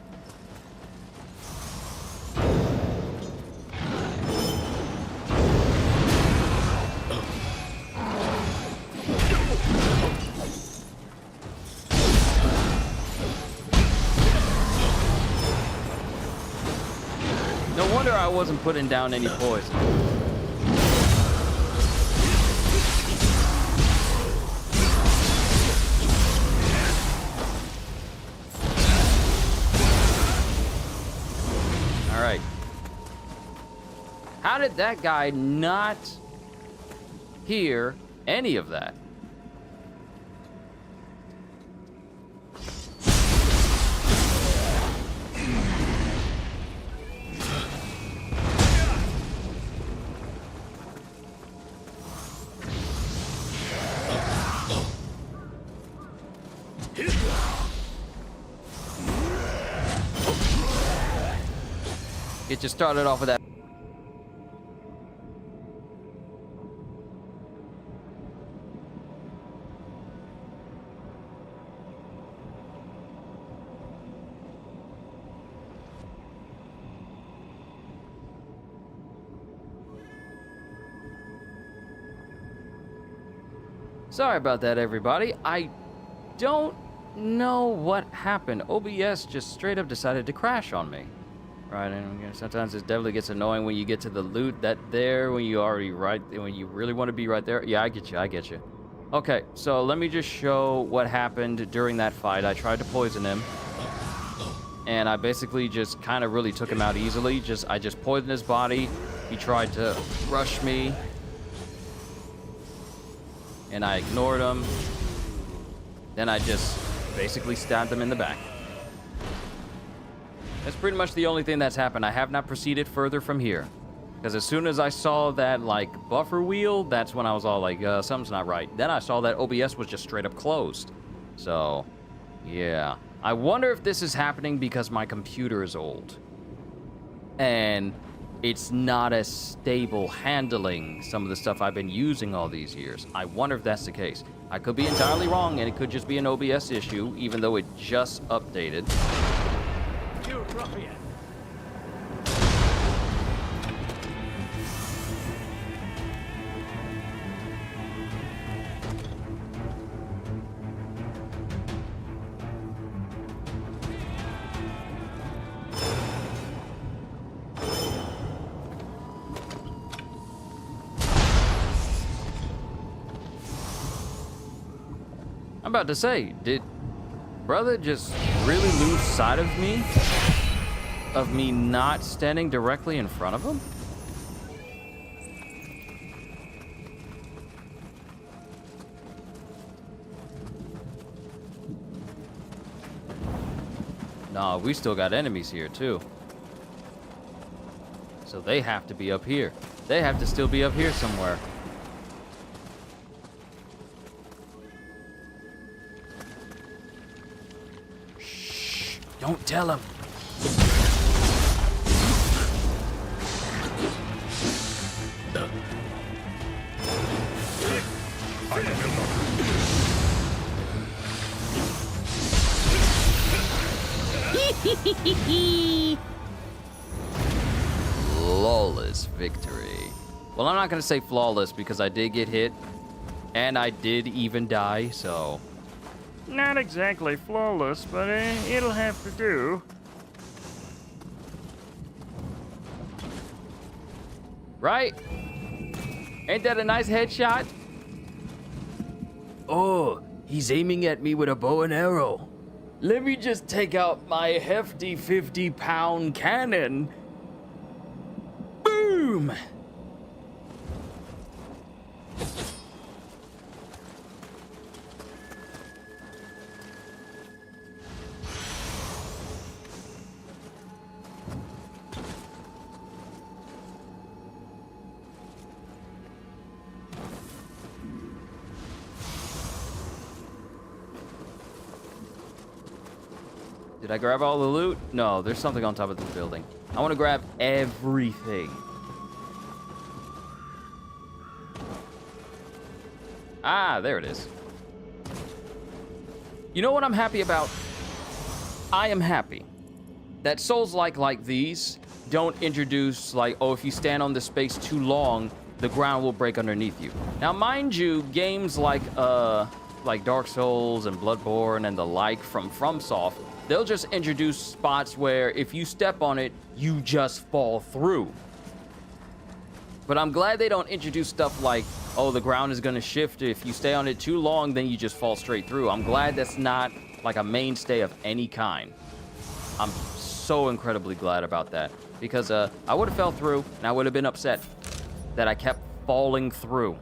No wonder I wasn't putting down any poison. All right. How did that guy not hear any of that? It just started off with that. Sorry about that, everybody. I don't know what happened. OBS just straight up decided to crash on me. Right, and sometimes it definitely gets annoying when you get to the loot that there when you already when you really want to be right there. Yeah, I get you. Okay, so let me just show what happened during that fight. I tried to poison him, and I basically just kind of really took him out easily. I just poisoned his body. He tried to rush me, and I ignored him. Then I just basically stabbed him in the back. That's pretty much the only thing that's happened. I have not proceeded further from here. Because as soon as I saw that, like, buffer wheel, that's when I was all like, something's not right. Then I saw that OBS was just straight up closed. So, yeah. I wonder if this is happening because my computer is old. And it's not as stable handling some of the stuff I've been using all these years. I wonder if that's the case. I could be entirely wrong, and it could just be an OBS issue, even though it just updated. You ruffian! I'm about to say, did brother just really lose sight of me? Of me not standing directly in front of him? Nah, we still got enemies here too. So they have to be up here. They have to still be up here somewhere. Shh, don't tell him. Flawless victory. Well, I'm not gonna say flawless because I did get hit and I did even die, so Not exactly flawless, but it'll have to do. right? Ain't that a nice headshot? Oh, he's aiming at me with a bow and arrow. Let me just take out my hefty 50-pound cannon. Boom! Did I grab all the loot? No, there's something on top of this building. I want to grab everything. Ah, there it is. You know what I'm happy about? I am happy that Souls-like these don't introduce, like, oh, if you stand on the space too long, the ground will break underneath you. Now, mind you, games like, like Dark Souls and Bloodborne and the like from FromSoft, they'll just introduce spots where if you step on it, you just fall through. But I'm glad they don't introduce stuff like, oh, the ground is going to shift. If you stay on it too long, then you just fall straight through. I'm glad that's not like a mainstay of any kind. I'm so incredibly glad about that. Because I would have fell through, and I would have been upset that I kept falling through.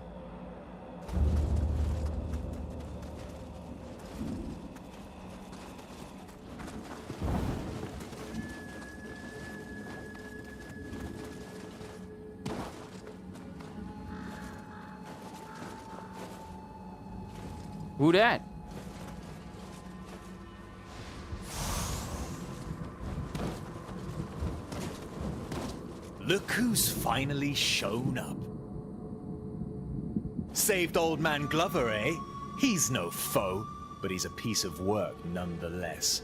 Who dat? Look who's finally shown up. Saved old man Glover, eh? He's no foe, but he's a piece of work nonetheless.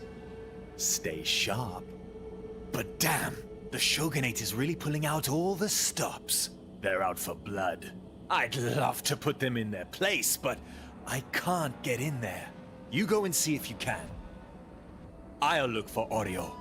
Stay sharp. But damn, the Shogunate is really pulling out all the stops. They're out for blood. I'd love to put them in their place, but I can't get in there. You go and see if you can. I'll look for Oreo.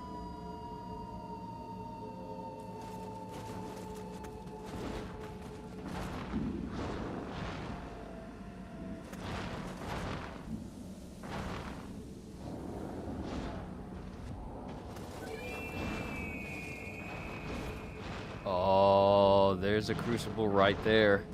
Oh, there's a crucible right there.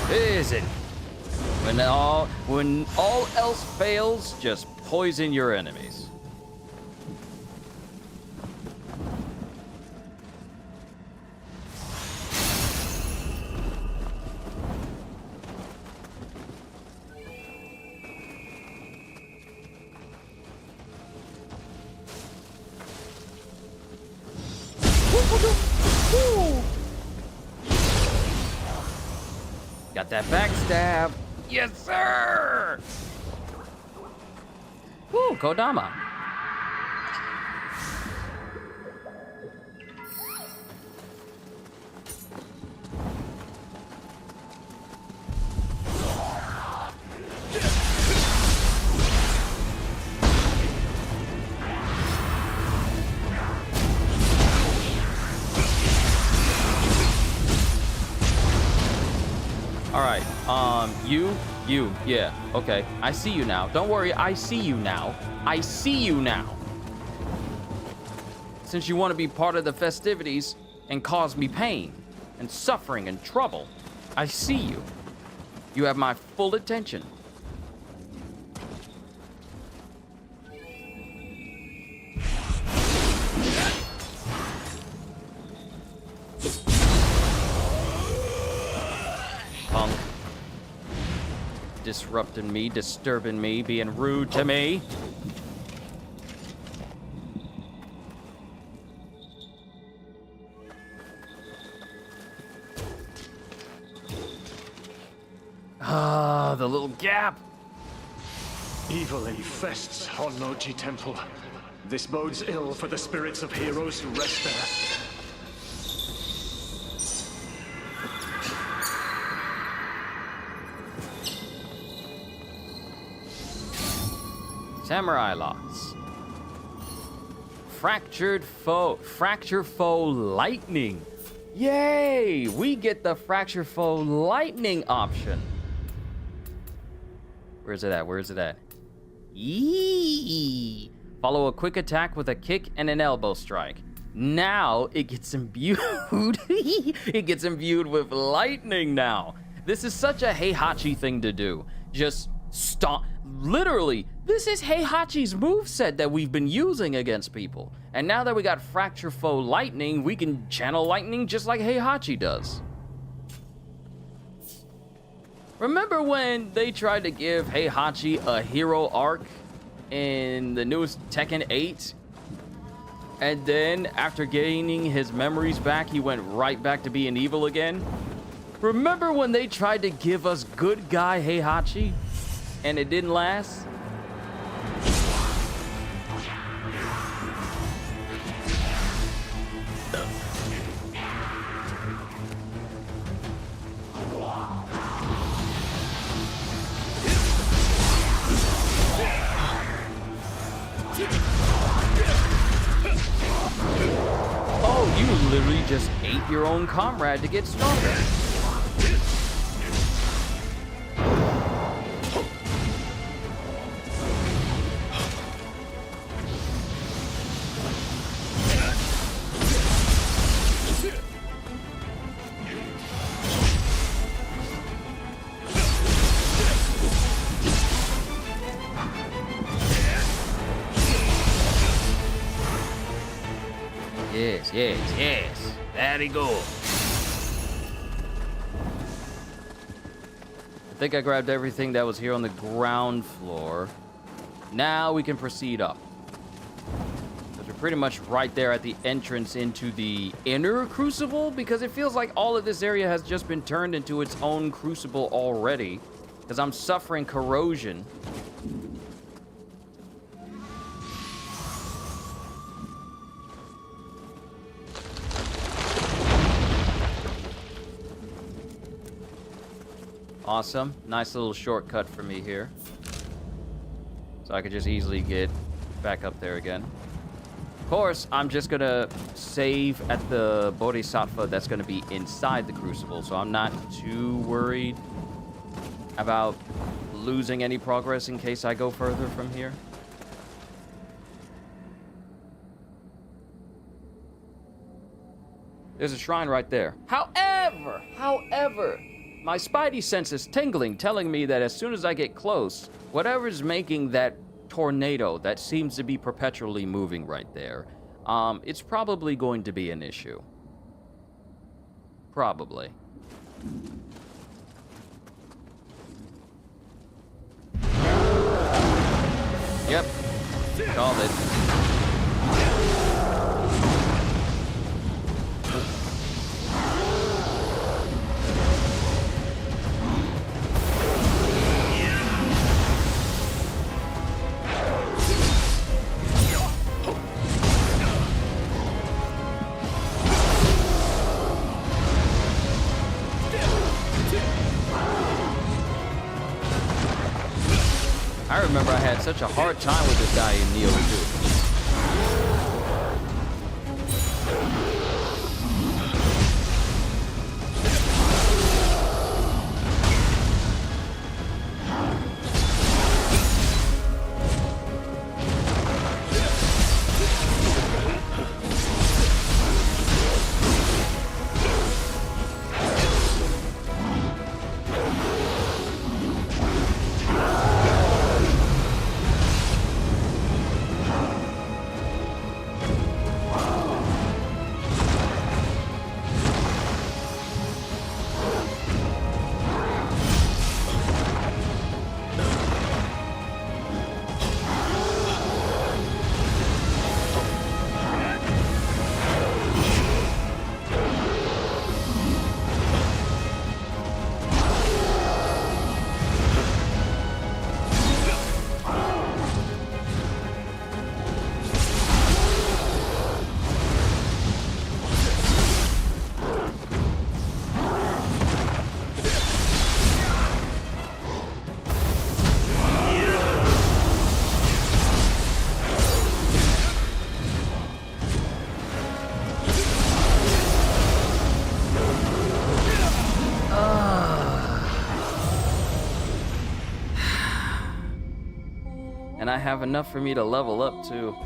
Listen, when all else fails, just poison your enemies. Got that backstab. Yes, sir! Woo, Kodama. All right, yeah, okay. I see you now. Don't worry, I see you now. I see you now. Since you want to be part of the festivities and cause me pain and suffering and trouble, I see you. You have my full attention. Punk. Disrupting me, disturbing me, being rude to me. Ah, the little gap. Evil infests Honnoji Temple. This bodes ill for the spirits of heroes who rest there. Samurai locks. Fracture foe lightning. Yay! We get the fracture foe lightning option. Where's it at? Where's it at? Yee! Follow a quick attack with a kick and an elbow strike. Now it gets imbued. It gets imbued with lightning now. This is such a Heihachi thing to do. Just stop. Literally, this is Heihachi's moveset that we've been using against people. And now that we got Fracture Foe Lightning, we can channel lightning just like Heihachi does. Remember when they tried to give Heihachi a hero arc in the newest Tekken 8? And then, after gaining his memories back, he went right back to being evil again? Remember when they tried to give us good guy Heihachi? And it didn't last? Oh, you literally just ate your own comrade to get stronger. Yes. There he goes. I think I grabbed everything that was here on the ground floor. Now we can proceed up. Because we're pretty much right there at the entrance into the inner crucible, because it feels like all of this area has just been turned into its own crucible already. Because I'm suffering corrosion. Awesome. Nice little shortcut for me here. So I could just easily get back up there again. Of course, I'm just gonna save at the Bodhisattva that's gonna be inside the crucible, so I'm not too worried about losing any progress in case I go further from here. There's a shrine right there. However, my spidey sense is tingling, telling me that as soon as I get close, whatever's making that tornado that seems to be perpetually moving right there, it's probably going to be an issue. Probably. Yep. Called it. I remember I had such a hard time with this guy in NIOH 2. have enough for me to level up too.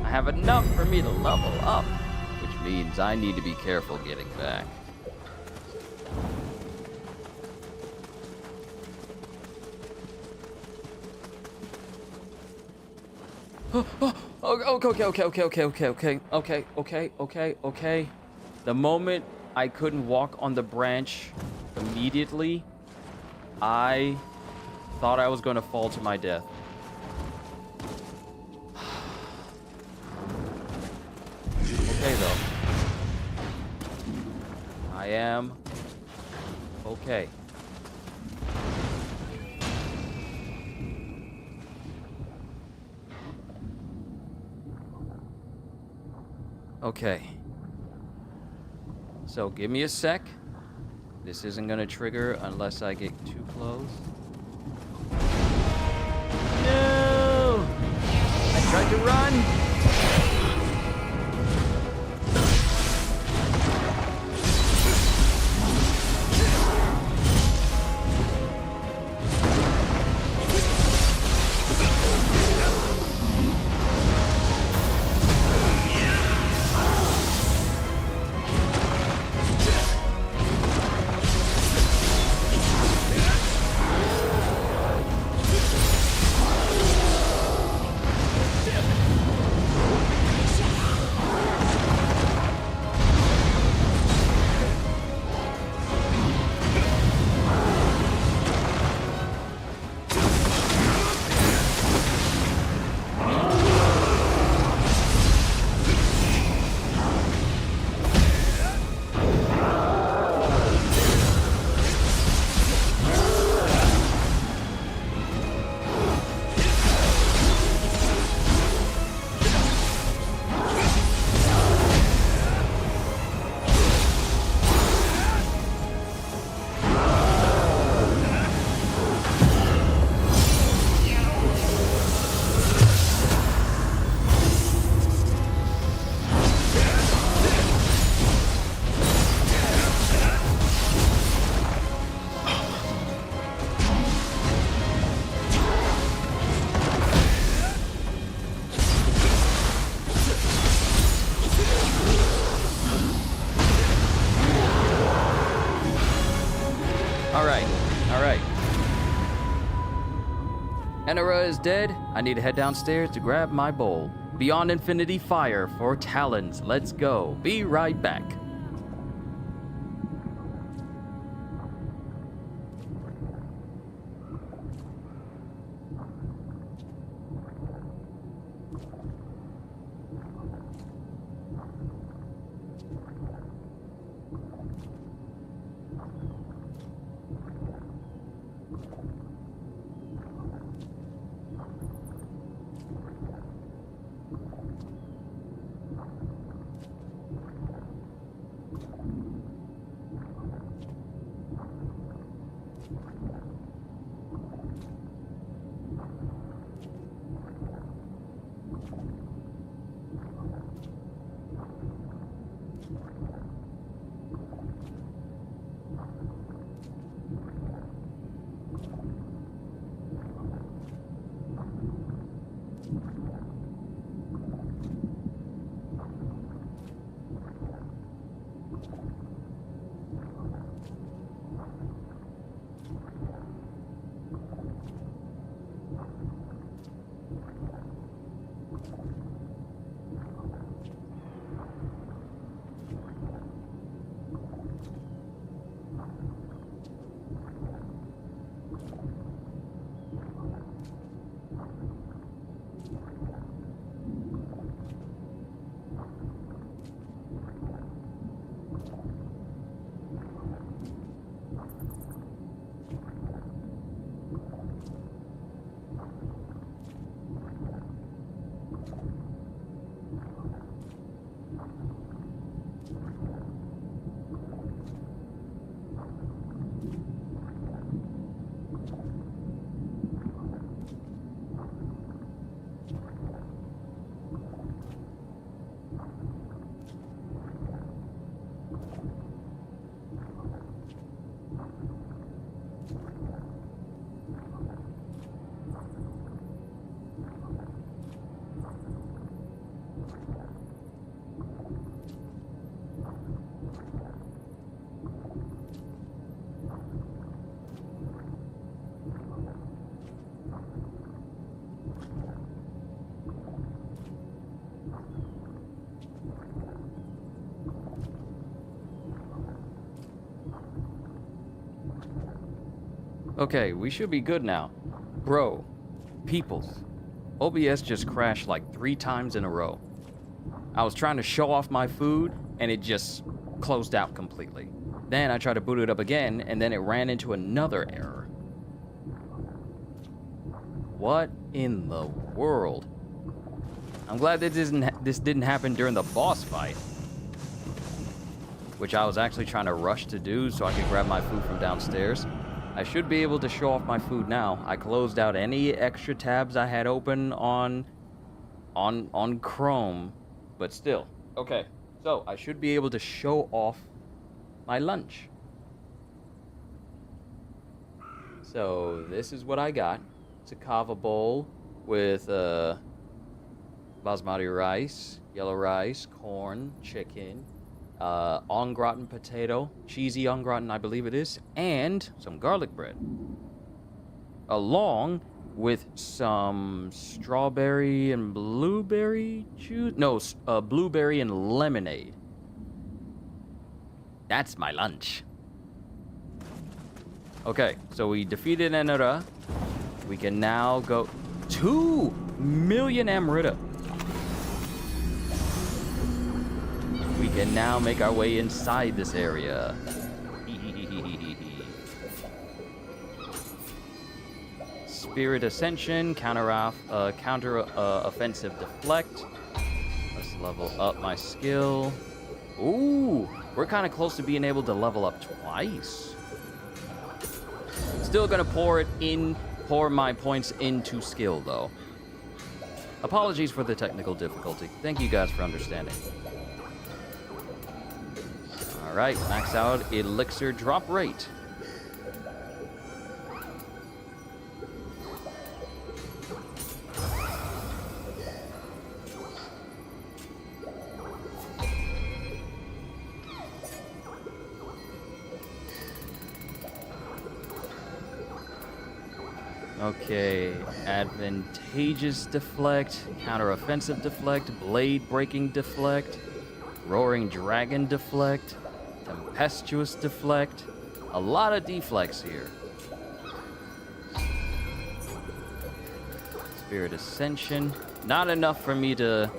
I have enough for me to level up, which means I need to be careful getting back. Okay. The moment I couldn't walk on the branch immediately, I thought I was going to fall to my death. Okay, though. I am okay. Okay. So give me a sec. This isn't gonna trigger unless I get too close. No! I tried to run! Alright. Enera is dead. I need to head downstairs to grab my bowl. Beyond Infinity Fire for Talons. Let's go. Be right back. Okay, we should be good now. Bro, peoples, OBS just crashed like 3 times in a row. I was trying to show off my food, and it just closed out completely. Then I tried to boot it up again, and then it ran into another error. What in the world? I'm glad that this didn't happen during the boss fight, which I was actually trying to rush to do so I could grab my food from downstairs. I should be able to show off my food now. I closed out any extra tabs I had open on Chrome, but still. Okay, so I should be able to show off my lunch. So this is what I got. It's a kava bowl with basmati rice, yellow rice, corn, chicken, en gratin potato, cheesy en gratin I believe it is, and some garlic bread. Along with some strawberry and blueberry juice. No, blueberry and lemonade. That's my lunch. Okay, so we defeated Enera. We can now go 2 million Amrita. We can now make our way inside this area. Spirit Ascension, counter offensive deflect. Let's level up my skill. Ooh, we're kind of close to being able to level up twice. Still gonna pour my points into skill though. Apologies for the technical difficulty. Thank you guys for understanding. All right, max out elixir drop rate. Okay, advantageous deflect, counter-offensive deflect, blade breaking deflect, roaring dragon deflect, tempestuous deflect. A lot of deflects here. Spirit Ascension, not enough for me to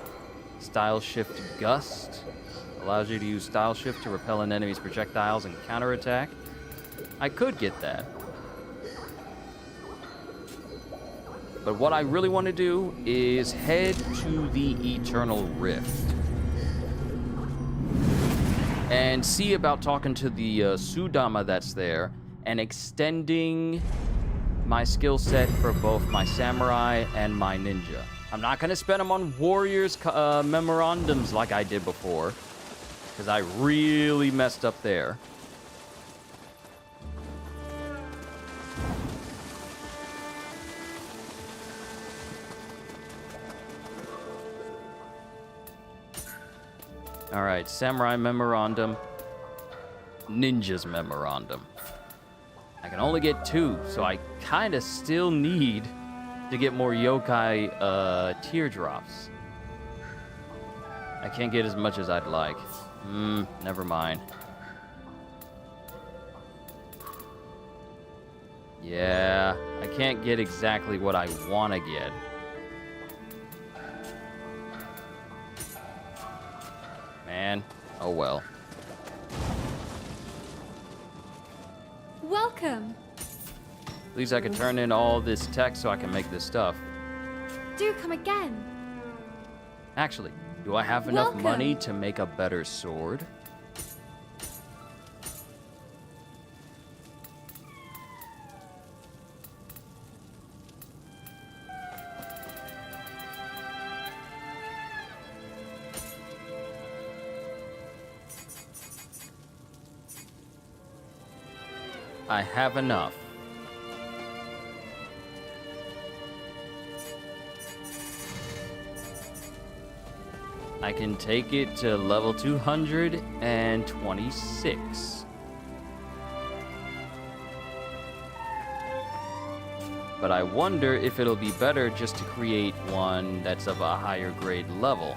style shift gust. Allows you to use style shift to repel an enemy's projectiles and counterattack. I could get that. But what I really want to do is head to the Eternal Rift and see about talking to the Sudama that's there and extending my skill set for both my samurai and my ninja. I'm not going to spend them on warriors memorandums like I did before, because I really messed up there. All right, Samurai Memorandum, Ninja's Memorandum. I can only get 2, so I kind of still need to get more yokai teardrops. I can't get as much as I'd like. Never mind. Yeah, I can't get exactly what I want to get. Man, oh well. Welcome. At least I can turn in all this tech so I can make this stuff. Do come again. Actually, do I have enough money to make a better sword? I have enough. I can take it to level 226. But I wonder if it'll be better just to create one that's of a higher grade level.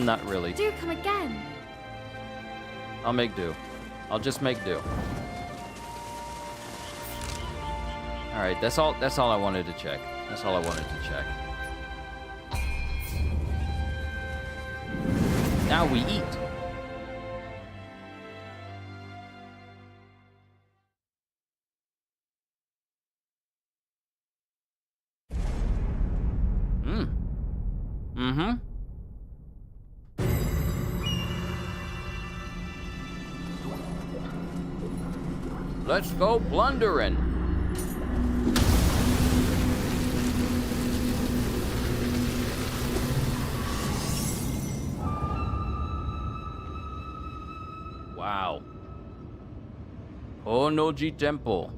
Not really. Do come again. I'll make do. I'll just make do. All right, that's all I wanted to check. That's all I wanted to check. Now we eat. Mm-hmm. Let's go plundering. Wow. Honoji Temple.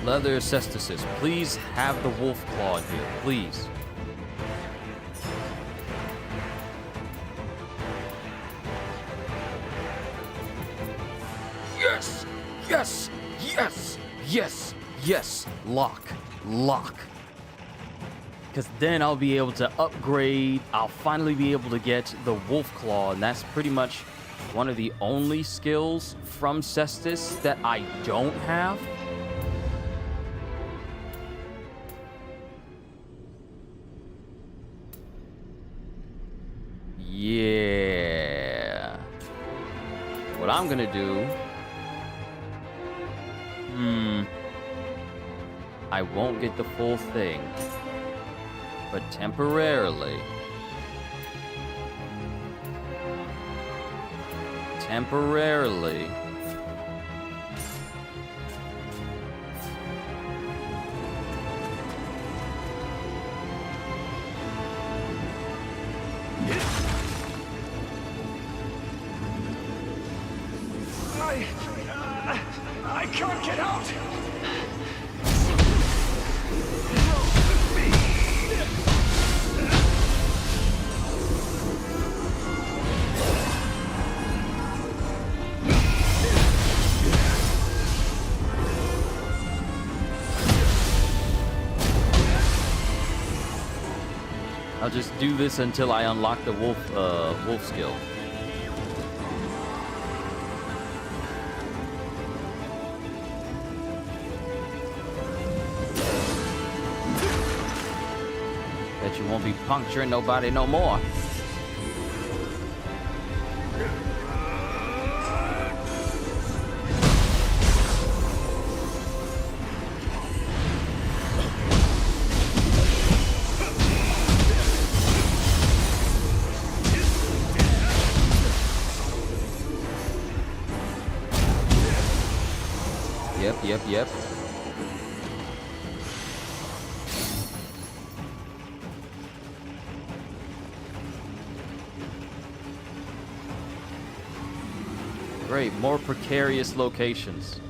Leather cestices, please have the wolf claw in here, please. Yes! Yes! Yes! Yes! Yes! Lock. Lock. Because then I'll be able to upgrade. I'll finally be able to get the wolf claw, and that's pretty much one of the only skills from Cestus that I don't have. Yeah. What I'm gonna do... I won't get the full thing. But temporarily... I can't get out! I'll just do this until I unlock the wolf skill. Bet you won't be puncturing nobody no more. Yep. Great, more precarious locations.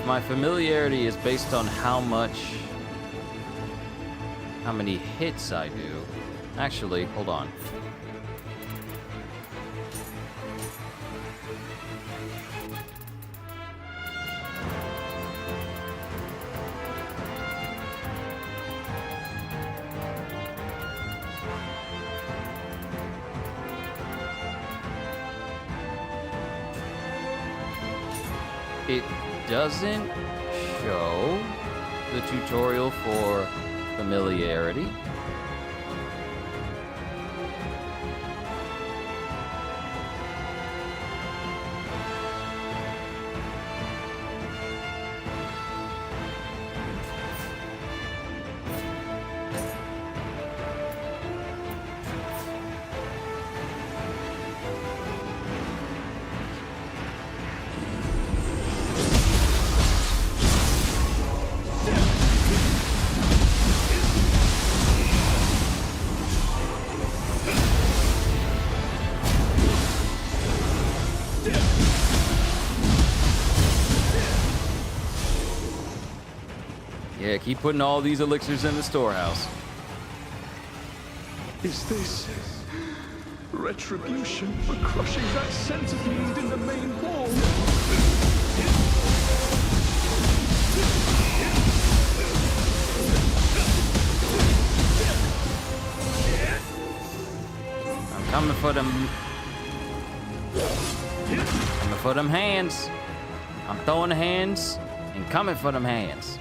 My familiarity is based on how many hits I do. Actually, hold on. it doesn't show the tutorial for familiarity. Yeah, keep putting all these elixirs in the storehouse. Is this retribution for crushing that centipede in the main hall? I'm coming for them. Coming for them hands. I'm throwing the hands and coming for them hands.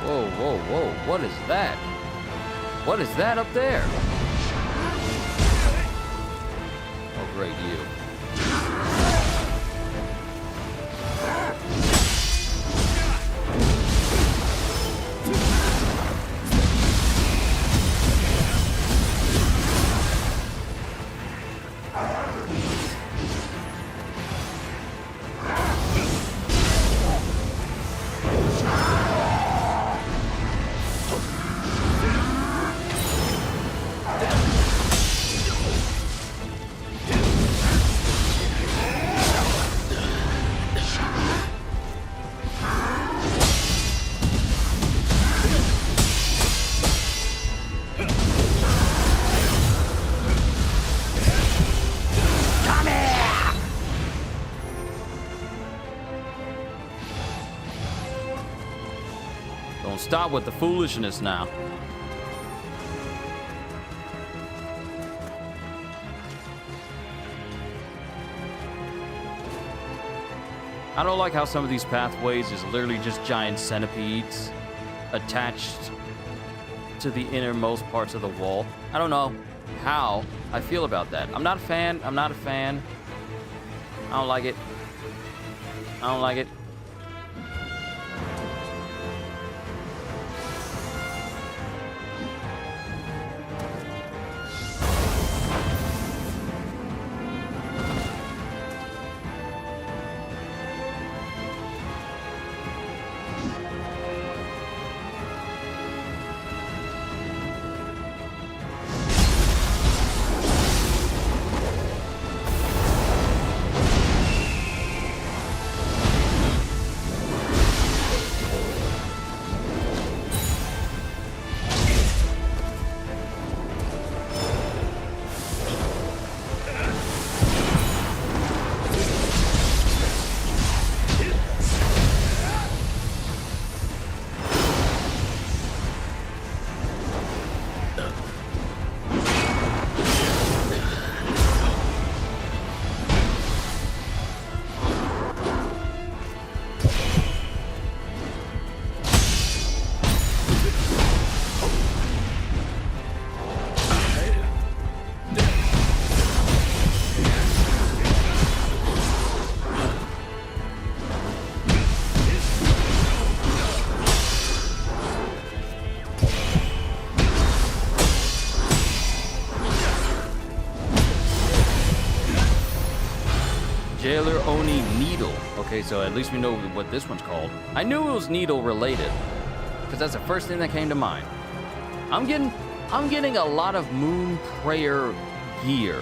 Whoa, whoa, whoa, what is that? What is that up there? Oh, great, you. Don't stop with the foolishness now. I don't like how some of these pathways is literally just giant centipedes attached to the innermost parts of the wall. I don't know how I feel about that. I'm not a fan. I'm not a fan. I don't like it. I don't like it. Okay, so at least we know what this one's called. I knew it was needle related, because that's the first thing that came to mind. I'm getting a lot of Moon Prayer gear.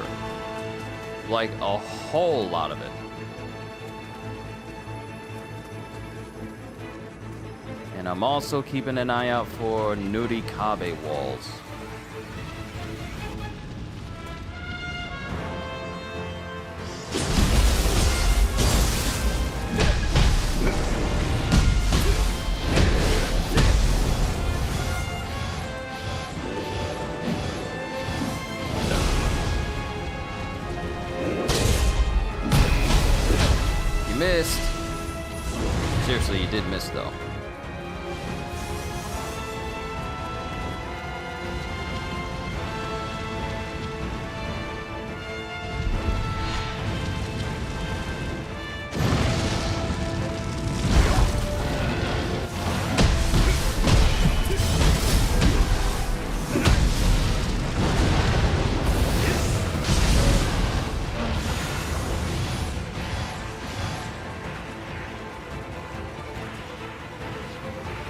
Like a whole lot of it. And I'm also keeping an eye out for Nurikabe walls. You missed. Seriously, you did miss though.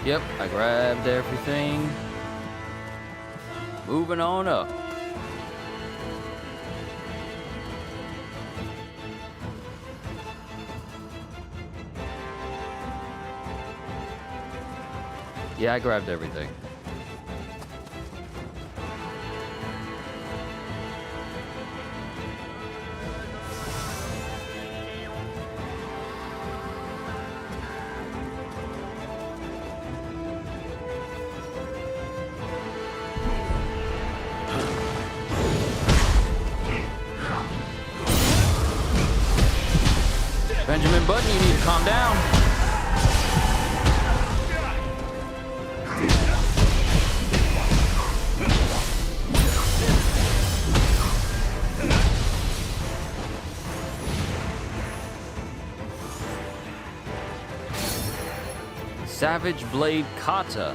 Yep, I grabbed everything. Moving on up. Yeah, I grabbed everything. Benjamin Button, you need to calm down. Savage Blade Kata.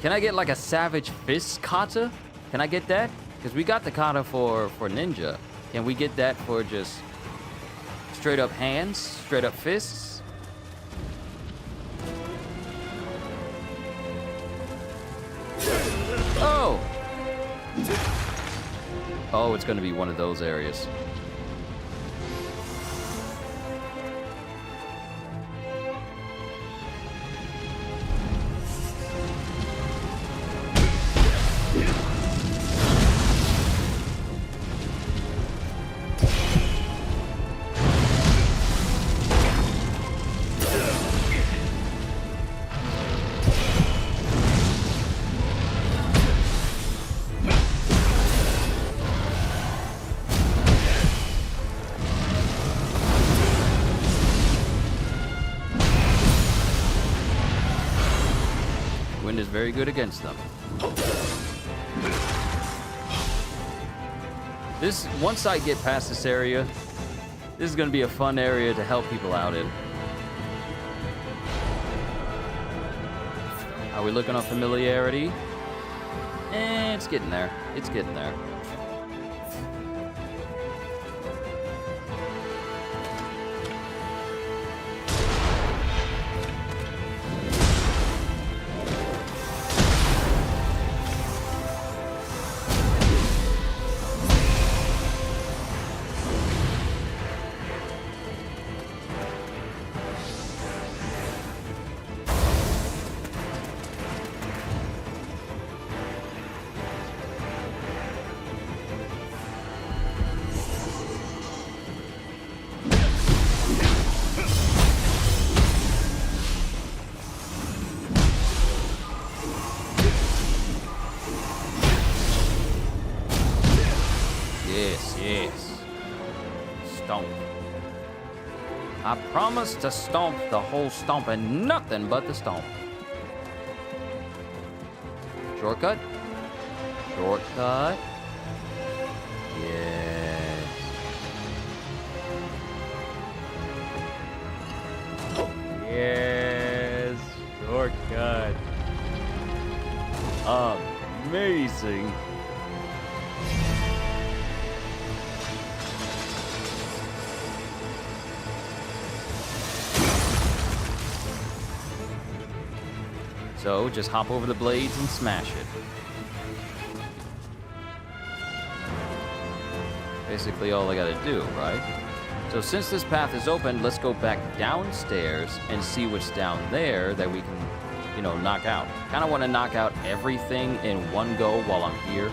Can I get like a Savage Fist Kata? Can I get that? Because we got the kata for ninja. Can we get that for just straight up hands, straight up fists? Oh! Oh, it's gonna be one of those areas. Wind is very good against them. Once I get past this area, this is going to be a fun area to help people out in. Are we looking on familiarity? It's getting there. It's getting there. Yes. Stomp. I promise to stomp the whole stomp and nothing but the stomp. Shortcut? Shortcut? Yes. Yes. Shortcut. Amazing. So just hop over the blades and smash it. Basically all I gotta do, right? So since this path is open, let's go back downstairs and see what's down there that we can, you know, knock out. Kind of want to knock out everything in one go while I'm here.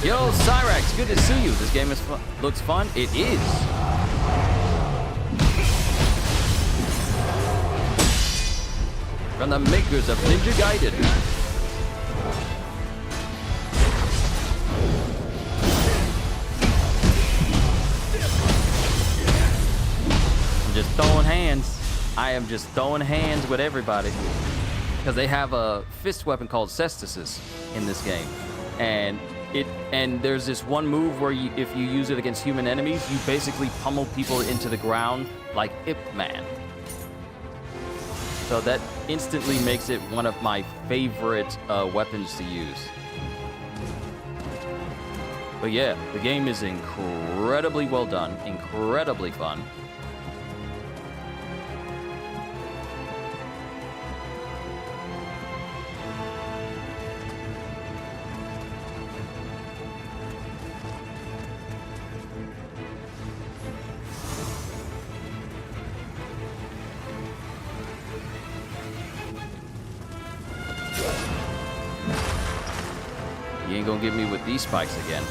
Yo, Cyrax, good to see you. This game is looks fun. It is. From the makers of Ninja Gaiden. I'm just throwing hands. I am just throwing hands with everybody. Because they have a fist weapon called Cestices in this game. And there's this one move where if you use it against human enemies, you basically pummel people into the ground like Ip Man. So that instantly makes it one of my favorite weapons to use. But yeah, the game is incredibly well done, incredibly fun. You ain't gonna get me with these spikes again.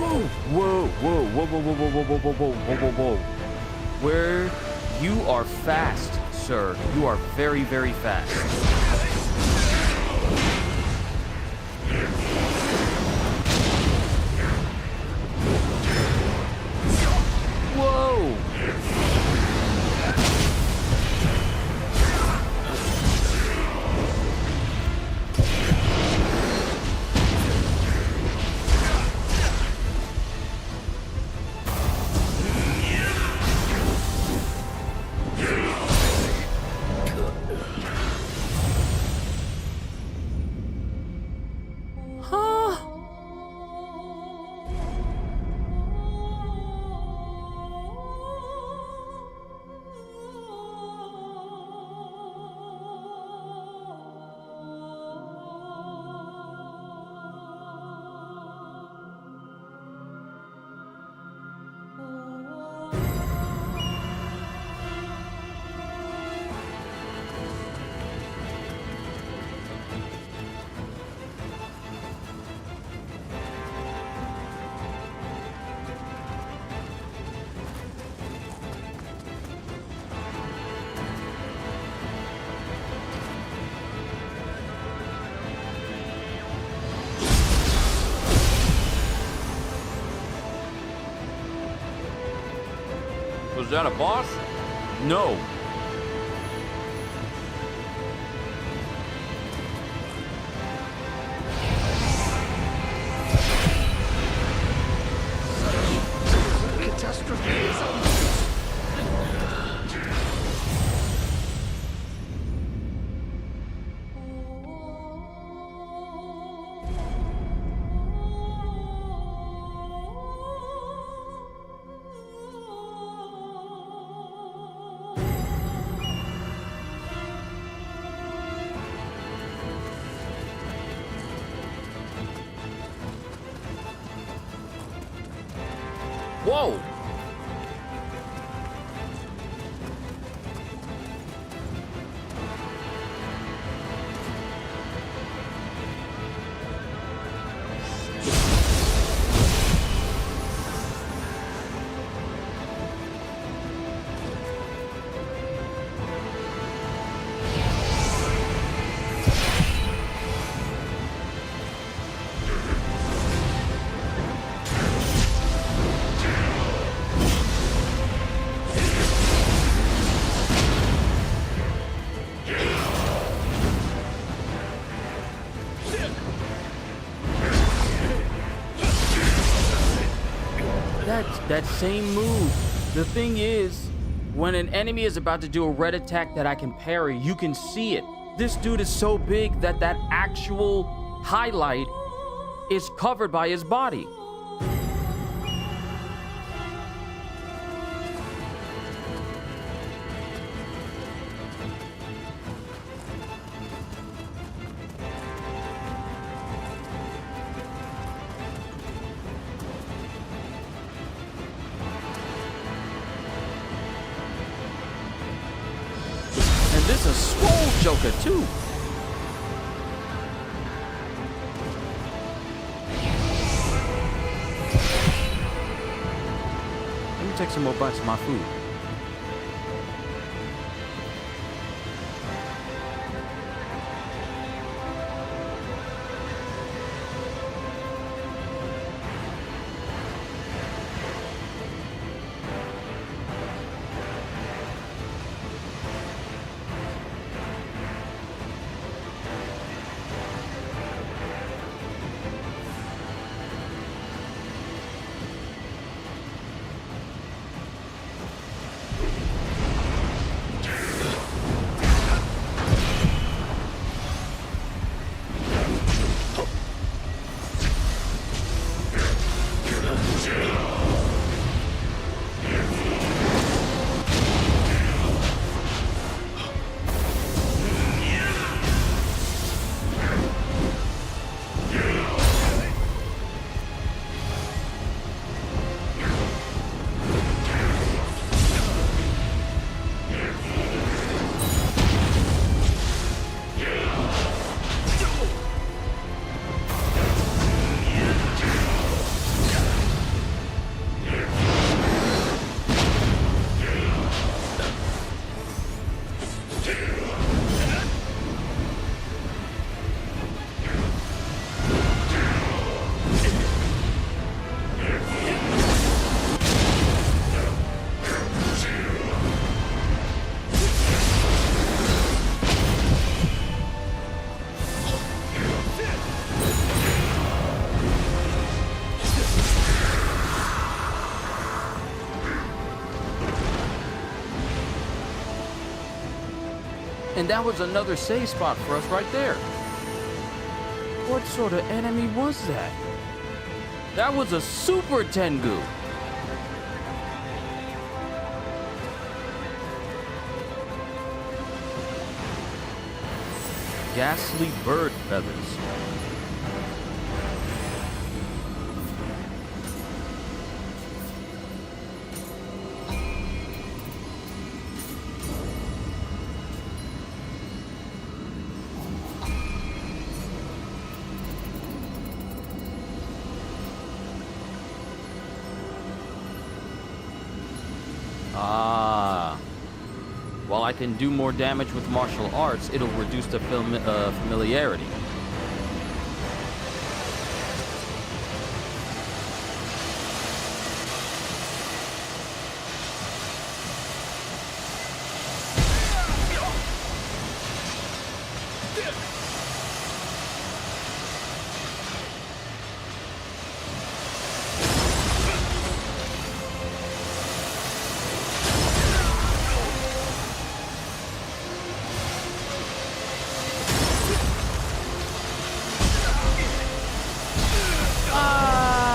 Whoa. Where you are fast, sir. You are very, very fast. Whoa! Was that a boss? No. Catastrophe is on. Whoa! that same move. The thing is, when an enemy is about to do a red attack that I can parry, you can see it. This dude is so big that that actual highlight is covered by his body. And this is a swole Joker too. Let me take some more bites of my food. And that was another save spot for us right there. What sort of enemy was that? That was a Super Tengu. Ghastly bird feathers. While I can do more damage with martial arts, it'll reduce the familiarity.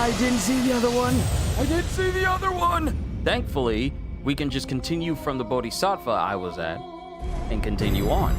I didn't see the other one. I didn't see the other one. Thankfully, we can just continue from the Bodhisattva I was at and continue on.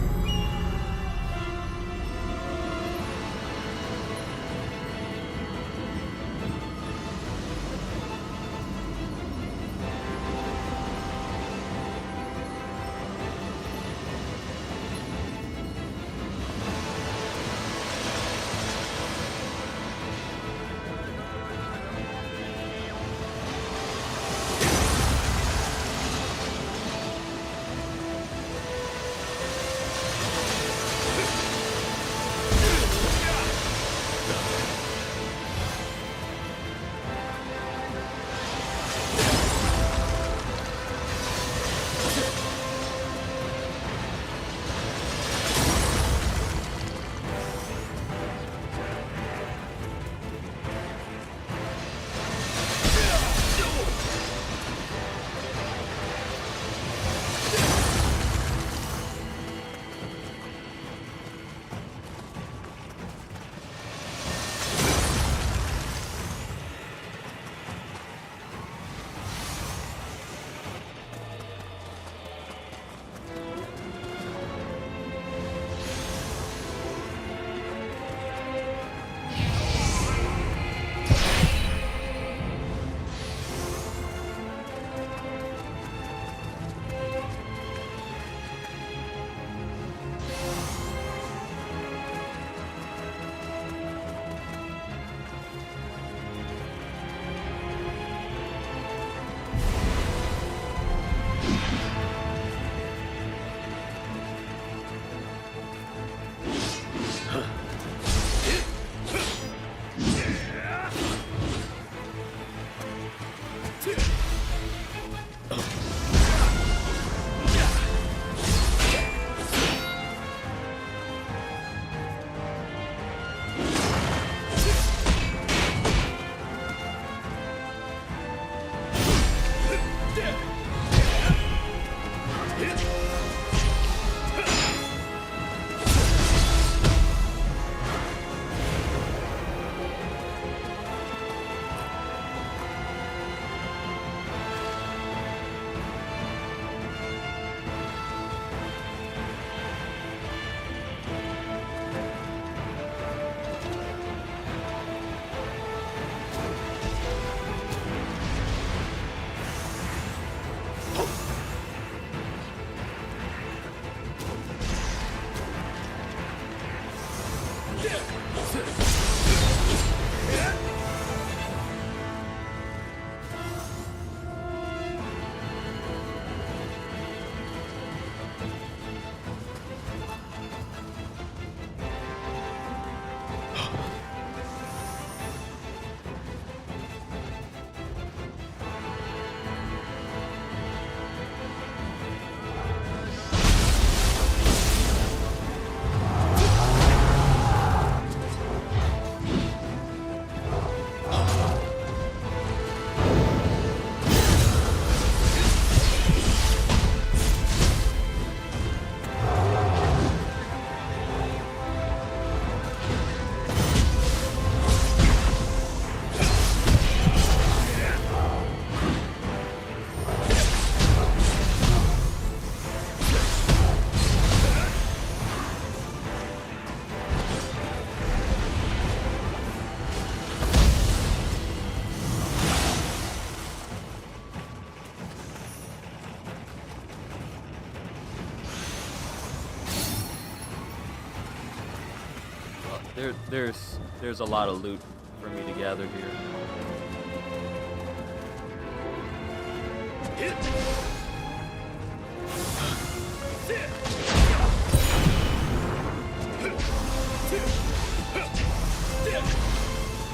There's a lot of loot for me to gather here.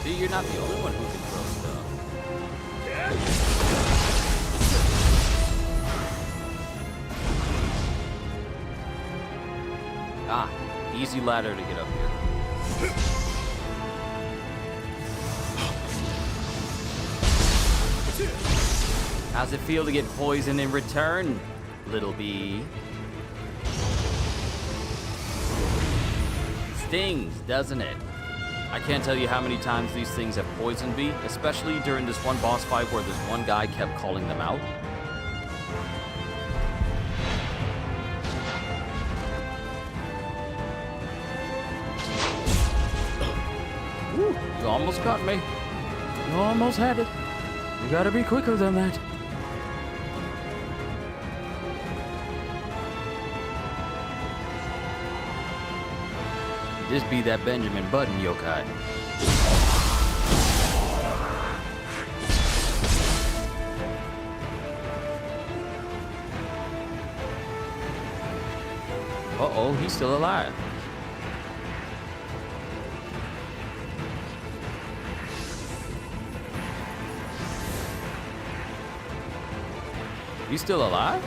See, you're not the only one who can throw stuff. Ah, easy ladder to get up here. How's it feel to get poisoned in return, little bee? Stings, doesn't it? I can't tell you how many times these things have poisoned me, especially during this one boss fight where this one guy kept calling them out. Woo, you almost got me. You almost had it. You gotta be quicker than that. This be that Benjamin Button yokai. Uh-oh, he's still alive. He's still alive?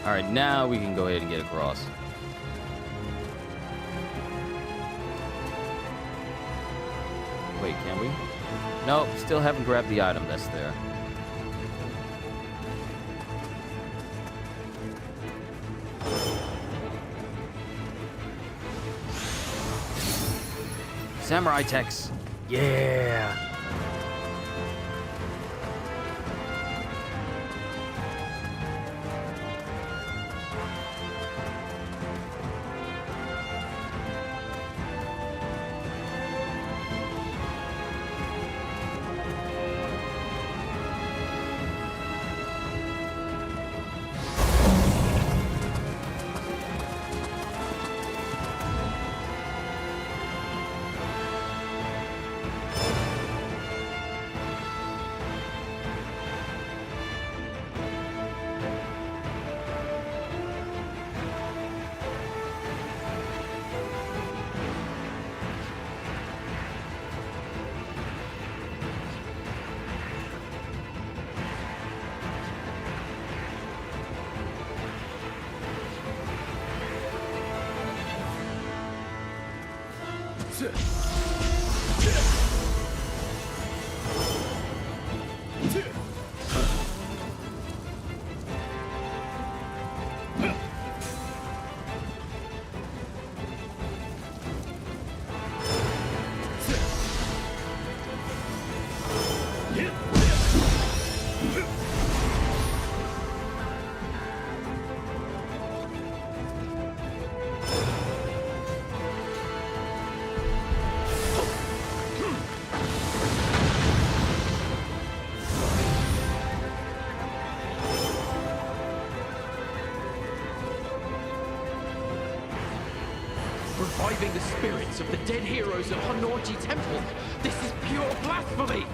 Alright, now we can go ahead and get across. Wait, can we? Nope, still haven't grabbed the item that's there. Samurai Tex. Yeah. Reviving the spirits of the dead heroes of Honoji Temple. This is pure blasphemy!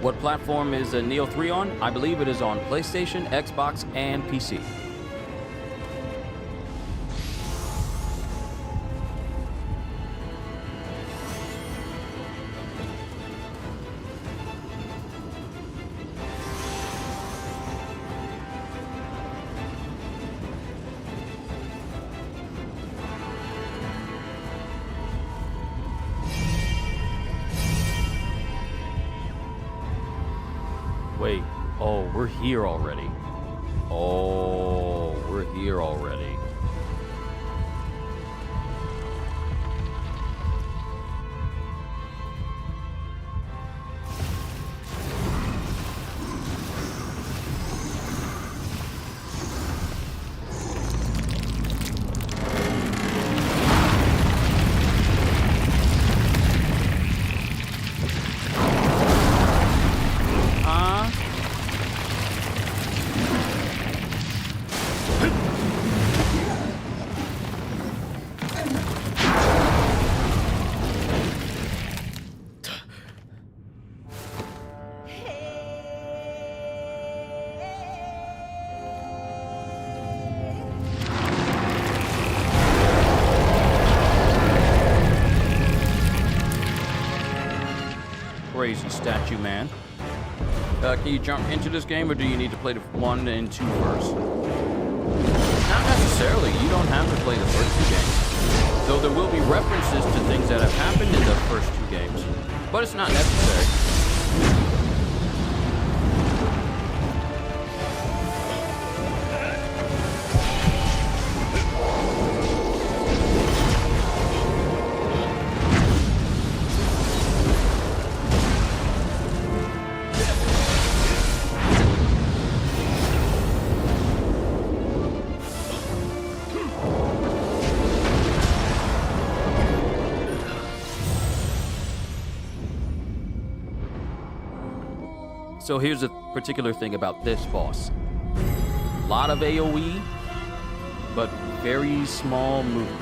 What platform is a Neo 3 on? I believe it is on PlayStation, Xbox, and PC. Wait, oh, we're here already. Oh, we're here already. Crazy statue man. Can you jump into this game, or do you need to play the 1 and 2 first? Not necessarily. You don't have to play the first 2 games. Though there will be references to things that have happened in the first 2 games. But it's not necessary. So here's a particular thing about this boss. A lot of AoE, but very small movement.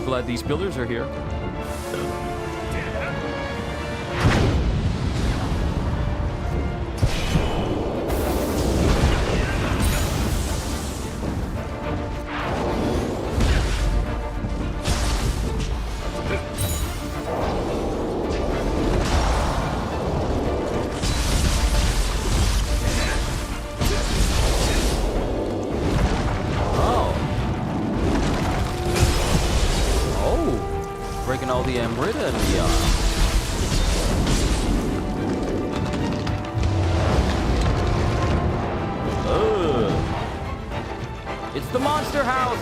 Glad these pillars are here. Breaking all the Amrita and beyond. Ugh. It's the monster house!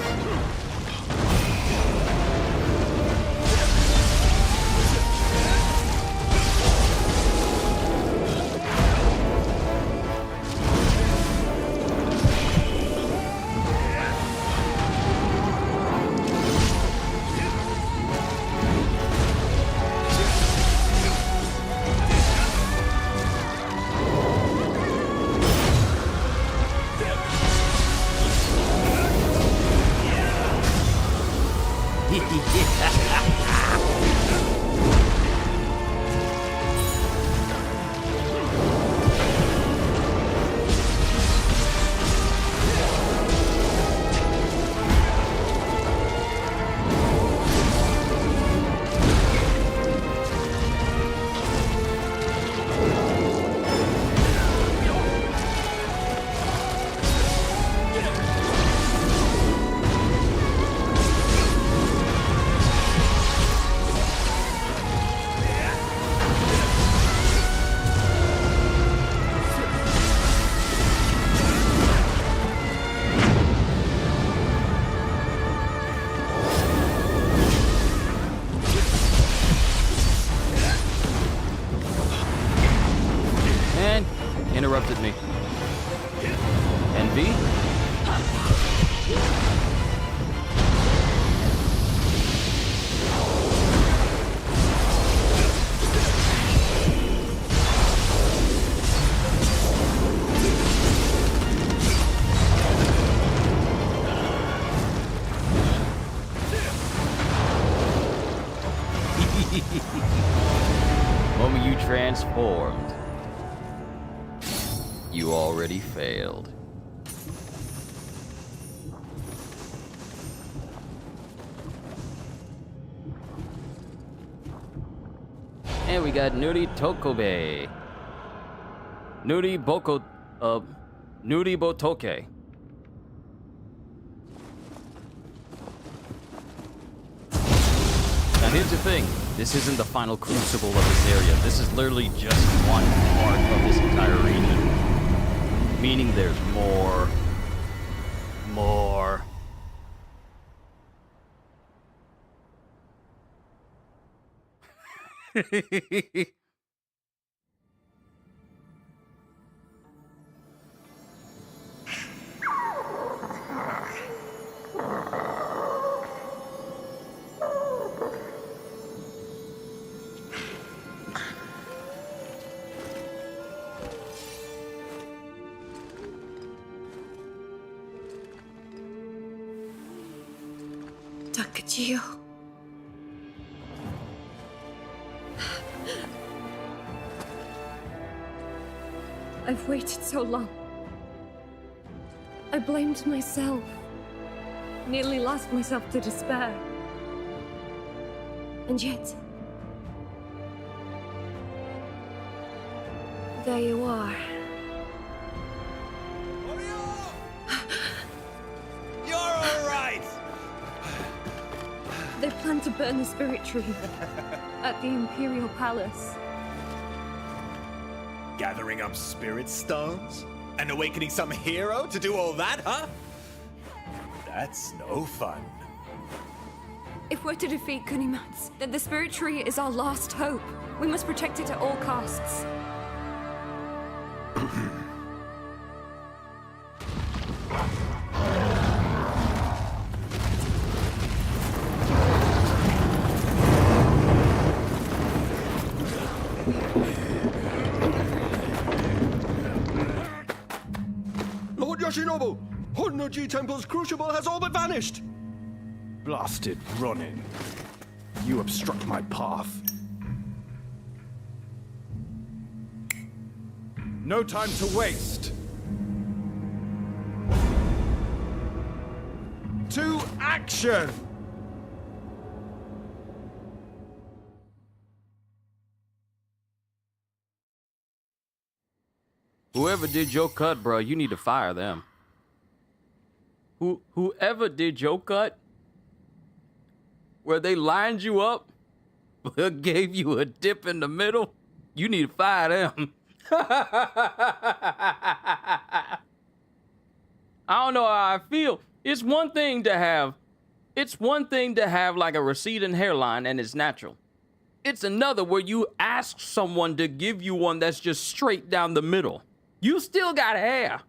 Moment you transformed, you already failed. And we got Nuri Tokobe. Nuri Botoke. Now here's the thing. This isn't the final crucible of this area. This is literally just one part of this entire region. Meaning there's more. Takachio. I've waited so long. I blamed myself. Nearly lost myself to despair. And yet... there you are. You're all right! They plan to burn the spirit tree at the Imperial Palace. Gathering up spirit stones? And awakening some hero to do all that, huh? That's no fun. If we're to defeat Kunimatsu, then the spirit tree is our last hope. We must protect it at all costs. Lord Yoshinobu! Honnoji Temple's crucible has all but vanished! Blasted Ronin. You obstruct my path. No time to waste. To action! Whoever did your cut, bro, you need to fire them. Whoever did your cut, where they lined you up, but gave you a dip in the middle, you need to fire them. I don't know how I feel. It's one thing to have like a receding hairline and it's natural. It's another where you ask someone to give you one that's just straight down the middle. You still got hair.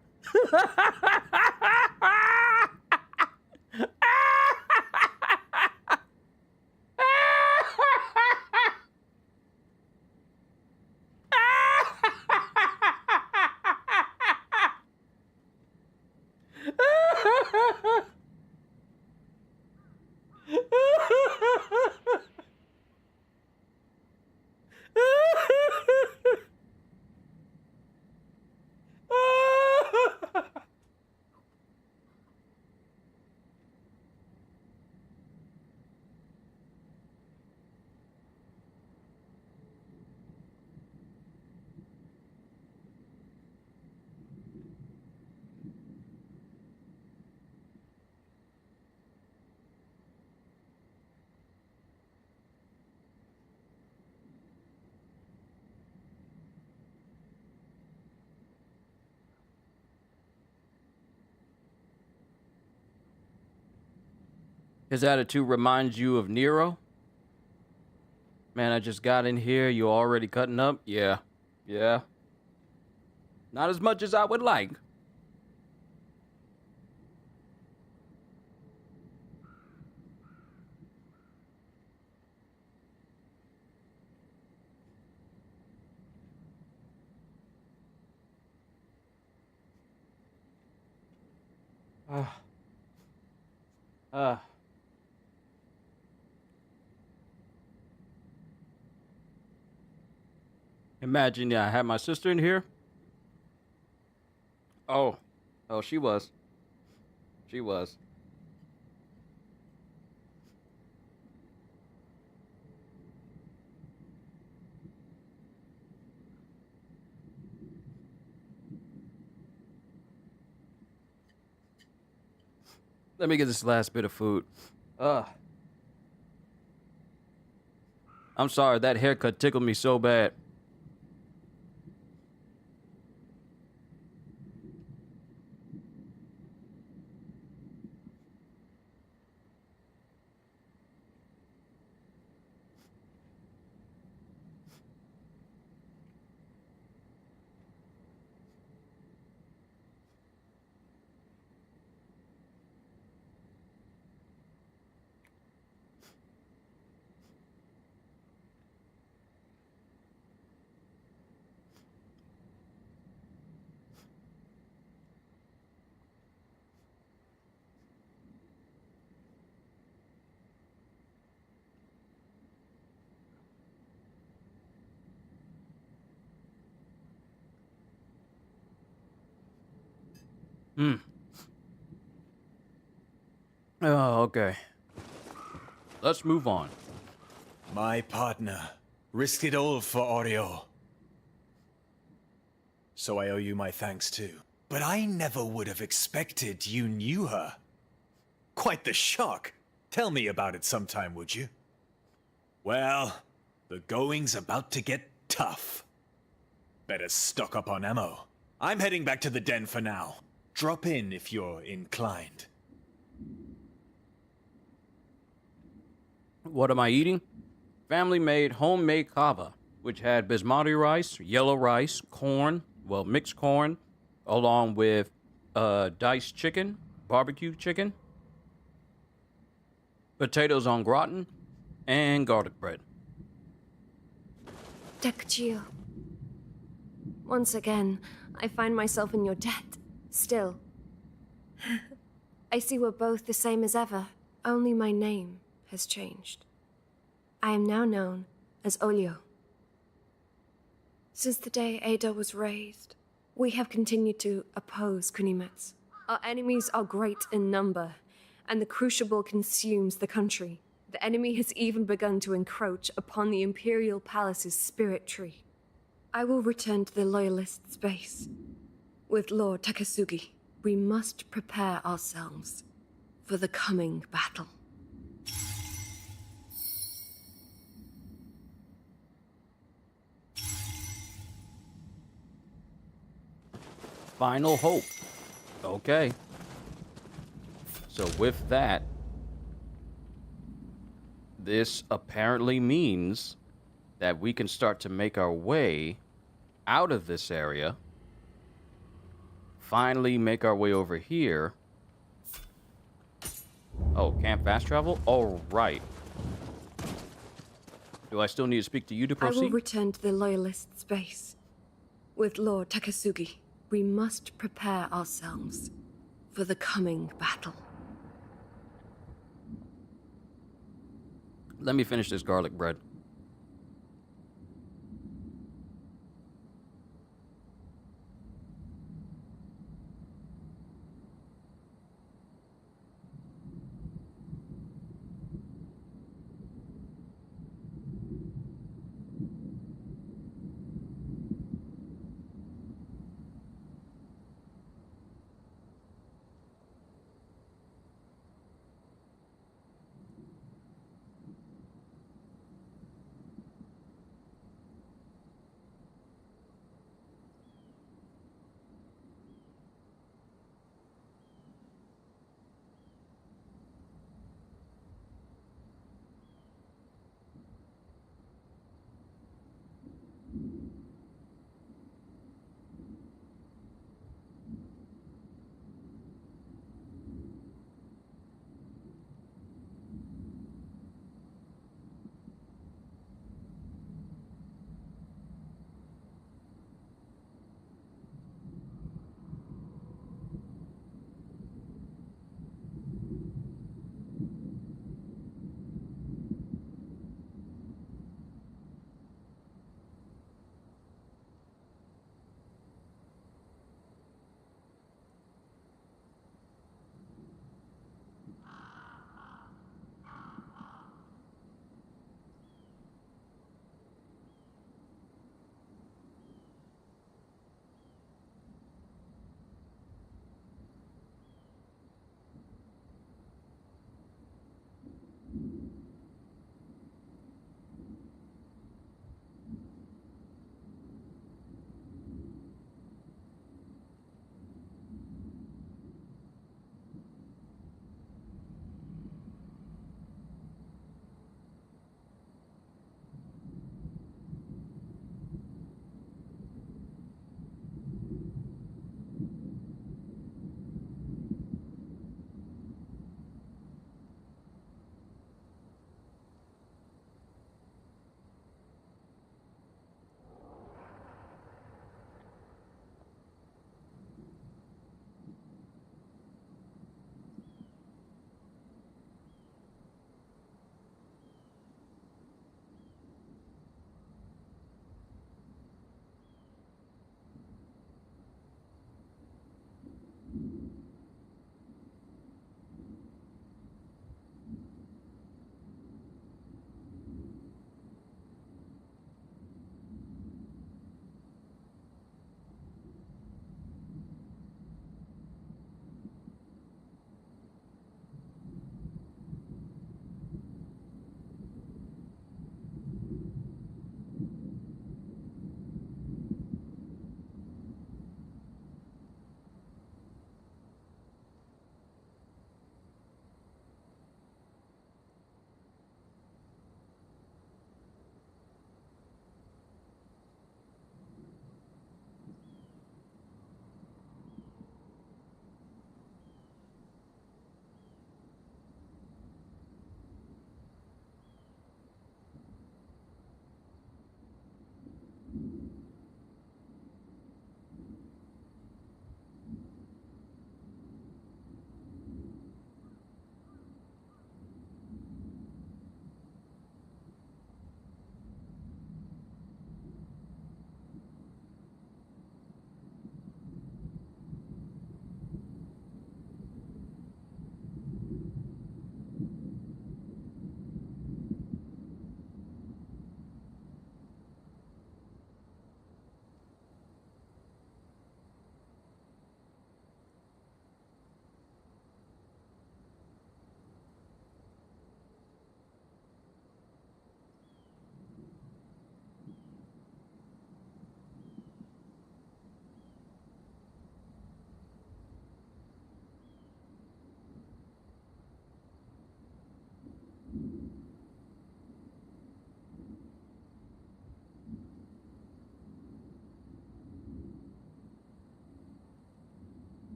His attitude reminds you of Nero? Man, I just got in here. You already cutting up? Yeah. Yeah. Not as much as I would like. Imagine, yeah, I had my sister in here. Oh, she was. She was. Let me get this last bit of food. I'm sorry, that haircut tickled me so bad. Oh, okay. Let's move on. My partner risked it all for Oreo. So I owe you my thanks too. But I never would have expected you knew her. Quite the shock. Tell me about it sometime, would you? Well, the going's about to get tough. Better stock up on ammo. I'm heading back to the den for now. Drop in if you're inclined. What am I eating? Family-made homemade kava, which had basmati rice, yellow rice, corn, well, mixed corn, along with diced chicken, barbecue chicken, potatoes en gratin, and garlic bread. Takuchiyo. Once again, I find myself in your debt. Still. I see we're both the same as ever. Only my name has changed. I am now known as Olio. Since the day Ada was raised, we have continued to oppose Kunimatsu. Our enemies are great in number, and the Crucible consumes the country. The enemy has even begun to encroach upon the Imperial Palace's spirit tree. I will return to the Loyalist base. With Lord Takasugi, we must prepare ourselves for the coming battle. Final hope. Okay. So with that, this apparently means that we can start to make our way out of this area. Finally make our way over here. Oh, can't fast travel? All right. Do I still need to speak to you to proceed? I will return to the Loyalist base. With Lord Takasugi, we must prepare ourselves for the coming battle. Let me finish this garlic bread.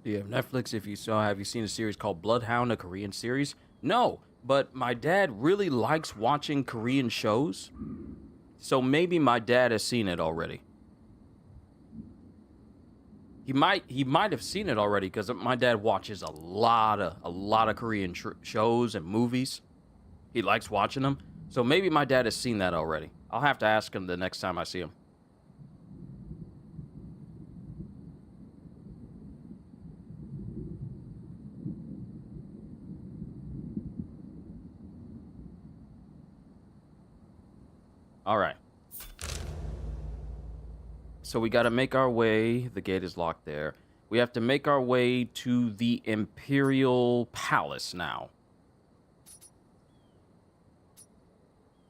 Do you have Netflix? If you saw, have you seen a series called Bloodhound, a Korean series? No, but my dad really likes watching Korean shows. So maybe my dad has seen it already. He might have seen it already because my dad watches a lot of Korean shows and movies. He likes watching them. So maybe my dad has seen that already. I'll have to ask him the next time I see him. All right. So we got to make our way. The gate is locked there. We have to make our way to the Imperial Palace now.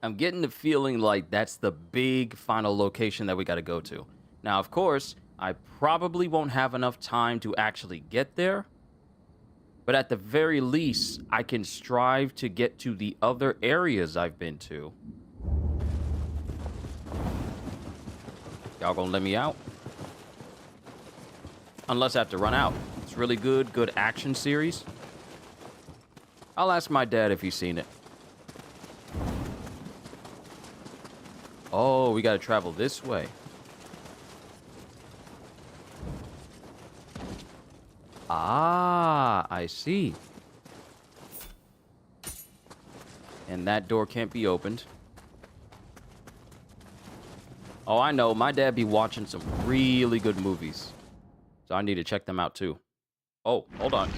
I'm getting the feeling like that's the big final location that we got to go to. Now, of course, I probably won't have enough time to actually get there. But at the very least, I can strive to get to the other areas I've been to. Y'all gonna let me out? Unless I have to run out. It's really good action series. I'll ask my dad if he's seen it. Oh, we gotta travel this way. Ah, I see. And that door can't be opened. Oh, I know. My dad be watching some really good movies. So I need to check them out too. Oh, hold on.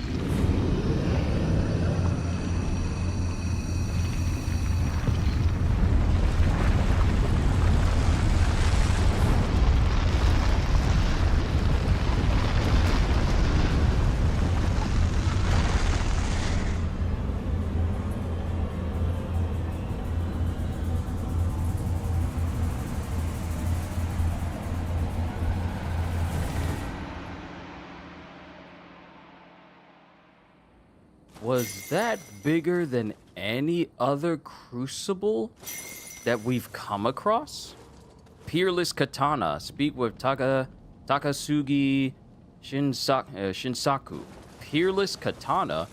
Was that bigger than any other crucible that we've come across? Peerless Katana. Speak with Takasugi Shinsaku. Peerless Katana?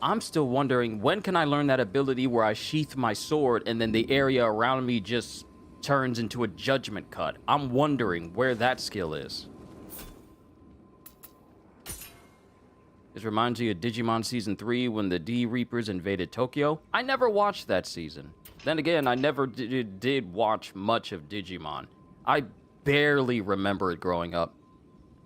I'm still wondering, when can I learn that ability where I sheath my sword and then the area around me just turns into a judgment cut? I'm wondering where that skill is. This reminds me of Digimon Season 3 when the D-Reapers invaded Tokyo. I never watched that season. Then again, I never did watch much of Digimon. I barely remember it growing up.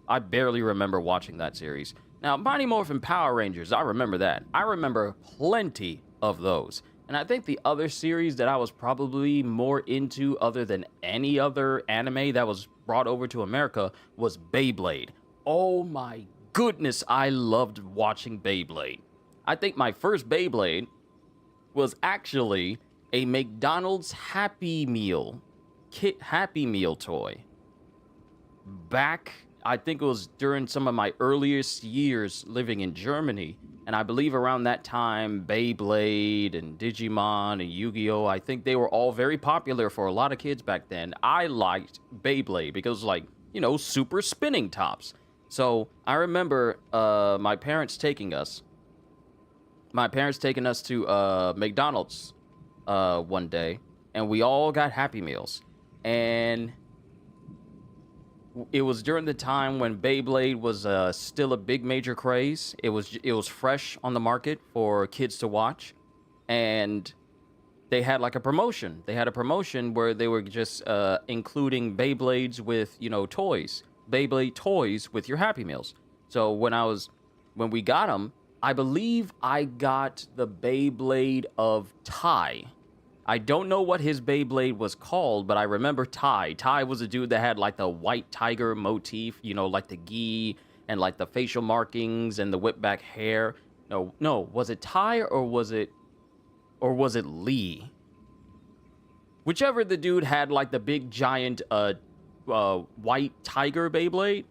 I barely remember watching that series. Now, Mighty Morphin Power Rangers, I remember that. I remember plenty of those. And I think the other series that I was probably more into other than any other anime that was brought over to America was Beyblade. Oh my goodness, I loved watching Beyblade. I think my first Beyblade was actually a McDonald's Happy Meal toy. Back, I think it was during some of my earliest years living in Germany, and I believe around that time, Beyblade and Digimon and Yu-Gi-Oh! I think they were all very popular for a lot of kids back then. I liked Beyblade because it was like, you know, super spinning tops. So I remember my parents taking us to McDonald's one day, and we all got Happy Meals. And it was during the time when Beyblade was still a big major craze. It was fresh on the market for kids to watch, and they had like a promotion. They had a promotion where they were just including Beyblades with, you know, toys. Beyblade toys with your Happy Meals. So when we got them, I believe I got the Beyblade of Tai. I don't know what his Beyblade was called, but I remember Tai. Tai was a dude that had like the white tiger motif, you know, like the gi and like the facial markings and the whip back hair. No, was it Tai or was it Lee? Whichever the dude had like the big giant white tiger Beyblade,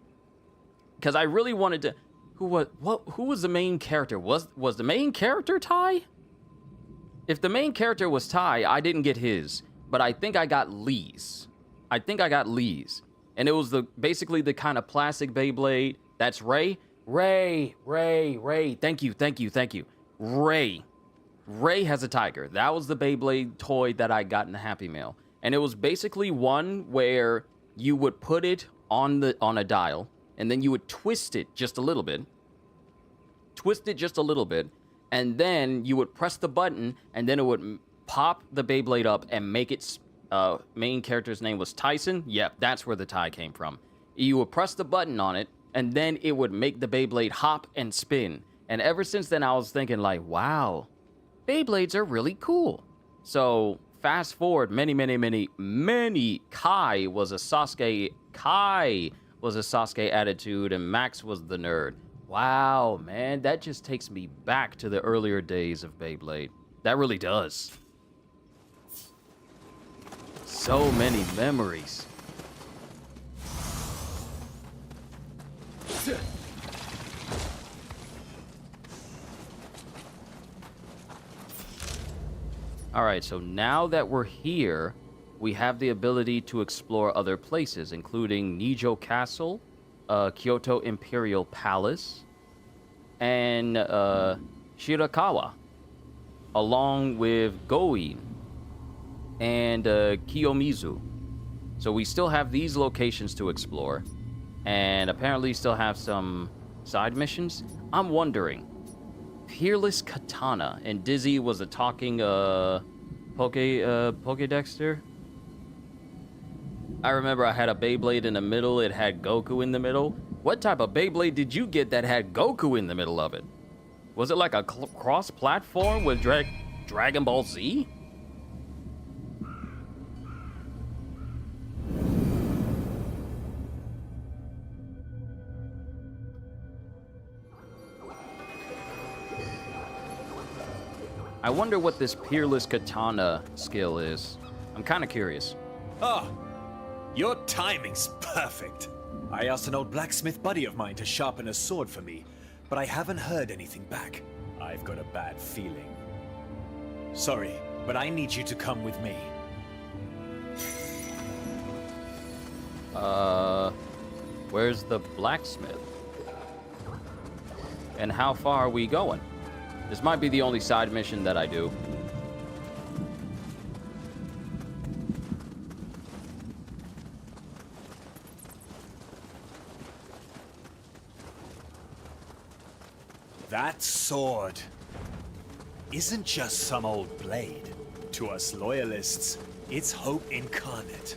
because I really wanted to. Who was the main character? Was the main character Tai? If the main character was Tai, I didn't get his, but I think I got Lee's. And it was basically the kind of plastic Beyblade. That's Ray. Ray. Thank you. Ray has a tiger. That was the Beyblade toy that I got in the Happy Meal. And it was basically one where you would put it on a dial, and then you would twist it just a little bit. And then you would press the button, and then it would pop the Beyblade up and make its main character's name was Tyson. Yep, that's where the tie came from. You would press the button on it, and then it would make the Beyblade hop and spin. And ever since then, I was thinking like, wow, Beyblades are really cool. So fast forward many. Kai was a Sasuke attitude, and Max was the nerd. Wow, man, that just takes me back to the earlier days of Beyblade. That really does. So many memories. Alright, so now that we're here, we have the ability to explore other places, including Nijo Castle, Kyoto Imperial Palace, and Shirakawa, along with Goin and Kiyomizu. So we still have these locations to explore, and apparently still have some side missions. I'm wondering, Peerless Katana, and Dizzy was a talking Pokédexter. I remember I had a Beyblade in the middle, it had Goku in the middle. What type of Beyblade did you get that had Goku in the middle of it? Was it like a cross-platform with Dragon Ball Z? I wonder what this Peerless Katana skill is. I'm kind of curious. Ah, your timing's perfect. I asked an old blacksmith buddy of mine to sharpen a sword for me, but I haven't heard anything back. I've got a bad feeling. Sorry, but I need you to come with me. Where's the blacksmith? And how far are we going? This might be the only side mission that I do. That sword isn't just some old blade. To us loyalists, it's hope incarnate.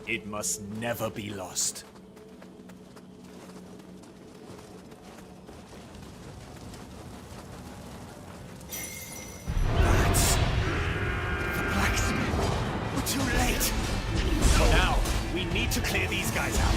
It must never be lost. That's the blacksmith. We're too late. Now, we need to clear these guys out.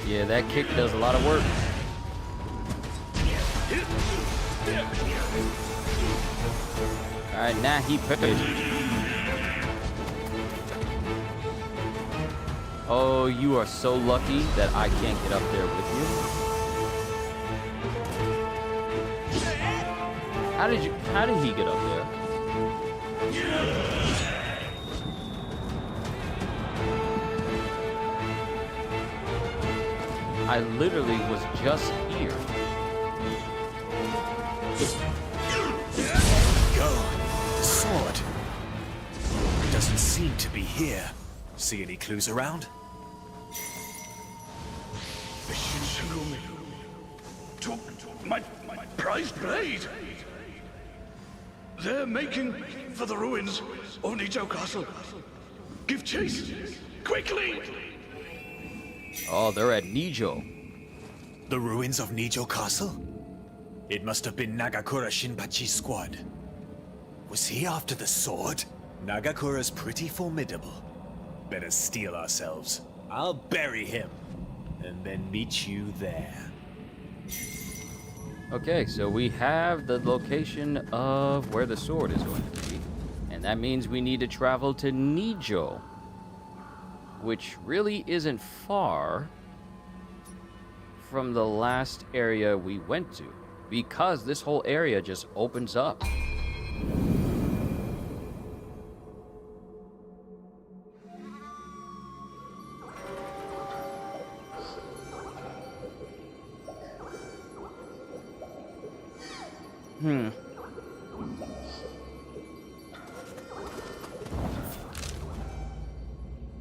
Yeah, that kick does a lot of work. Alright, now he put it. Oh, you are so lucky that I can't get up there with you. How did he get up there? I literally was just here. Go. The sword. It doesn't seem to be here. See any clues around? Took my prized blade. They're making for the ruins of Nijo Castle. Give chase, quickly! Oh, they're at Nijo. The ruins of Nijo Castle? It must have been Nagakura Shinpachi's squad. Was he after the sword? Nagakura's pretty formidable. Better steel ourselves. I'll bury him, and then meet you there. Okay, so we have the location of where the sword is going to be. And that means we need to travel to Nijo, which really isn't far from the last area we went to, because this whole area just opens up.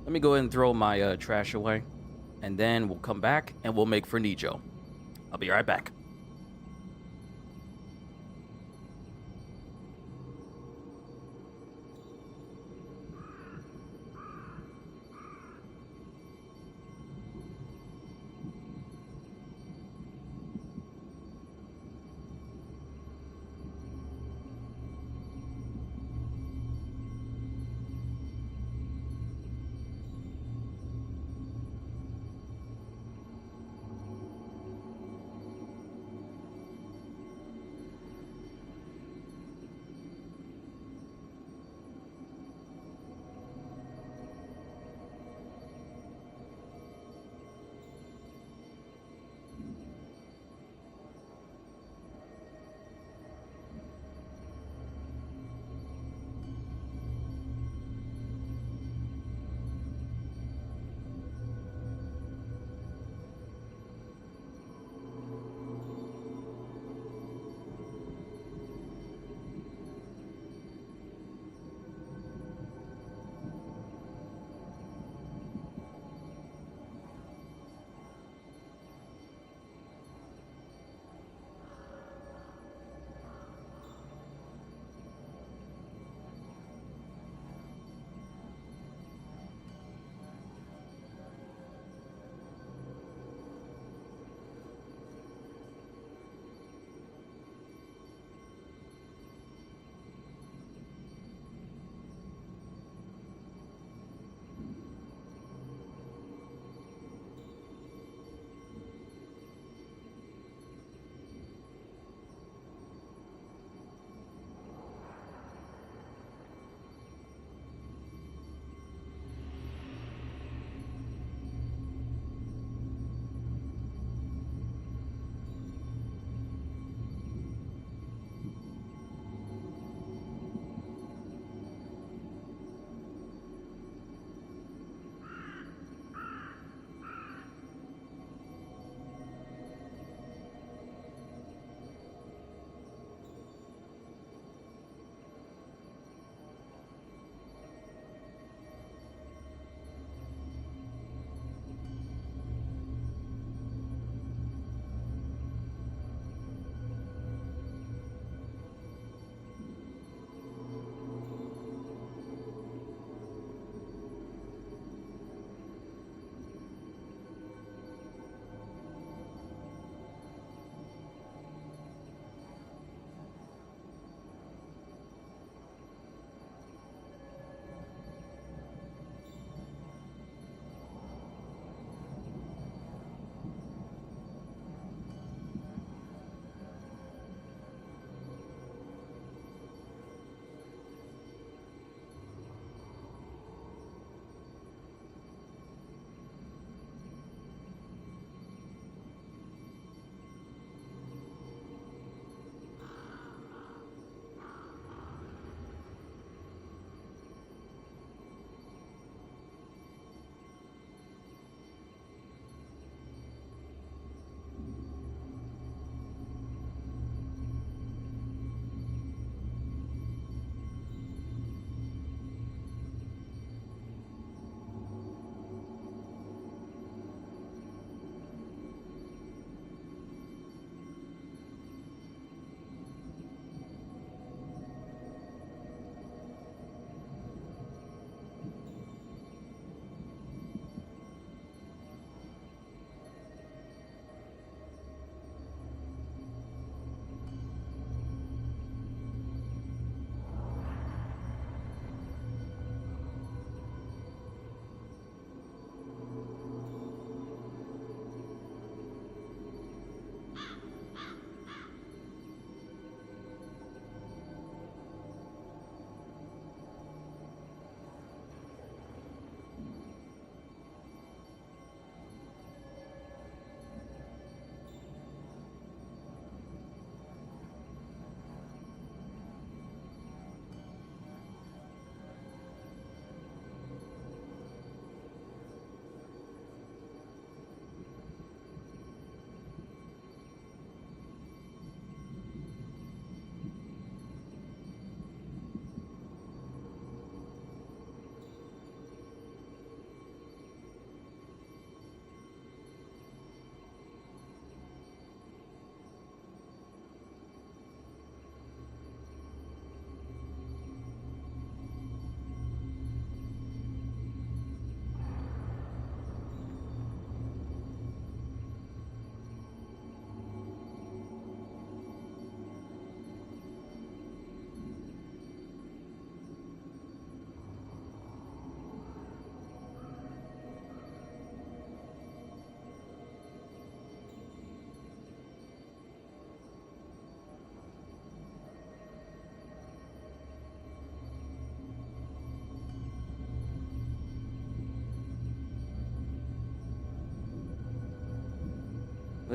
Let me go ahead and throw my trash away, and then we'll come back and we'll make for Nijo. I'll be right back.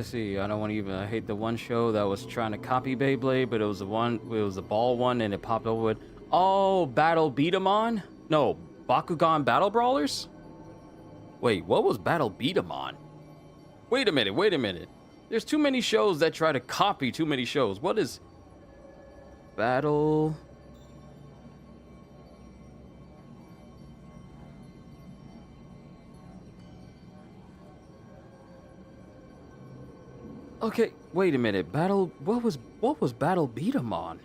Let's see. I don't want to even. I hate the one show that was trying to copy Beyblade, but it was the one. It was the ball one, and it popped over with. Oh, Battle Beat 'em On? No, Bakugan Battle Brawlers. Wait, what was Battle Beat 'em On? Wait a minute. Wait a minute. There's too many shows that try to copy too many shows. What is Battle? Okay, wait a minute. Battle. What was Battle Beat 'em On?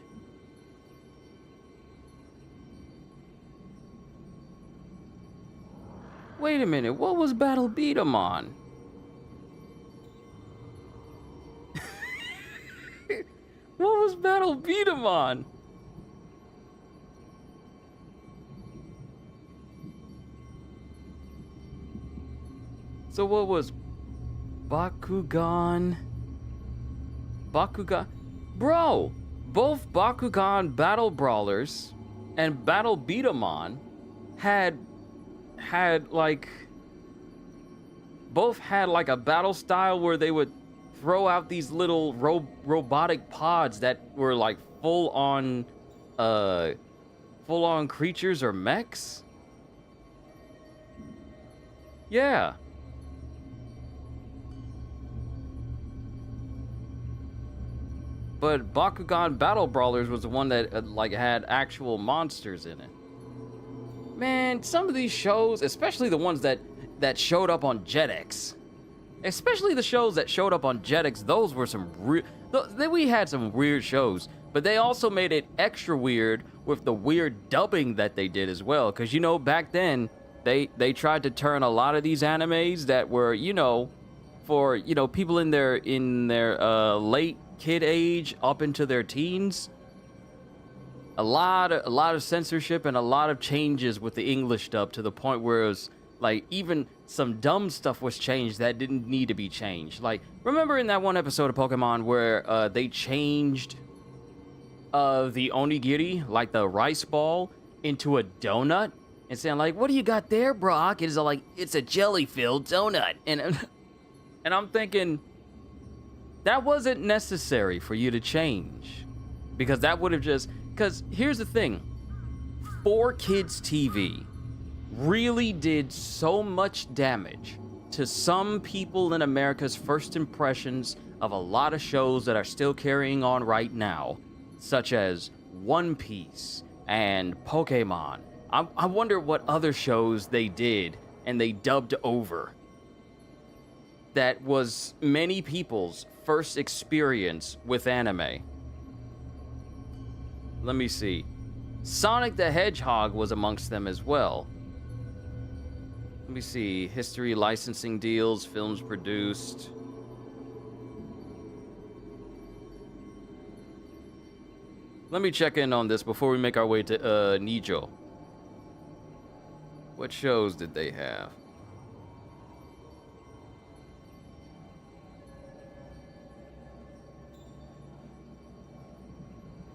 Wait a minute. What was Battle Beat 'em On? What was Battle Beat 'em On? So what was Bakugan? Bro, both Bakugan Battle Brawlers and Battle Beat 'em On had like both had like a battle style where they would throw out these little robotic pods that were like full on creatures or mechs. Yeah. But Bakugan Battle Brawlers was the one that like had actual monsters in it. Man, some of these shows, especially the ones that showed up on Jetix, those were some we had some weird shows, but they also made it extra weird with the weird dubbing that they did as well. Because you know, back then they tried to turn a lot of these animes that were, you know, for, you know, people in their late kid age up into their teens. A lot of censorship and a lot of changes with the English dub, to the point where it was like even some dumb stuff was changed that didn't need to be changed. Like, remember in that one episode of Pokemon where they changed the onigiri, like the rice ball, into a donut, and saying like, "What do you got there, Brock?" It's like, "It's a jelly-filled donut," and I'm thinking, that wasn't necessary for you to change, because that would have just... Because here's the thing, 4Kids TV really did so much damage to some people in America's first impressions of a lot of shows that are still carrying on right now, such as One Piece and Pokemon. I wonder what other shows they did and they dubbed over that was many people's first experience with anime. Let me see. Sonic the Hedgehog was amongst them as well. Let me see. History, licensing deals, films produced. Let me check in on this before we make our way to NIOH. What shows did they have?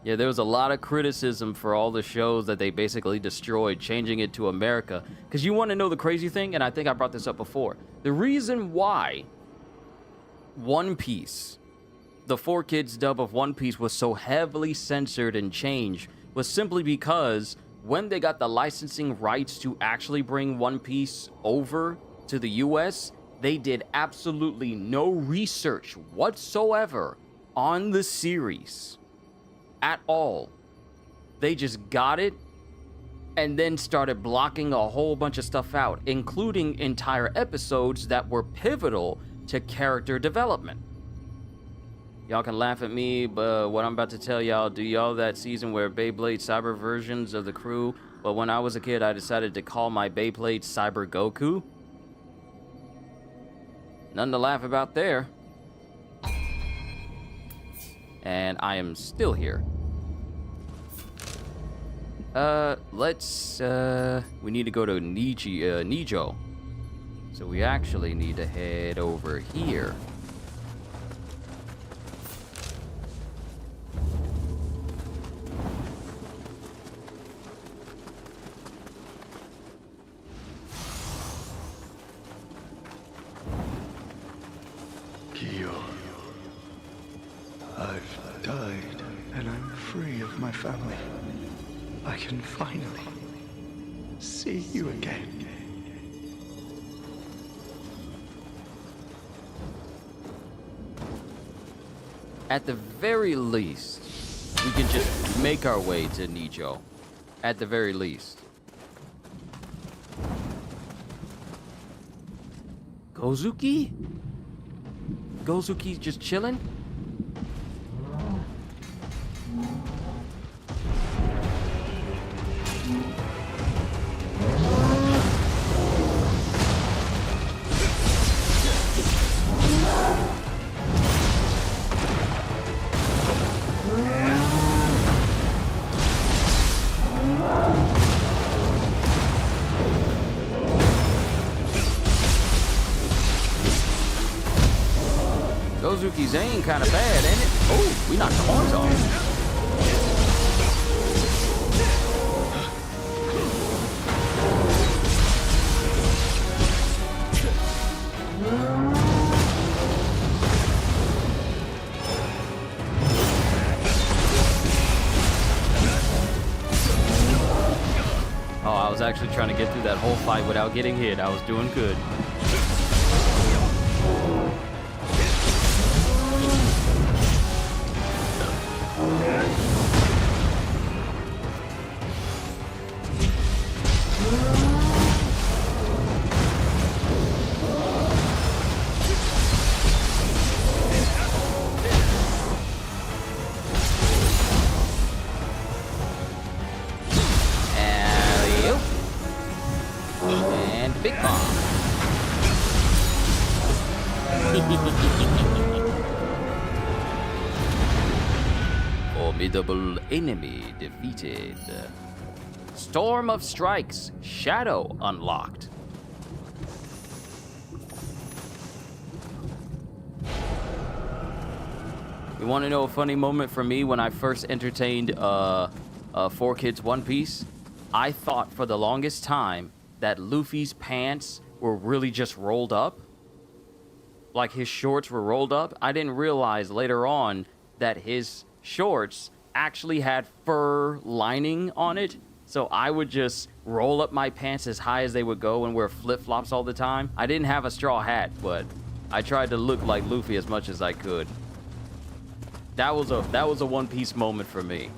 Yeah, there was a lot of criticism for all the shows that they basically destroyed, changing it to America. Because you want to know the crazy thing, and I think I brought this up before. The reason why One Piece, the 4Kids dub of One Piece, was so heavily censored and changed was simply because when they got the licensing rights to actually bring One Piece over to the US, they did absolutely no research whatsoever on the series. At all. They just got it and then started blocking a whole bunch of stuff out, including entire episodes that were pivotal to character development. Y'all can laugh at me, but what I'm about to tell y'all, do y'all that season where Beyblade cyber versions of the crew, but when I was a kid I decided to call my Beyblade Cyber Goku? Nothing to laugh about there. And I am still here. We need to go to NIOH. So we actually need to head over here. Kyo. of my family, I can finally see you again. At the very least, we can just make our way to Nijo. At the very least. Gozuki? Gozuki's just chilling? Gozuki's aim kind of bad, ain't it? Oh, we knocked the horns off. Oh, I was actually trying to get through that whole fight without getting hit. I was doing good. And big bomb. Formidable enemy defeated. Storm of Strikes. Shadow unlocked. You want to know a funny moment for me when I first entertained 4Kids One Piece? I thought for the longest time that Luffy's pants were really just rolled up. Like his shorts were rolled up. I didn't realize later on that his shorts actually had fur lining on it. So I would just roll up my pants as high as they would go and wear flip-flops all the time. I didn't have a straw hat, but I tried to look like Luffy as much as I could. That was a One Piece moment for me.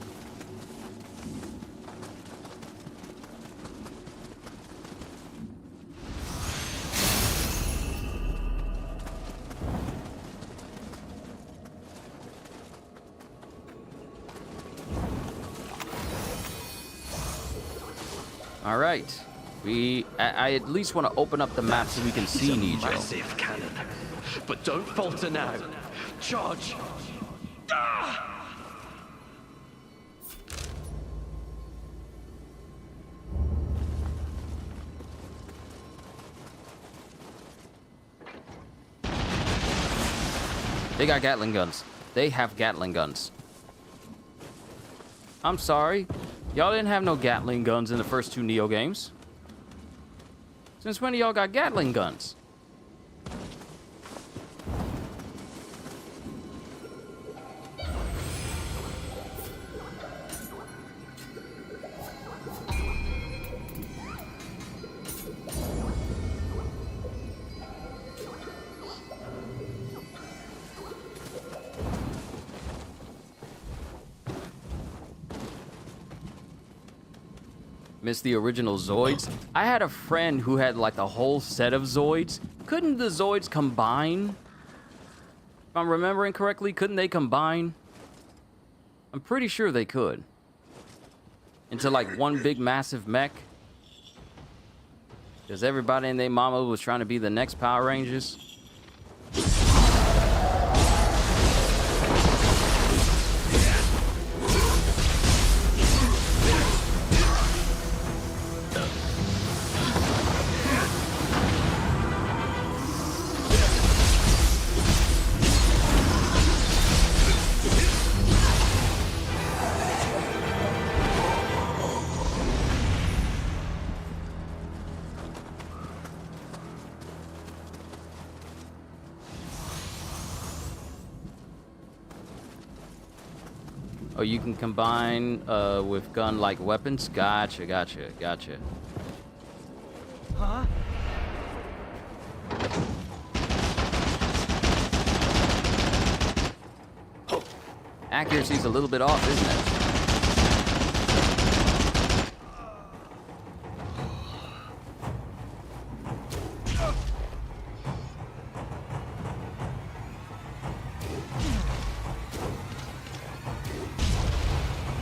All right, I at least want to open up the map so we can see Nijo. Massive cannon, but don't falter now. Charge! Ah! They got Gatling guns. They have Gatling guns. I'm sorry. Y'all didn't have no Gatling guns in the first two Neo games. Since when do y'all got Gatling guns? Miss the original Zoids? I had a friend who had like a whole set of Zoids. Couldn't the Zoids combine? If I'm remembering correctly, couldn't they combine? I'm pretty sure they could. Into like one big massive mech. Because everybody and their mama was trying to be the next Power Rangers. Oh, you can combine with gun-like weapons? Gotcha, gotcha, gotcha. Huh? Accuracy's a little bit off, isn't it?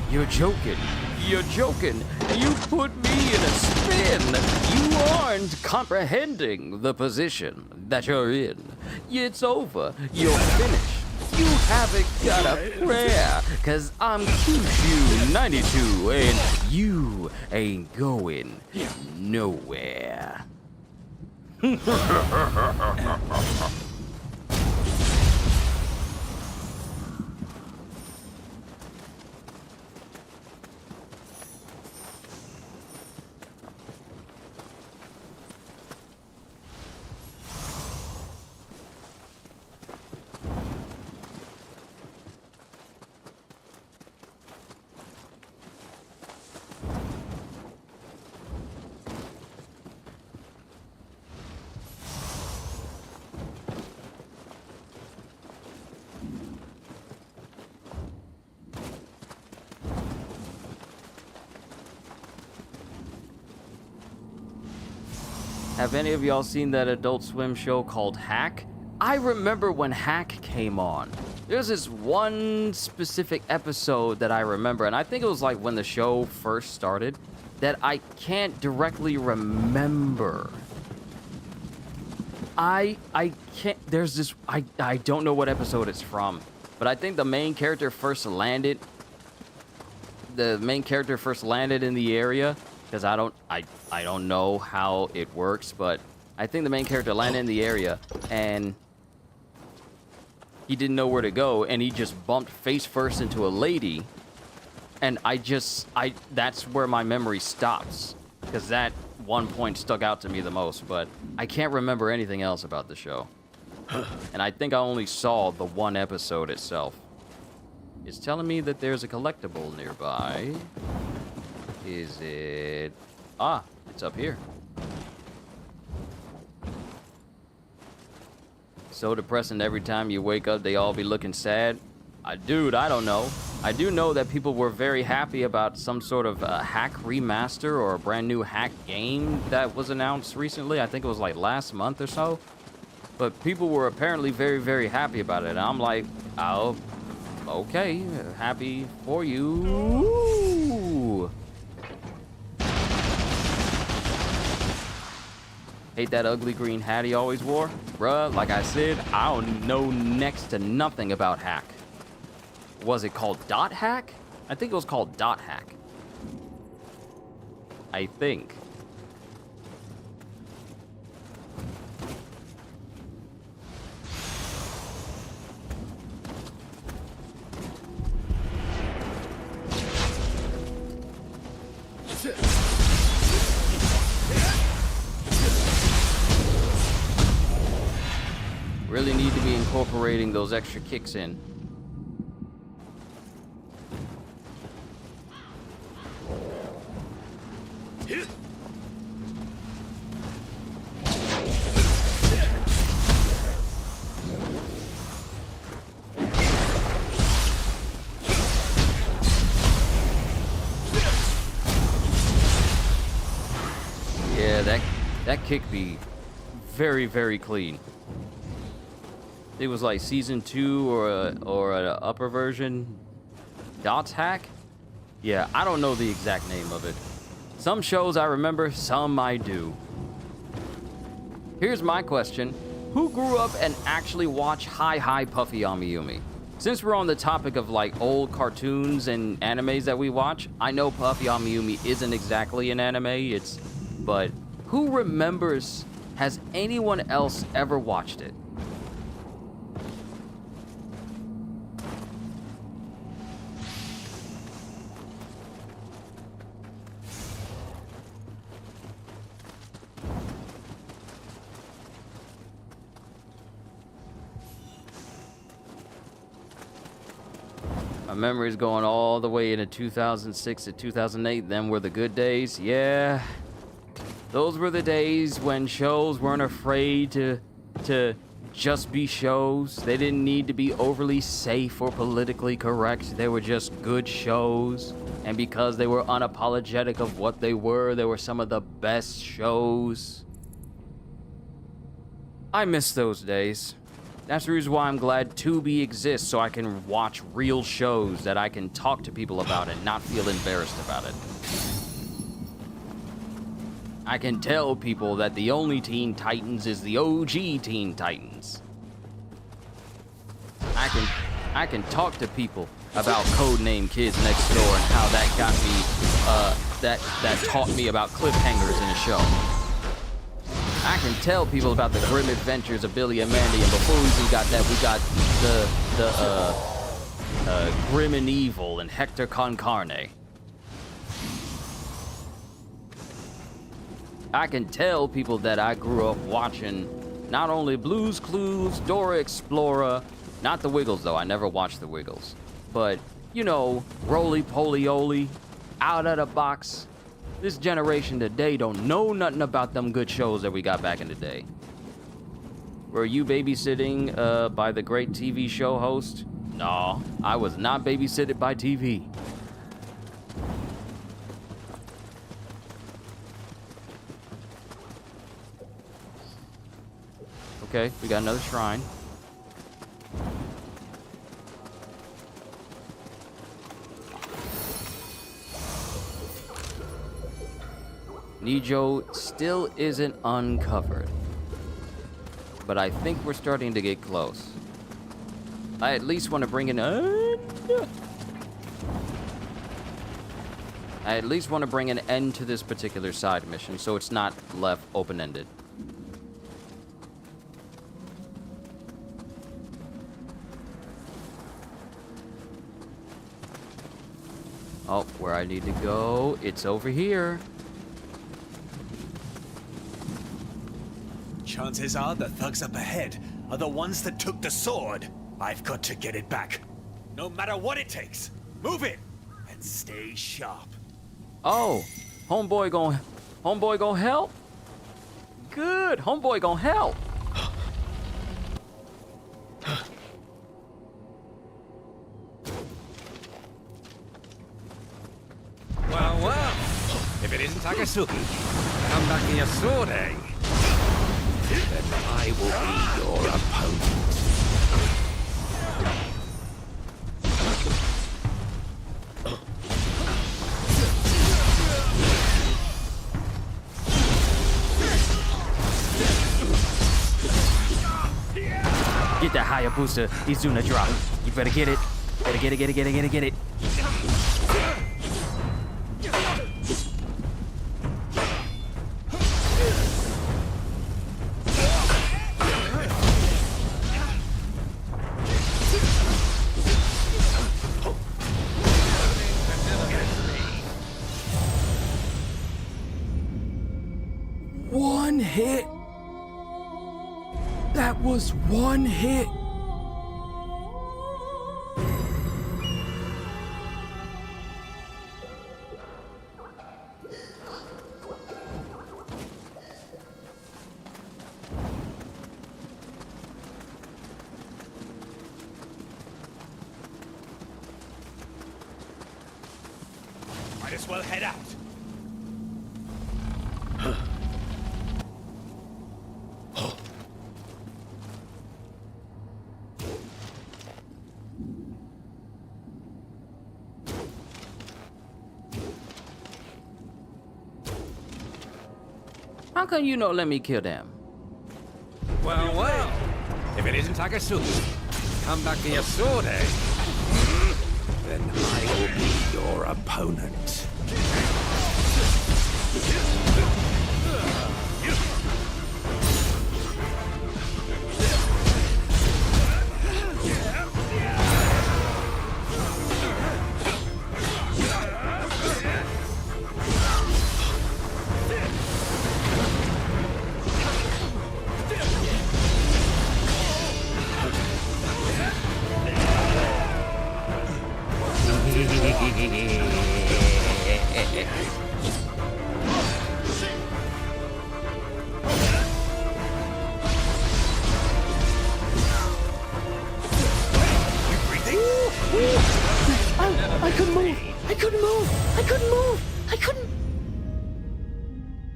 You're joking. You're joking. You put me in a spin. You aren't comprehending the position that you're in. It's over. You're finished. You haven't got a prayer, 'cause I'm QQ92 and you ain't going nowhere. Have any of y'all seen that Adult Swim show called Hack? I remember when Hack came on. There's this one specific episode that I remember, and I think it was like when the show first started, that I can't directly remember. I can't, there's this, I don't know what episode it's from, but I think the main character first landed in the area, because I don't know how it works, but I think the main character landed in the area and he didn't know where to go, and he just bumped face first into a lady, and that's where my memory stops, because that one point stuck out to me the most, but I can't remember anything else about the show. And I think I only saw the one episode itself. It's telling me that there's a collectible nearby. Is it... Ah, it's up here. So depressing every time you wake up, they all be looking sad. Dude, I don't know. I do know that people were very happy about some sort of hack remaster or a brand new hack game that was announced recently. I think it was like last month or so. But people were apparently very, very happy about it. And I'm like, oh, okay, happy for you. Ooh. Hate that ugly green hat he always wore. Bruh, like I said, I don't know next to nothing about hack. Was it called Dot Hack? I think it was called Dot Hack. I think. Really need to be incorporating those extra kicks in. Yeah, that kick be very, very clean. It was like season 2 or an upper version. Dots Hack? Yeah, I don't know the exact name of it. Some shows I remember, some I do. Here's my question. Who grew up and actually watched Hi Hi Puffy Amiyumi? Since we're on the topic of like old cartoons and animes that we watch, I know Puffy Amiyumi isn't exactly an anime, but who remembers, has anyone else ever watched it? My memory's going all the way into 2006 to 2008. Them were the good days. Yeah. Those were the days when shows weren't afraid to just be shows. They didn't need to be overly safe or politically correct. They were just good shows. And because they were unapologetic of what they were some of the best shows. I miss those days. That's the reason why I'm glad Tubi exists, so I can watch real shows that I can talk to people about and not feel embarrassed about it. I can tell people that the only Teen Titans is the OG Teen Titans. I can talk to people about Codename Kids Next Door and how that got me, that taught me about cliffhangers in a show. I can tell people about the grim adventures of Billy and Mandy, and before we even got that, we got the Grim and Evil and Hector Con Carne. I can tell people that I grew up watching not only Blue's Clues, Dora Explorer, not the Wiggles though, I never watched the Wiggles, but, you know, Roly Poly Oly, Out of the Box. This generation today don't know nothing about them good shows that we got back in the day. Were you babysitting by the great TV show host? No, I was not babysitted by TV. Okay, we got another shrine. Nijo still isn't uncovered, but I think we're starting to get close. I at least want to bring an end to this particular side mission, so it's not left open-ended. Oh, where I need to go, it's over here. Chances are the thugs up ahead are the ones that took the sword. I've got to get it back. No matter what it takes. Move it and stay sharp. Oh, homeboy gon' help? Good, homeboy gon' help. Well, if it isn't Takasuki, come back in your sword, eh? Then I will be your opponent. Get that Hayabusa Izuna drop. You better get it. Better get it. One hit. That was one hit. Might as well head out. How come you don't let me kill them? Well, if it isn't Takasuki, come back to your sword, eh? Then I will be your opponent.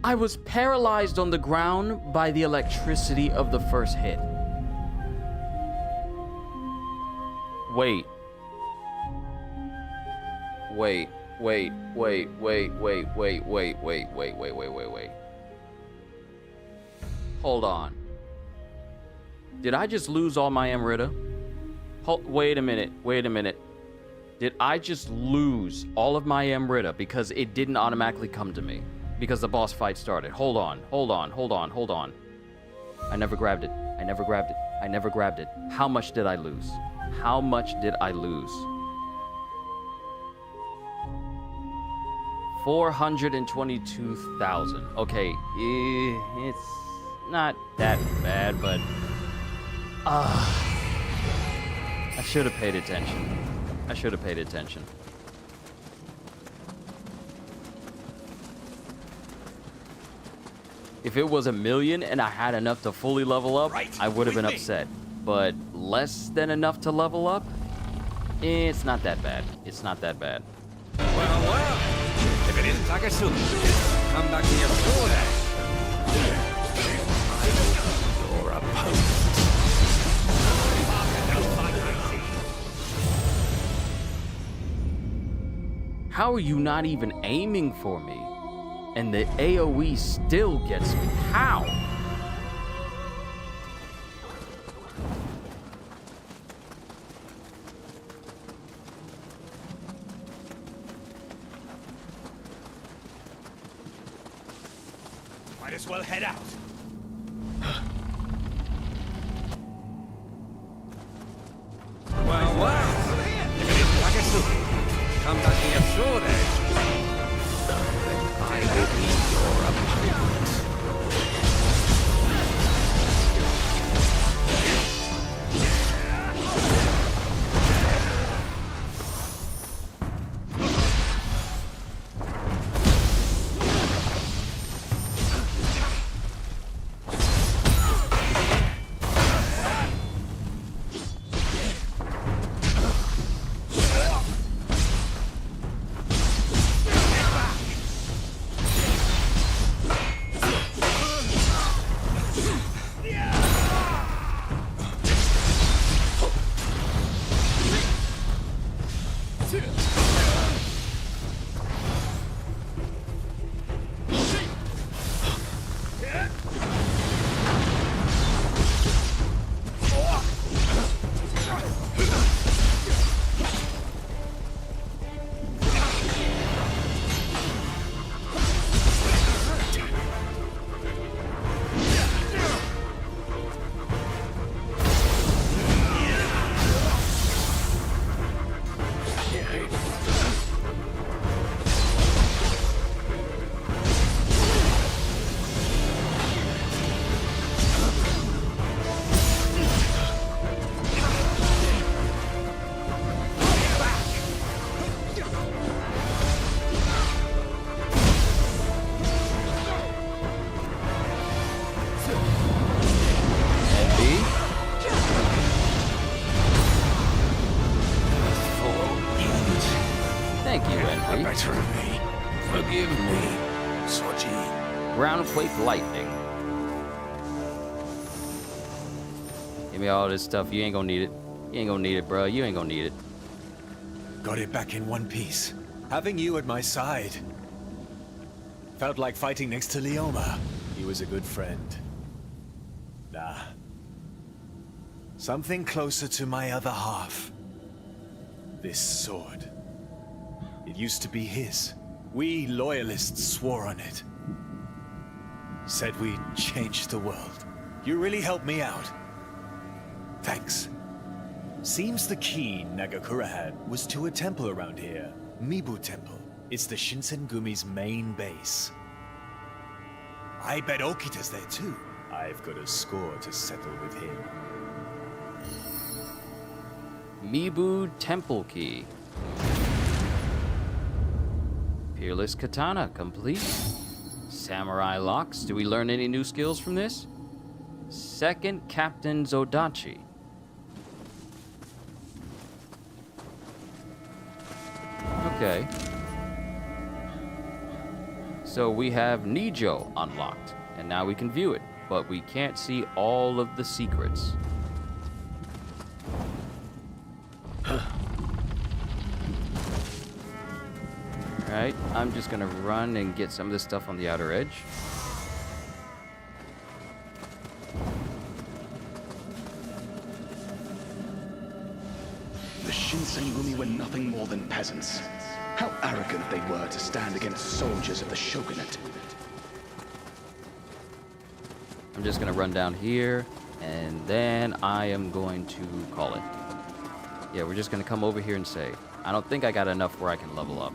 I was paralyzed on the ground by the electricity of the first hit. Wait. Hold on. Did I just lose all my Amrita? Wait a minute. Did I just lose all of my Amrita because it didn't automatically come to me? Because the boss fight started. Hold on. I never grabbed it. How much did I lose? 422,000. Okay, it's not that bad, but I should have paid attention. If it was 1 million and I had enough to fully level up, I would have been upset. But less than enough to level up, it's not that bad. Well. If it isn't Takasugi, come back to your sword. Your opponent. How are you not even aiming for me? And the AoE still gets me. How? Might as well head out. Well. If it isn't Takasugi, come back to your sword. I will be your opponent. Forgive me, Soji. Groundquake lightning. Give me all this stuff. You ain't gonna need it. Bro. You ain't gonna need it. Got it back in one piece. Having you at my side. Felt like fighting next to Leoma. He was a good friend. Nah. Something closer to my other half. This sword. It used to be his. We loyalists swore on it. Said we'd change the world. You really helped me out. Thanks. Seems the key Nagakura had was to a temple around here. Mibu Temple. It's the Shinsengumi's main base. I bet Okita's there too. I've got a score to settle with him. Mibu Temple Key. Peerless Katana complete. Samurai Locks. Do we learn any new skills from this? Second Captain Zodachi. Okay. So we have Nijo unlocked, and now we can view it, but we can't see all of the secrets. Alright, I'm just gonna run and get some of this stuff on the outer edge. The Shinsengumi were nothing more than peasants. How arrogant they were to stand against soldiers of the shogunate. I'm just gonna run down here, and then I am going to call it. Yeah, we're just gonna come over here and say, I don't think I got enough where I can level up.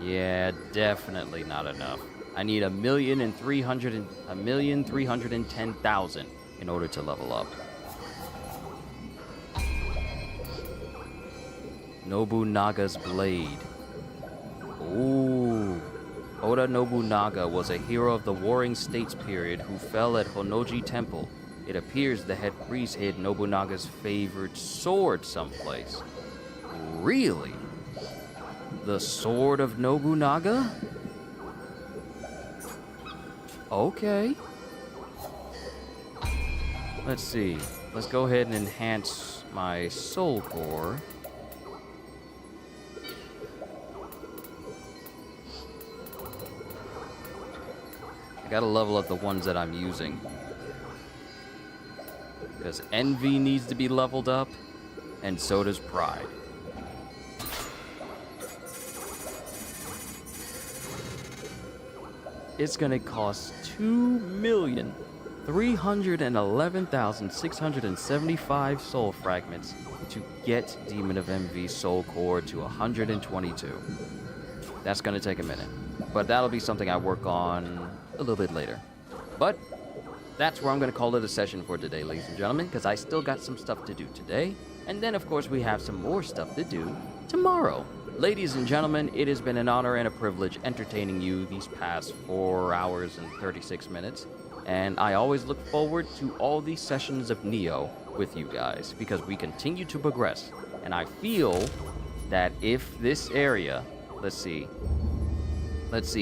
Yeah, definitely not enough. I need 1,310,000 in order to level up. Nobunaga's blade. Ooh. Oda Nobunaga was a hero of the Warring States period who fell at Honnoji Temple. It appears the head priest hid Nobunaga's favorite sword someplace. Really? The sword of Nobunaga? Okay. Let's see. Let's go ahead and enhance my soul core. I gotta level up the ones that I'm using. Because Envy needs to be leveled up, and so does Pride. It's gonna cost 2,311,675 soul fragments to get Demon of Envy's soul core to 122. That's gonna take a minute, but that'll be something I work on a little bit later. But that's where I'm gonna call it a session for today, ladies and gentlemen, because I still got some stuff to do today, and then of course we have some more stuff to do tomorrow. Ladies and gentlemen, it has been an honor and a privilege entertaining you these past 4 hours and 36 minutes. And I always look forward to all these sessions of Neo with you guys because we continue to progress. And I feel that if this area, let's see,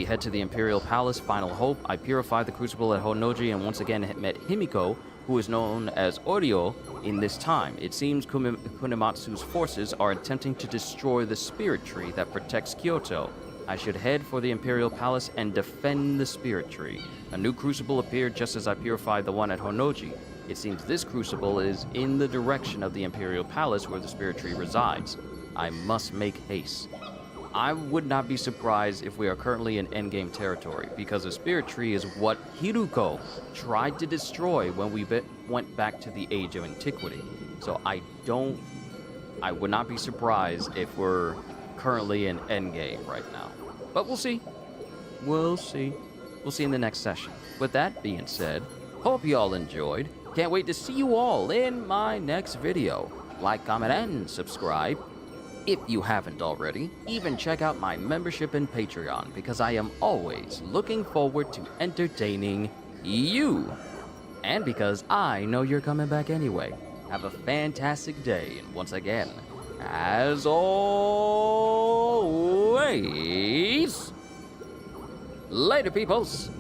head to the Imperial Palace, Final Hope. I purified the Crucible at Honnoji and once again met Himiko, who is known as Oryo in this time. It seems Kunimatsu's forces are attempting to destroy the spirit tree that protects Kyoto. I should head for the Imperial Palace and defend the spirit tree. A new crucible appeared just as I purified the one at Honnoji. It seems this crucible is in the direction of the Imperial Palace where the spirit tree resides. I must make haste. I would not be surprised if we are currently in endgame territory, because the spirit tree is what Hiruko tried to destroy when we went back to the Age of Antiquity. So I would not be surprised if we're currently in endgame right now. But we'll see. We'll see. We'll see in the next session. With that being said, hope you all enjoyed. Can't wait to see you all in my next video. Like, comment, and subscribe if you haven't already. Even check out my membership in Patreon, because I am always looking forward to entertaining you. And because I know you're coming back anyway. Have a fantastic day, and once again, as always, later, peoples.